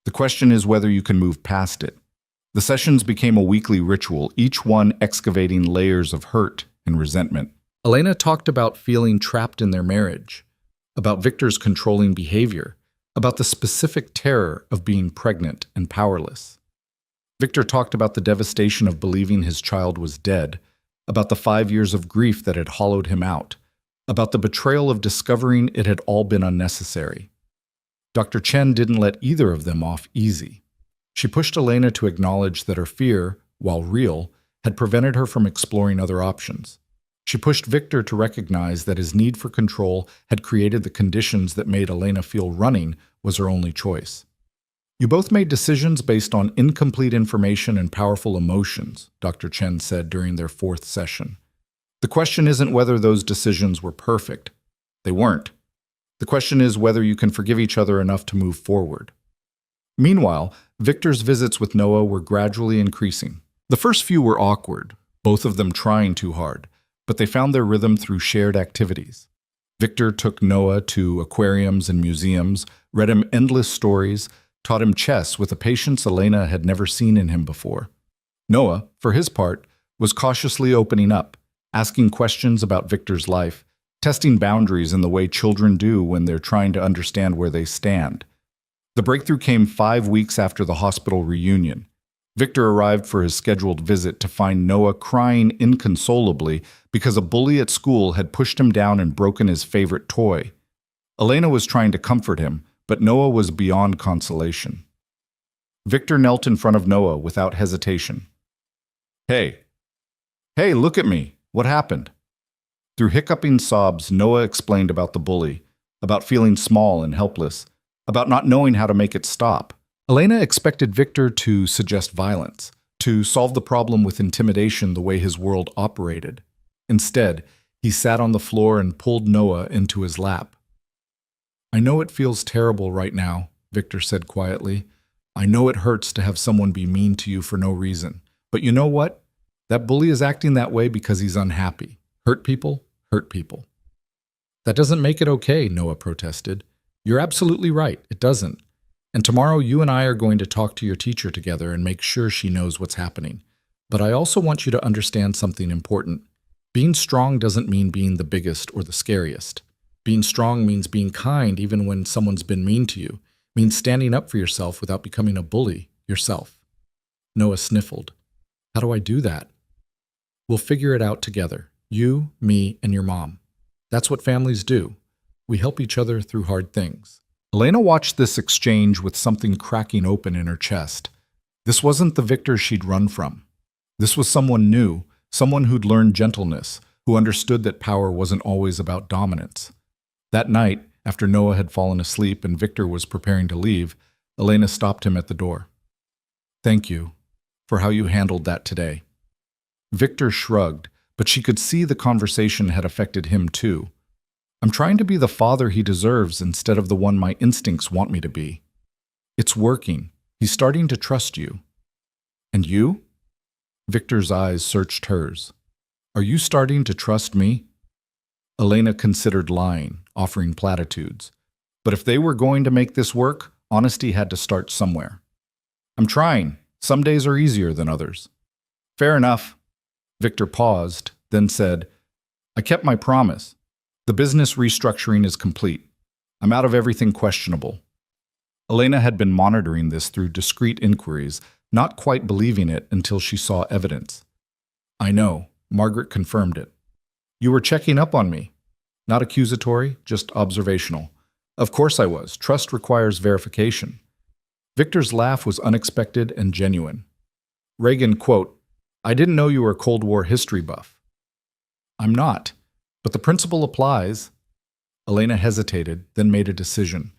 The question is whether you can move past it." The sessions became a weekly ritual, each one excavating layers of hurt and resentment. Elena talked about feeling trapped in their marriage, about Victor's controlling behavior, about the specific terror of being pregnant and powerless. Victor talked about the devastation of believing his child was dead, about the 5 years of grief that had hollowed him out, about the betrayal of discovering it had all been unnecessary. Dr. Chen didn't let either of them off easy. She pushed Elena to acknowledge that her fear, while real, had prevented her from exploring other options. She pushed Victor to recognize that his need for control had created the conditions that made Elena feel running was her only choice. "You both made decisions based on incomplete information and powerful emotions," Dr. Chen said during their 4th session. "The question isn't whether those decisions were perfect. They weren't. The question is whether you can forgive each other enough to move forward." Meanwhile, Victor's visits with Noah were gradually increasing. The first few were awkward, both of them trying too hard, but they found their rhythm through shared activities. Victor took Noah to aquariums and museums, read him endless stories, taught him chess with a patience Elena had never seen in him before. Noah, for his part, was cautiously opening up, asking questions about Victor's life, testing boundaries in the way children do when they're trying to understand where they stand. The breakthrough came 5 weeks after the hospital reunion. Victor arrived for his scheduled visit to find Noah crying inconsolably because a bully at school had pushed him down and broken his favorite toy. Elena was trying to comfort him, but Noah was beyond consolation. Victor knelt in front of Noah without hesitation. Hey, look at me. What happened?" Through hiccuping sobs, Noah explained about the bully, about feeling small and helpless, about not knowing how to make it stop. Elena expected Victor to suggest violence, to solve the problem with intimidation the way his world operated. Instead, he sat on the floor and pulled Noah into his lap. "I know it feels terrible right now," Victor said quietly. "I know it hurts to have someone be mean to you for no reason. But you know what? That bully is acting that way because he's unhappy. Hurt people hurt people." "That doesn't make it okay," Noah protested. "You're absolutely right, it doesn't. And tomorrow you and I are going to talk to your teacher together and make sure she knows what's happening. But I also want you to understand something important. Being strong doesn't mean being the biggest or the scariest. Being strong means being kind even when someone's been mean to you, means standing up for yourself without becoming a bully yourself." Noah sniffled. "How do I do that?" "We'll figure it out together. You, me, and your mom. That's what families do. We help each other through hard things." Elena watched this exchange with something cracking open in her chest. This wasn't the Victor she'd run from. This was someone new, someone who'd learned gentleness, who understood that power wasn't always about dominance. That night, After Noah had fallen asleep and Victor was preparing to leave, Elena stopped him at the door. "Thank you for how you handled that today." Victor shrugged, but she could see the conversation had affected him too. "I'm trying to be the father he deserves instead of the one my instincts want me to be. It's working. He's starting to trust you." "And you?" Victor's eyes searched hers. "Are you starting to trust me?" Elena considered lying, offering platitudes. But if they were going to make this work, honesty had to start somewhere. "I'm trying. Some days are easier than others." "Fair enough." Victor paused, then said, "I kept my promise. The business restructuring is complete. I'm out of everything questionable." Elena had been monitoring this through discreet inquiries, not quite believing it until she saw evidence. "I know," Margaret confirmed it. "You were checking up on me. Not accusatory, just observational." "Of course I was. Trust requires verification." Victor's laugh was unexpected and genuine. Reagan, quote, "I didn't know you were a Cold War history buff." "I'm not, but the principle applies." Elena hesitated, then made a decision.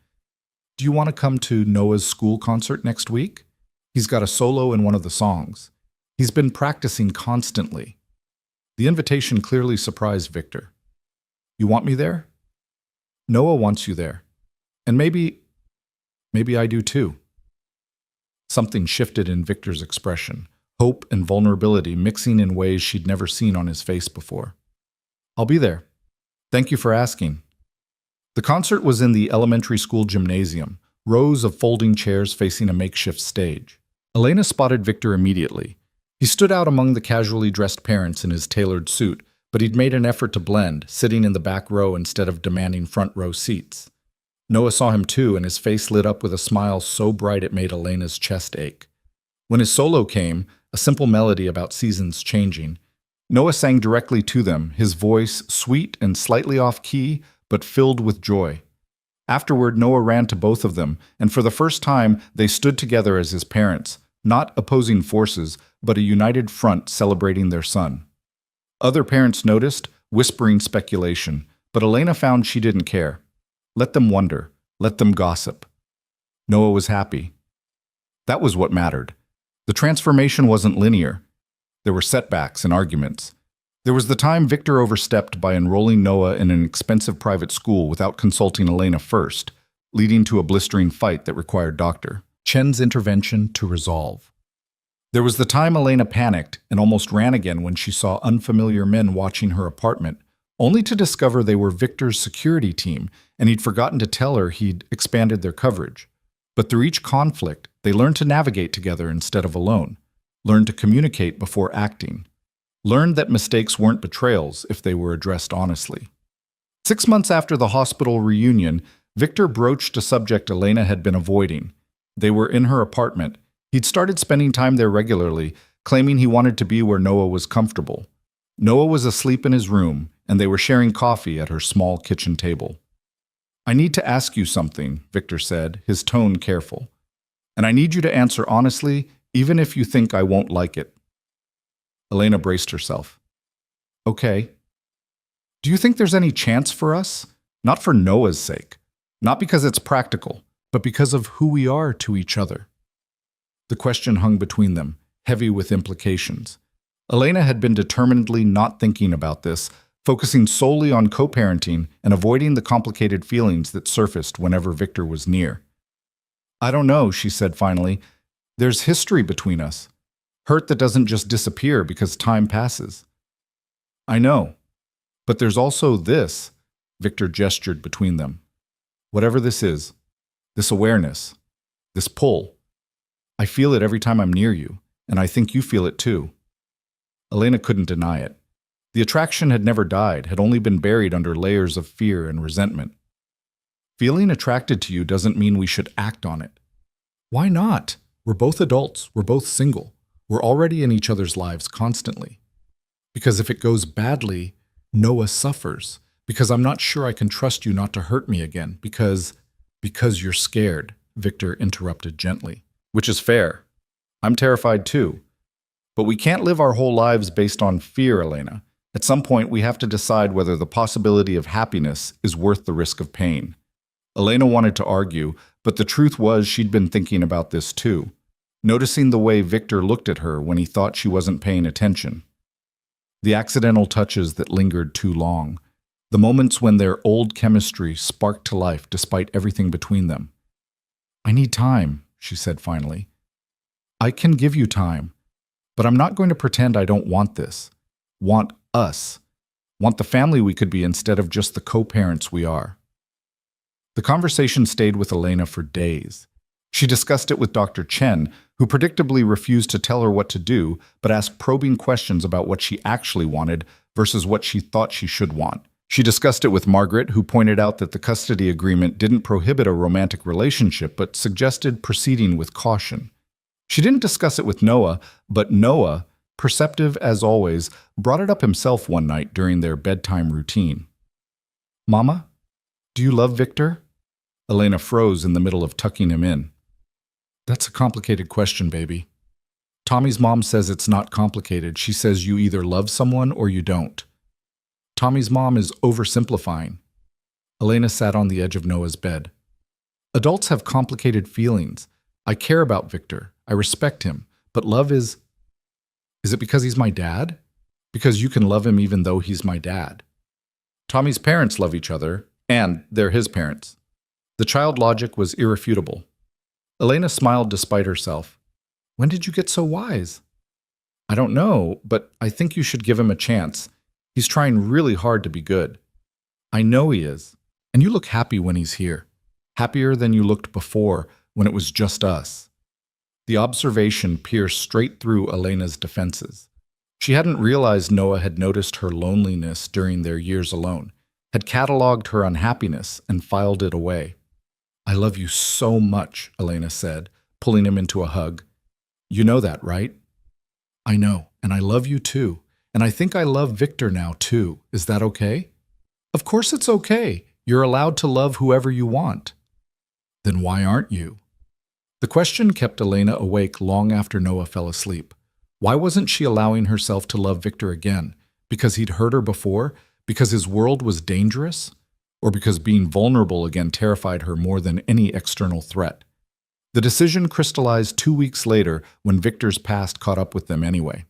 "Do you want to come to Noah's school concert next week? He's got a solo in one of the songs. He's been practicing constantly." The invitation clearly surprised Victor. "You want me there?" "Noah wants you there. And maybe I do too." Something shifted in Victor's expression, hope and vulnerability mixing in ways she'd never seen on his face before. "I'll be there. Thank you for asking." The concert was in the elementary school gymnasium, rows of folding chairs facing a makeshift stage. Elena spotted Victor immediately. He stood out among the casually dressed parents in his tailored suit, but he'd made an effort to blend, sitting in the back row instead of demanding front row seats. Noah saw him too, and his face lit up with a smile so bright it made Elena's chest ache. When his solo came, a simple melody about seasons changing, Noah sang directly to them, his voice sweet and slightly off-key, but filled with joy. Afterward, Noah ran to both of them, and for the first time, they stood together as his parents, not opposing forces, but a united front celebrating their son. Other parents noticed, whispering speculation, but Elena found she didn't care. Let them wonder, let them gossip. Noah was happy. That was what mattered. The transformation wasn't linear. There were setbacks and arguments. There was the time Victor overstepped by enrolling Noah in an expensive private school without consulting Elena first, leading to a blistering fight that required Dr. Chen's intervention to resolve. There was the time Elena panicked and almost ran again when she saw unfamiliar men watching her apartment, only to discover they were Victor's security team, and he'd forgotten to tell her he'd expanded their coverage. But through each conflict, they learned to navigate together instead of alone, learned to communicate before acting, learned that mistakes weren't betrayals if they were addressed honestly. 6 months after the hospital reunion, Victor broached a subject Elena had been avoiding. They were in her apartment. He'd started spending time there regularly, claiming he wanted to be where Noah was comfortable. Noah was asleep in his room, and they were sharing coffee at her small kitchen table. "I need to ask you something," Victor said, his tone careful. "And I need you to answer honestly, even if you think I won't like it." Elena braced herself. "Okay. Do you think there's any chance for us? Not for Noah's sake. Not because it's practical, but because of who we are to each other." The question hung between them, heavy with implications. Elena had been determinedly not thinking about this, focusing solely on co-parenting and avoiding the complicated feelings that surfaced whenever Victor was near. "I don't know," she said finally. "There's history between us. Hurt that doesn't just disappear because time passes." "I know. But there's also this," Victor gestured between them. "Whatever this is, this awareness, this pull. I feel it every time I'm near you, and I think you feel it too." Elena couldn't deny it. The attraction had never died, had only been buried under layers of fear and resentment. "Feeling attracted to you doesn't mean we should act on it." "Why not? We're both adults, we're both single. We're already in each other's lives constantly." "Because if it goes badly, Noah suffers. Because I'm not sure I can trust you not to hurt me again. Because you're scared," Victor interrupted gently. "Which is fair. I'm terrified too. But we can't live our whole lives based on fear, Elena. At some point, we have to decide whether the possibility of happiness is worth the risk of pain." Elena wanted to argue, but the truth was she'd been thinking about this too, noticing the way Victor looked at her when he thought she wasn't paying attention. The accidental touches that lingered too long, the moments when their old chemistry sparked to life despite everything between them. "I need time," she said finally. "I can give you time, but I'm not going to pretend I don't want this. Want us. Want the family we could be instead of just the co-parents we are." The conversation stayed with Elena for days. She discussed it with Dr. Chen, who predictably refused to tell her what to do, but asked probing questions about what she actually wanted versus what she thought she should want. She discussed it with Margaret, who pointed out that the custody agreement didn't prohibit a romantic relationship, but suggested proceeding with caution. She didn't discuss it with Noah, but Noah, perceptive as always, brought it up himself one night during their bedtime routine. "Mama, do you love Victor?" Elena froze in the middle of tucking him in. "That's a complicated question, baby." Tommy's mom says it's not complicated. She says you either love someone or you don't. Tommy's mom is oversimplifying. Elena sat on the edge of Noah's bed. "Adults have complicated feelings. I care about Victor. I respect him. But love is it because he's my dad? Because you can love him even though he's my dad. Tommy's parents love each other, and they're his parents." The child logic was irrefutable. Elena smiled despite herself. "When did you get so wise?" "I don't know, but I think you should give him a chance. He's trying really hard to be good." "I know he is. And you look happy when he's here. Happier than you looked before, when it was just us." The observation pierced straight through Elena's defenses. She hadn't realized Noah had noticed her loneliness during their years alone, had cataloged her unhappiness and filed it away. "I love you so much," Elena said, pulling him into a hug. "You know that, right?" "I know, and I love you too. And I think I love Victor now too. Is that okay?" "Of course it's okay. You're allowed to love whoever you want." "Then why aren't you?" The question kept Elena awake long after Noah fell asleep. Why wasn't she allowing herself to love Victor again? Because he'd hurt her before? Because his world was dangerous? Or because being vulnerable again terrified her more than any external threat? The decision crystallized 2 weeks later when Victor's past caught up with them anyway.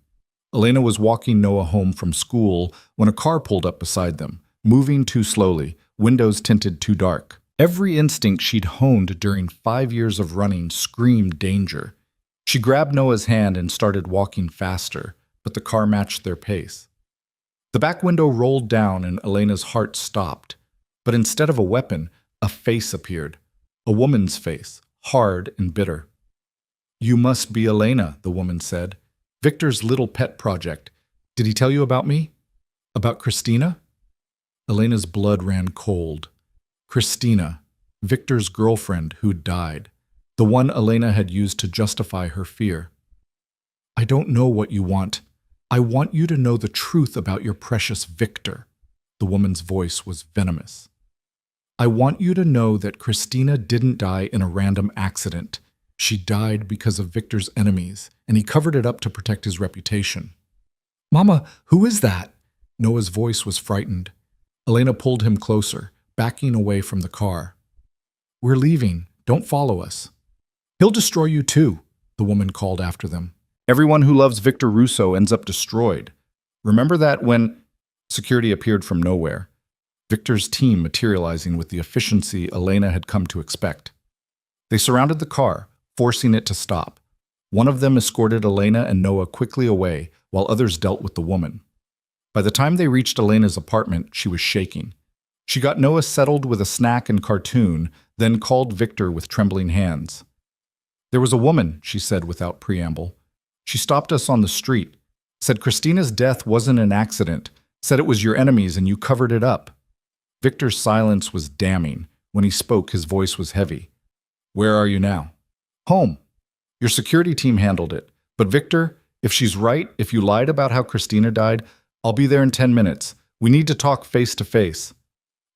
Elena was walking Noah home from school when a car pulled up beside them, moving too slowly, windows tinted too dark. Every instinct she'd honed during 5 years of running screamed danger. She grabbed Noah's hand and started walking faster, but the car matched their pace. The back window rolled down and Elena's heart stopped. But instead of a weapon, a face appeared. A woman's face, hard and bitter. "You must be Elena," the woman said. "Victor's little pet project. Did he tell you about me? About Christina?" Elena's blood ran cold. Christina, Victor's girlfriend who'd died. The one Elena had used to justify her fear. "I don't know what you want. I want you to know the truth about your precious Victor." The woman's voice was venomous. "I want you to know that Christina didn't die in a random accident. She died because of Victor's enemies, and he covered it up to protect his reputation." "Mama, who is that?" Noah's voice was frightened. Elena pulled him closer, backing away from the car. "We're leaving. Don't follow us." "He'll destroy you too," the woman called after them. "Everyone who loves Victor Russo ends up destroyed. Remember that when—" Security appeared from nowhere. Victor's team materializing with the efficiency Elena had come to expect. They surrounded the car, forcing it to stop. One of them escorted Elena and Noah quickly away, while others dealt with the woman. By the time they reached Elena's apartment, she was shaking. She got Noah settled with a snack and cartoon, then called Victor with trembling hands. "There was a woman," she said without preamble. "She stopped us on the street, said Christina's death wasn't an accident, said it was your enemies and you covered it up." Victor's silence was damning. When he spoke, his voice was heavy. "Where are you now?" "Home. Your security team handled it. But Victor, if she's right, if you lied about how Christina died, I'll be there in 10 minutes. We need to talk face to face."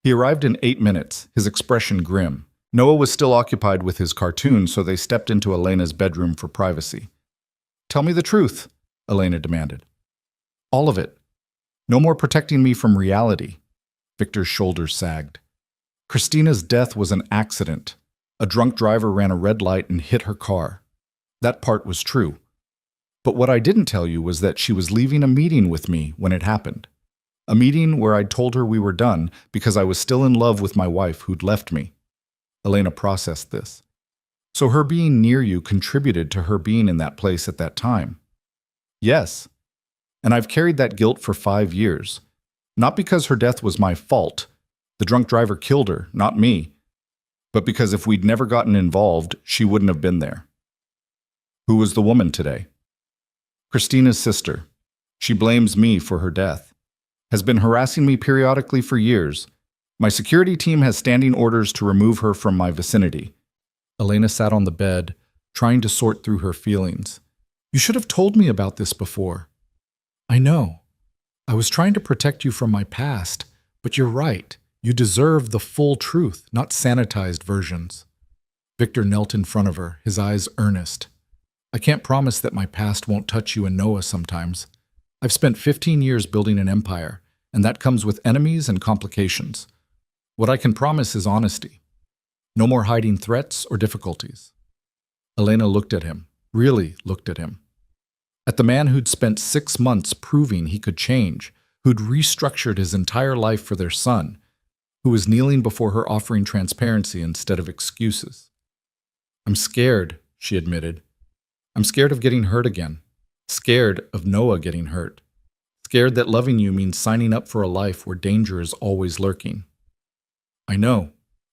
He arrived in 8 minutes, his expression grim. Noah was still occupied with his cartoon, so they stepped into Elena's bedroom for privacy. "Tell me the truth," Elena demanded. "All of it. No more protecting me from reality." Victor's shoulders sagged. Christina's death was an accident. A drunk driver ran a red light and hit her car. That part was true. But what I didn't tell you was that she was leaving a meeting with me when it happened. A meeting where I'd told her we were done because I was still in love with my wife who'd left me. Elena processed this. So her being near you contributed to her being in that place at that time. Yes. And I've carried that guilt for 5 years. Not because her death was my fault. The drunk driver killed her, not me. But because if we'd never gotten involved, she wouldn't have been there. Who was the woman today? Christina's sister. She blames me for her death. Has been harassing me periodically for years. My security team has standing orders to remove her from my vicinity. Elena sat on the bed, trying to sort through her feelings. You should have told me about this before. I know. I was trying to protect you from my past, but you're right. You deserve the full truth, not sanitized versions. Victor knelt in front of her, his eyes earnest. I can't promise that my past won't touch you and Noah sometimes. I've spent 15 years building an empire, and that comes with enemies and complications. What I can promise is honesty. No more hiding threats or difficulties. Elena looked at him, really looked at him. At the man who'd spent 6 months proving he could change, who'd restructured his entire life for their son, who was kneeling before her offering transparency instead of excuses. I'm scared, she admitted. I'm scared of getting hurt again. Scared of Noah getting hurt. Scared that loving you means signing up for a life where danger is always lurking. I know,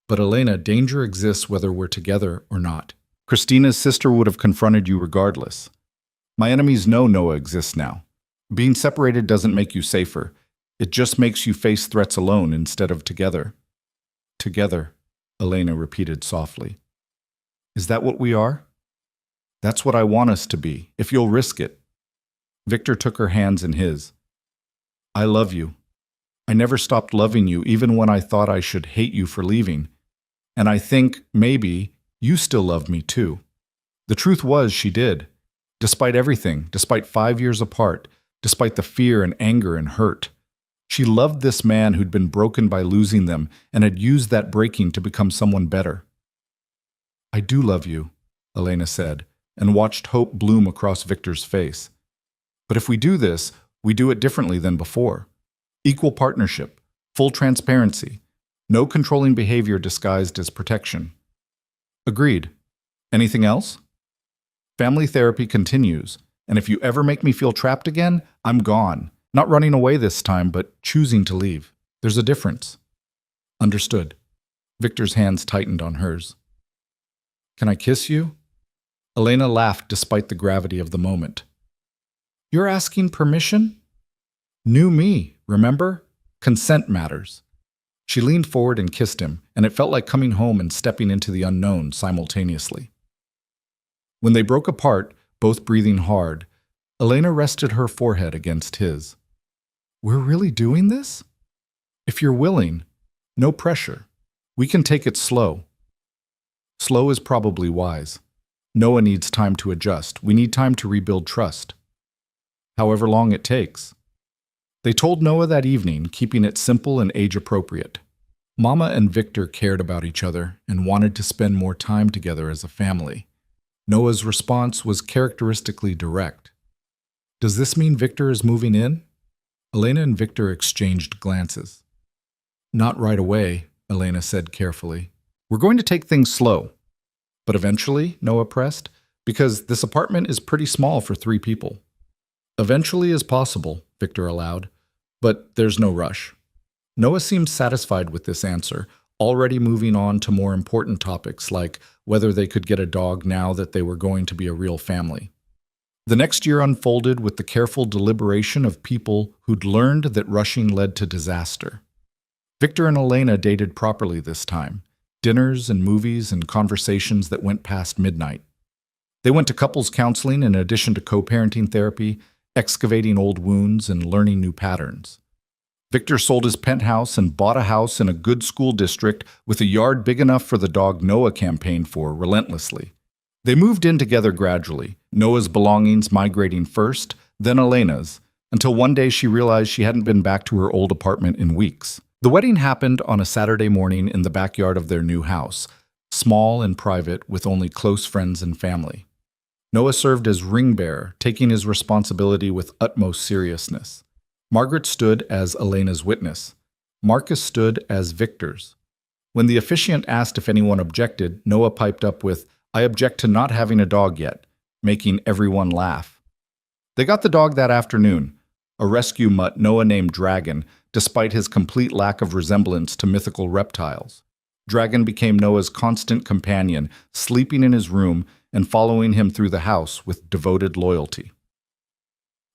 but Elena, danger exists whether we're together or not. Christina's sister would have confronted you regardless. My enemies know Noah exists now. Being separated doesn't make you safer. It just makes you face threats alone instead of together. Together, Elena repeated softly. Is that what we are? That's what I want us to be, if you'll risk it. Victor took her hands in his. I love you. I never stopped loving you even when I thought I should hate you for leaving. And I think, maybe, you still love me too. The truth was she did. Despite everything, despite 5 years apart, despite the fear and anger and hurt. She loved this man who'd been broken by losing them and had used that breaking to become someone better. I do love you, Elena said, and watched hope bloom across Victor's face. But if we do this, we do it differently than before. Equal partnership, full transparency, no controlling behavior disguised as protection. Agreed. Anything else? Family therapy continues, and if you ever make me feel trapped again, I'm gone. Not running away this time, but choosing to leave. There's a difference. Understood. Victor's hands tightened on hers. Can I kiss you? Elena laughed despite the gravity of the moment. You're asking permission? New me, remember? Consent matters. She leaned forward and kissed him, and it felt like coming home and stepping into the unknown simultaneously. When they broke apart, both breathing hard, Elena rested her forehead against his. We're really doing this? If you're willing, no pressure. We can take it slow. Slow is probably wise. Noah needs time to adjust. We need time to rebuild trust. However long it takes. They told Noah that evening, keeping it simple and age-appropriate. Mama and Victor cared about each other and wanted to spend more time together as a family. Noah's response was characteristically direct. Does this mean Victor is moving in? Elena and Victor exchanged glances. Not right away, Elena said carefully. We're going to take things slow. But eventually, Noah pressed, because this apartment is pretty small for 3 people. Eventually is possible, Victor allowed, but there's no rush. Noah seemed satisfied with this answer, already moving on to more important topics like whether they could get a dog now that they were going to be a real family. The next year unfolded with the careful deliberation of people who'd learned that rushing led to disaster. Victor and Elena dated properly this time, dinners and movies and conversations that went past midnight. They went to couples counseling in addition to co-parenting therapy, excavating old wounds and learning new patterns. Victor sold his penthouse and bought a house in a good school district with a yard big enough for the dog Noah campaigned for relentlessly. They moved in together gradually, Noah's belongings migrating first, then Elena's, until one day she realized she hadn't been back to her old apartment in weeks. The wedding happened on a Saturday morning in the backyard of their new house, small and private with only close friends and family. Noah served as ring bearer, taking his responsibility with utmost seriousness. Margaret stood as Elena's witness. Marcus stood as Victor's. When the officiant asked if anyone objected, Noah piped up with, "I object to not having a dog yet," making everyone laugh. They got the dog that afternoon, a rescue mutt Noah named Dragon, despite his complete lack of resemblance to mythical reptiles. Dragon became Noah's constant companion, sleeping in his room and following him through the house with devoted loyalty.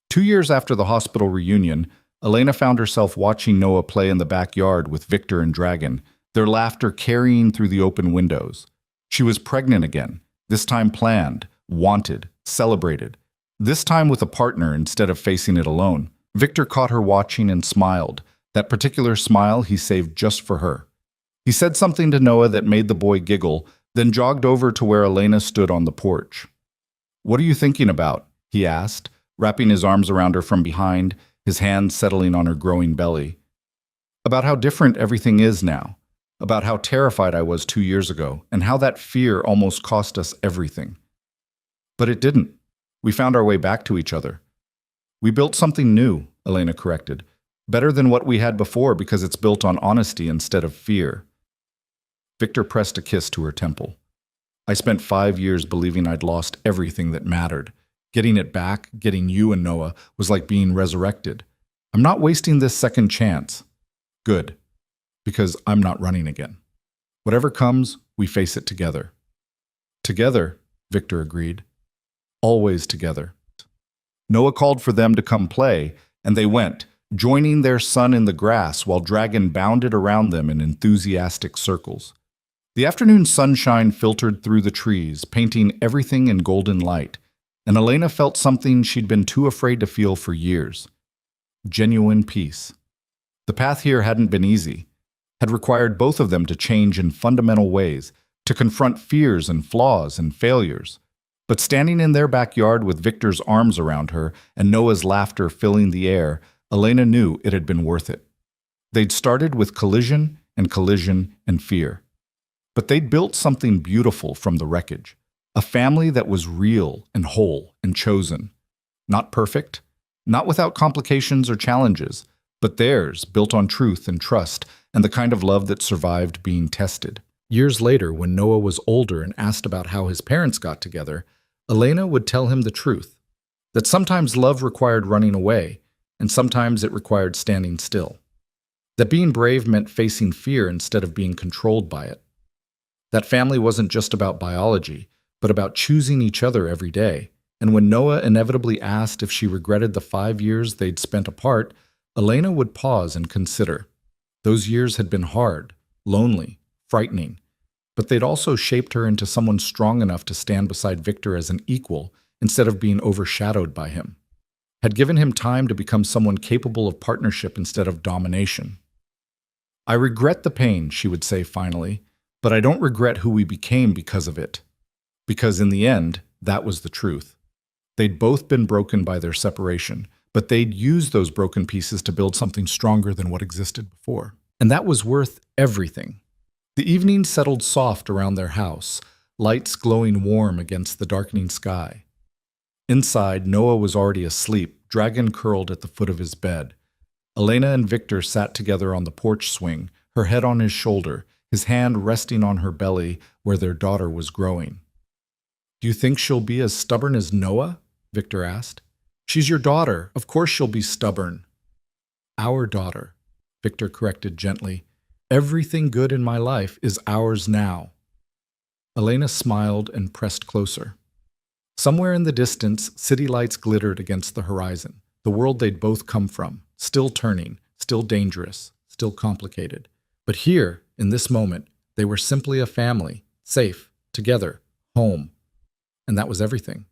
2 years after the hospital reunion, Elena found herself watching Noah play in the backyard with Victor and Dragon, their laughter carrying through the open windows. She was pregnant again, this time planned, wanted, celebrated, this time with a partner instead of facing it alone. Victor caught her watching and smiled, that particular smile he saved just for her. He said something to Noah that made the boy giggle, then jogged over to where Elena stood on the porch. "What are you thinking about?" he asked, wrapping his arms around her from behind, his hands settling on her growing belly. "About how different everything is now. About how terrified I was 2 years ago, and how that fear almost cost us everything. But it didn't. We found our way back to each other. We built something new," Elena corrected. "Better than what we had before because it's built on honesty instead of fear." Victor pressed a kiss to her temple. "I spent 5 years believing I'd lost everything that mattered. Getting it back, getting you and Noah, was like being resurrected. I'm not wasting this second chance. Good. Because I'm not running again. Whatever comes, we face it together." "Together," Victor agreed. "Always together." Noah called for them to come play, and they went, joining their son in the grass while Dragon bounded around them in enthusiastic circles. The afternoon sunshine filtered through the trees, painting everything in golden light, and Elena felt something she'd been too afraid to feel for years. Genuine peace. The path here hadn't been easy, had required both of them to change in fundamental ways, to confront fears and flaws and failures. But standing in their backyard with Victor's arms around her and Noah's laughter filling the air, Elena knew it had been worth it. They'd started with collision and fear. But they'd built something beautiful from the wreckage, a family that was real and whole and chosen. Not perfect, not without complications or challenges, but theirs, built on truth and trust and the kind of love that survived being tested. Years later, when Noah was older and asked about how his parents got together, Elena would tell him the truth, that sometimes love required running away, and sometimes it required standing still. That being brave meant facing fear instead of being controlled by it. That family wasn't just about biology, but about choosing each other every day. And when Noah inevitably asked if she regretted the 5 years they'd spent apart, Elena would pause and consider. Those years had been hard, lonely, frightening, but they'd also shaped her into someone strong enough to stand beside Victor as an equal instead of being overshadowed by him. Had given him time to become someone capable of partnership instead of domination. "I regret the pain," she would say finally, "but I don't regret who we became because of it." Because in the end, that was the truth. They'd both been broken by their separation, but they'd used those broken pieces to build something stronger than what existed before. And that was worth everything. The evening settled soft around their house, lights glowing warm against the darkening sky. Inside, Noah was already asleep, Dragon curled at the foot of his bed. Elena and Victor sat together on the porch swing, her head on his shoulder, his hand resting on her belly where their daughter was growing. "Do you think she'll be as stubborn as Noah?" Victor asked. "She's your daughter. Of course she'll be stubborn." "Our daughter," Victor corrected gently. "Everything good in my life is ours now." Elena smiled and pressed closer. Somewhere in the distance, city lights glittered against the horizon, the world they'd both come from, still turning, still dangerous, still complicated. But here, in this moment, they were simply a family, safe, together, home. And that was everything.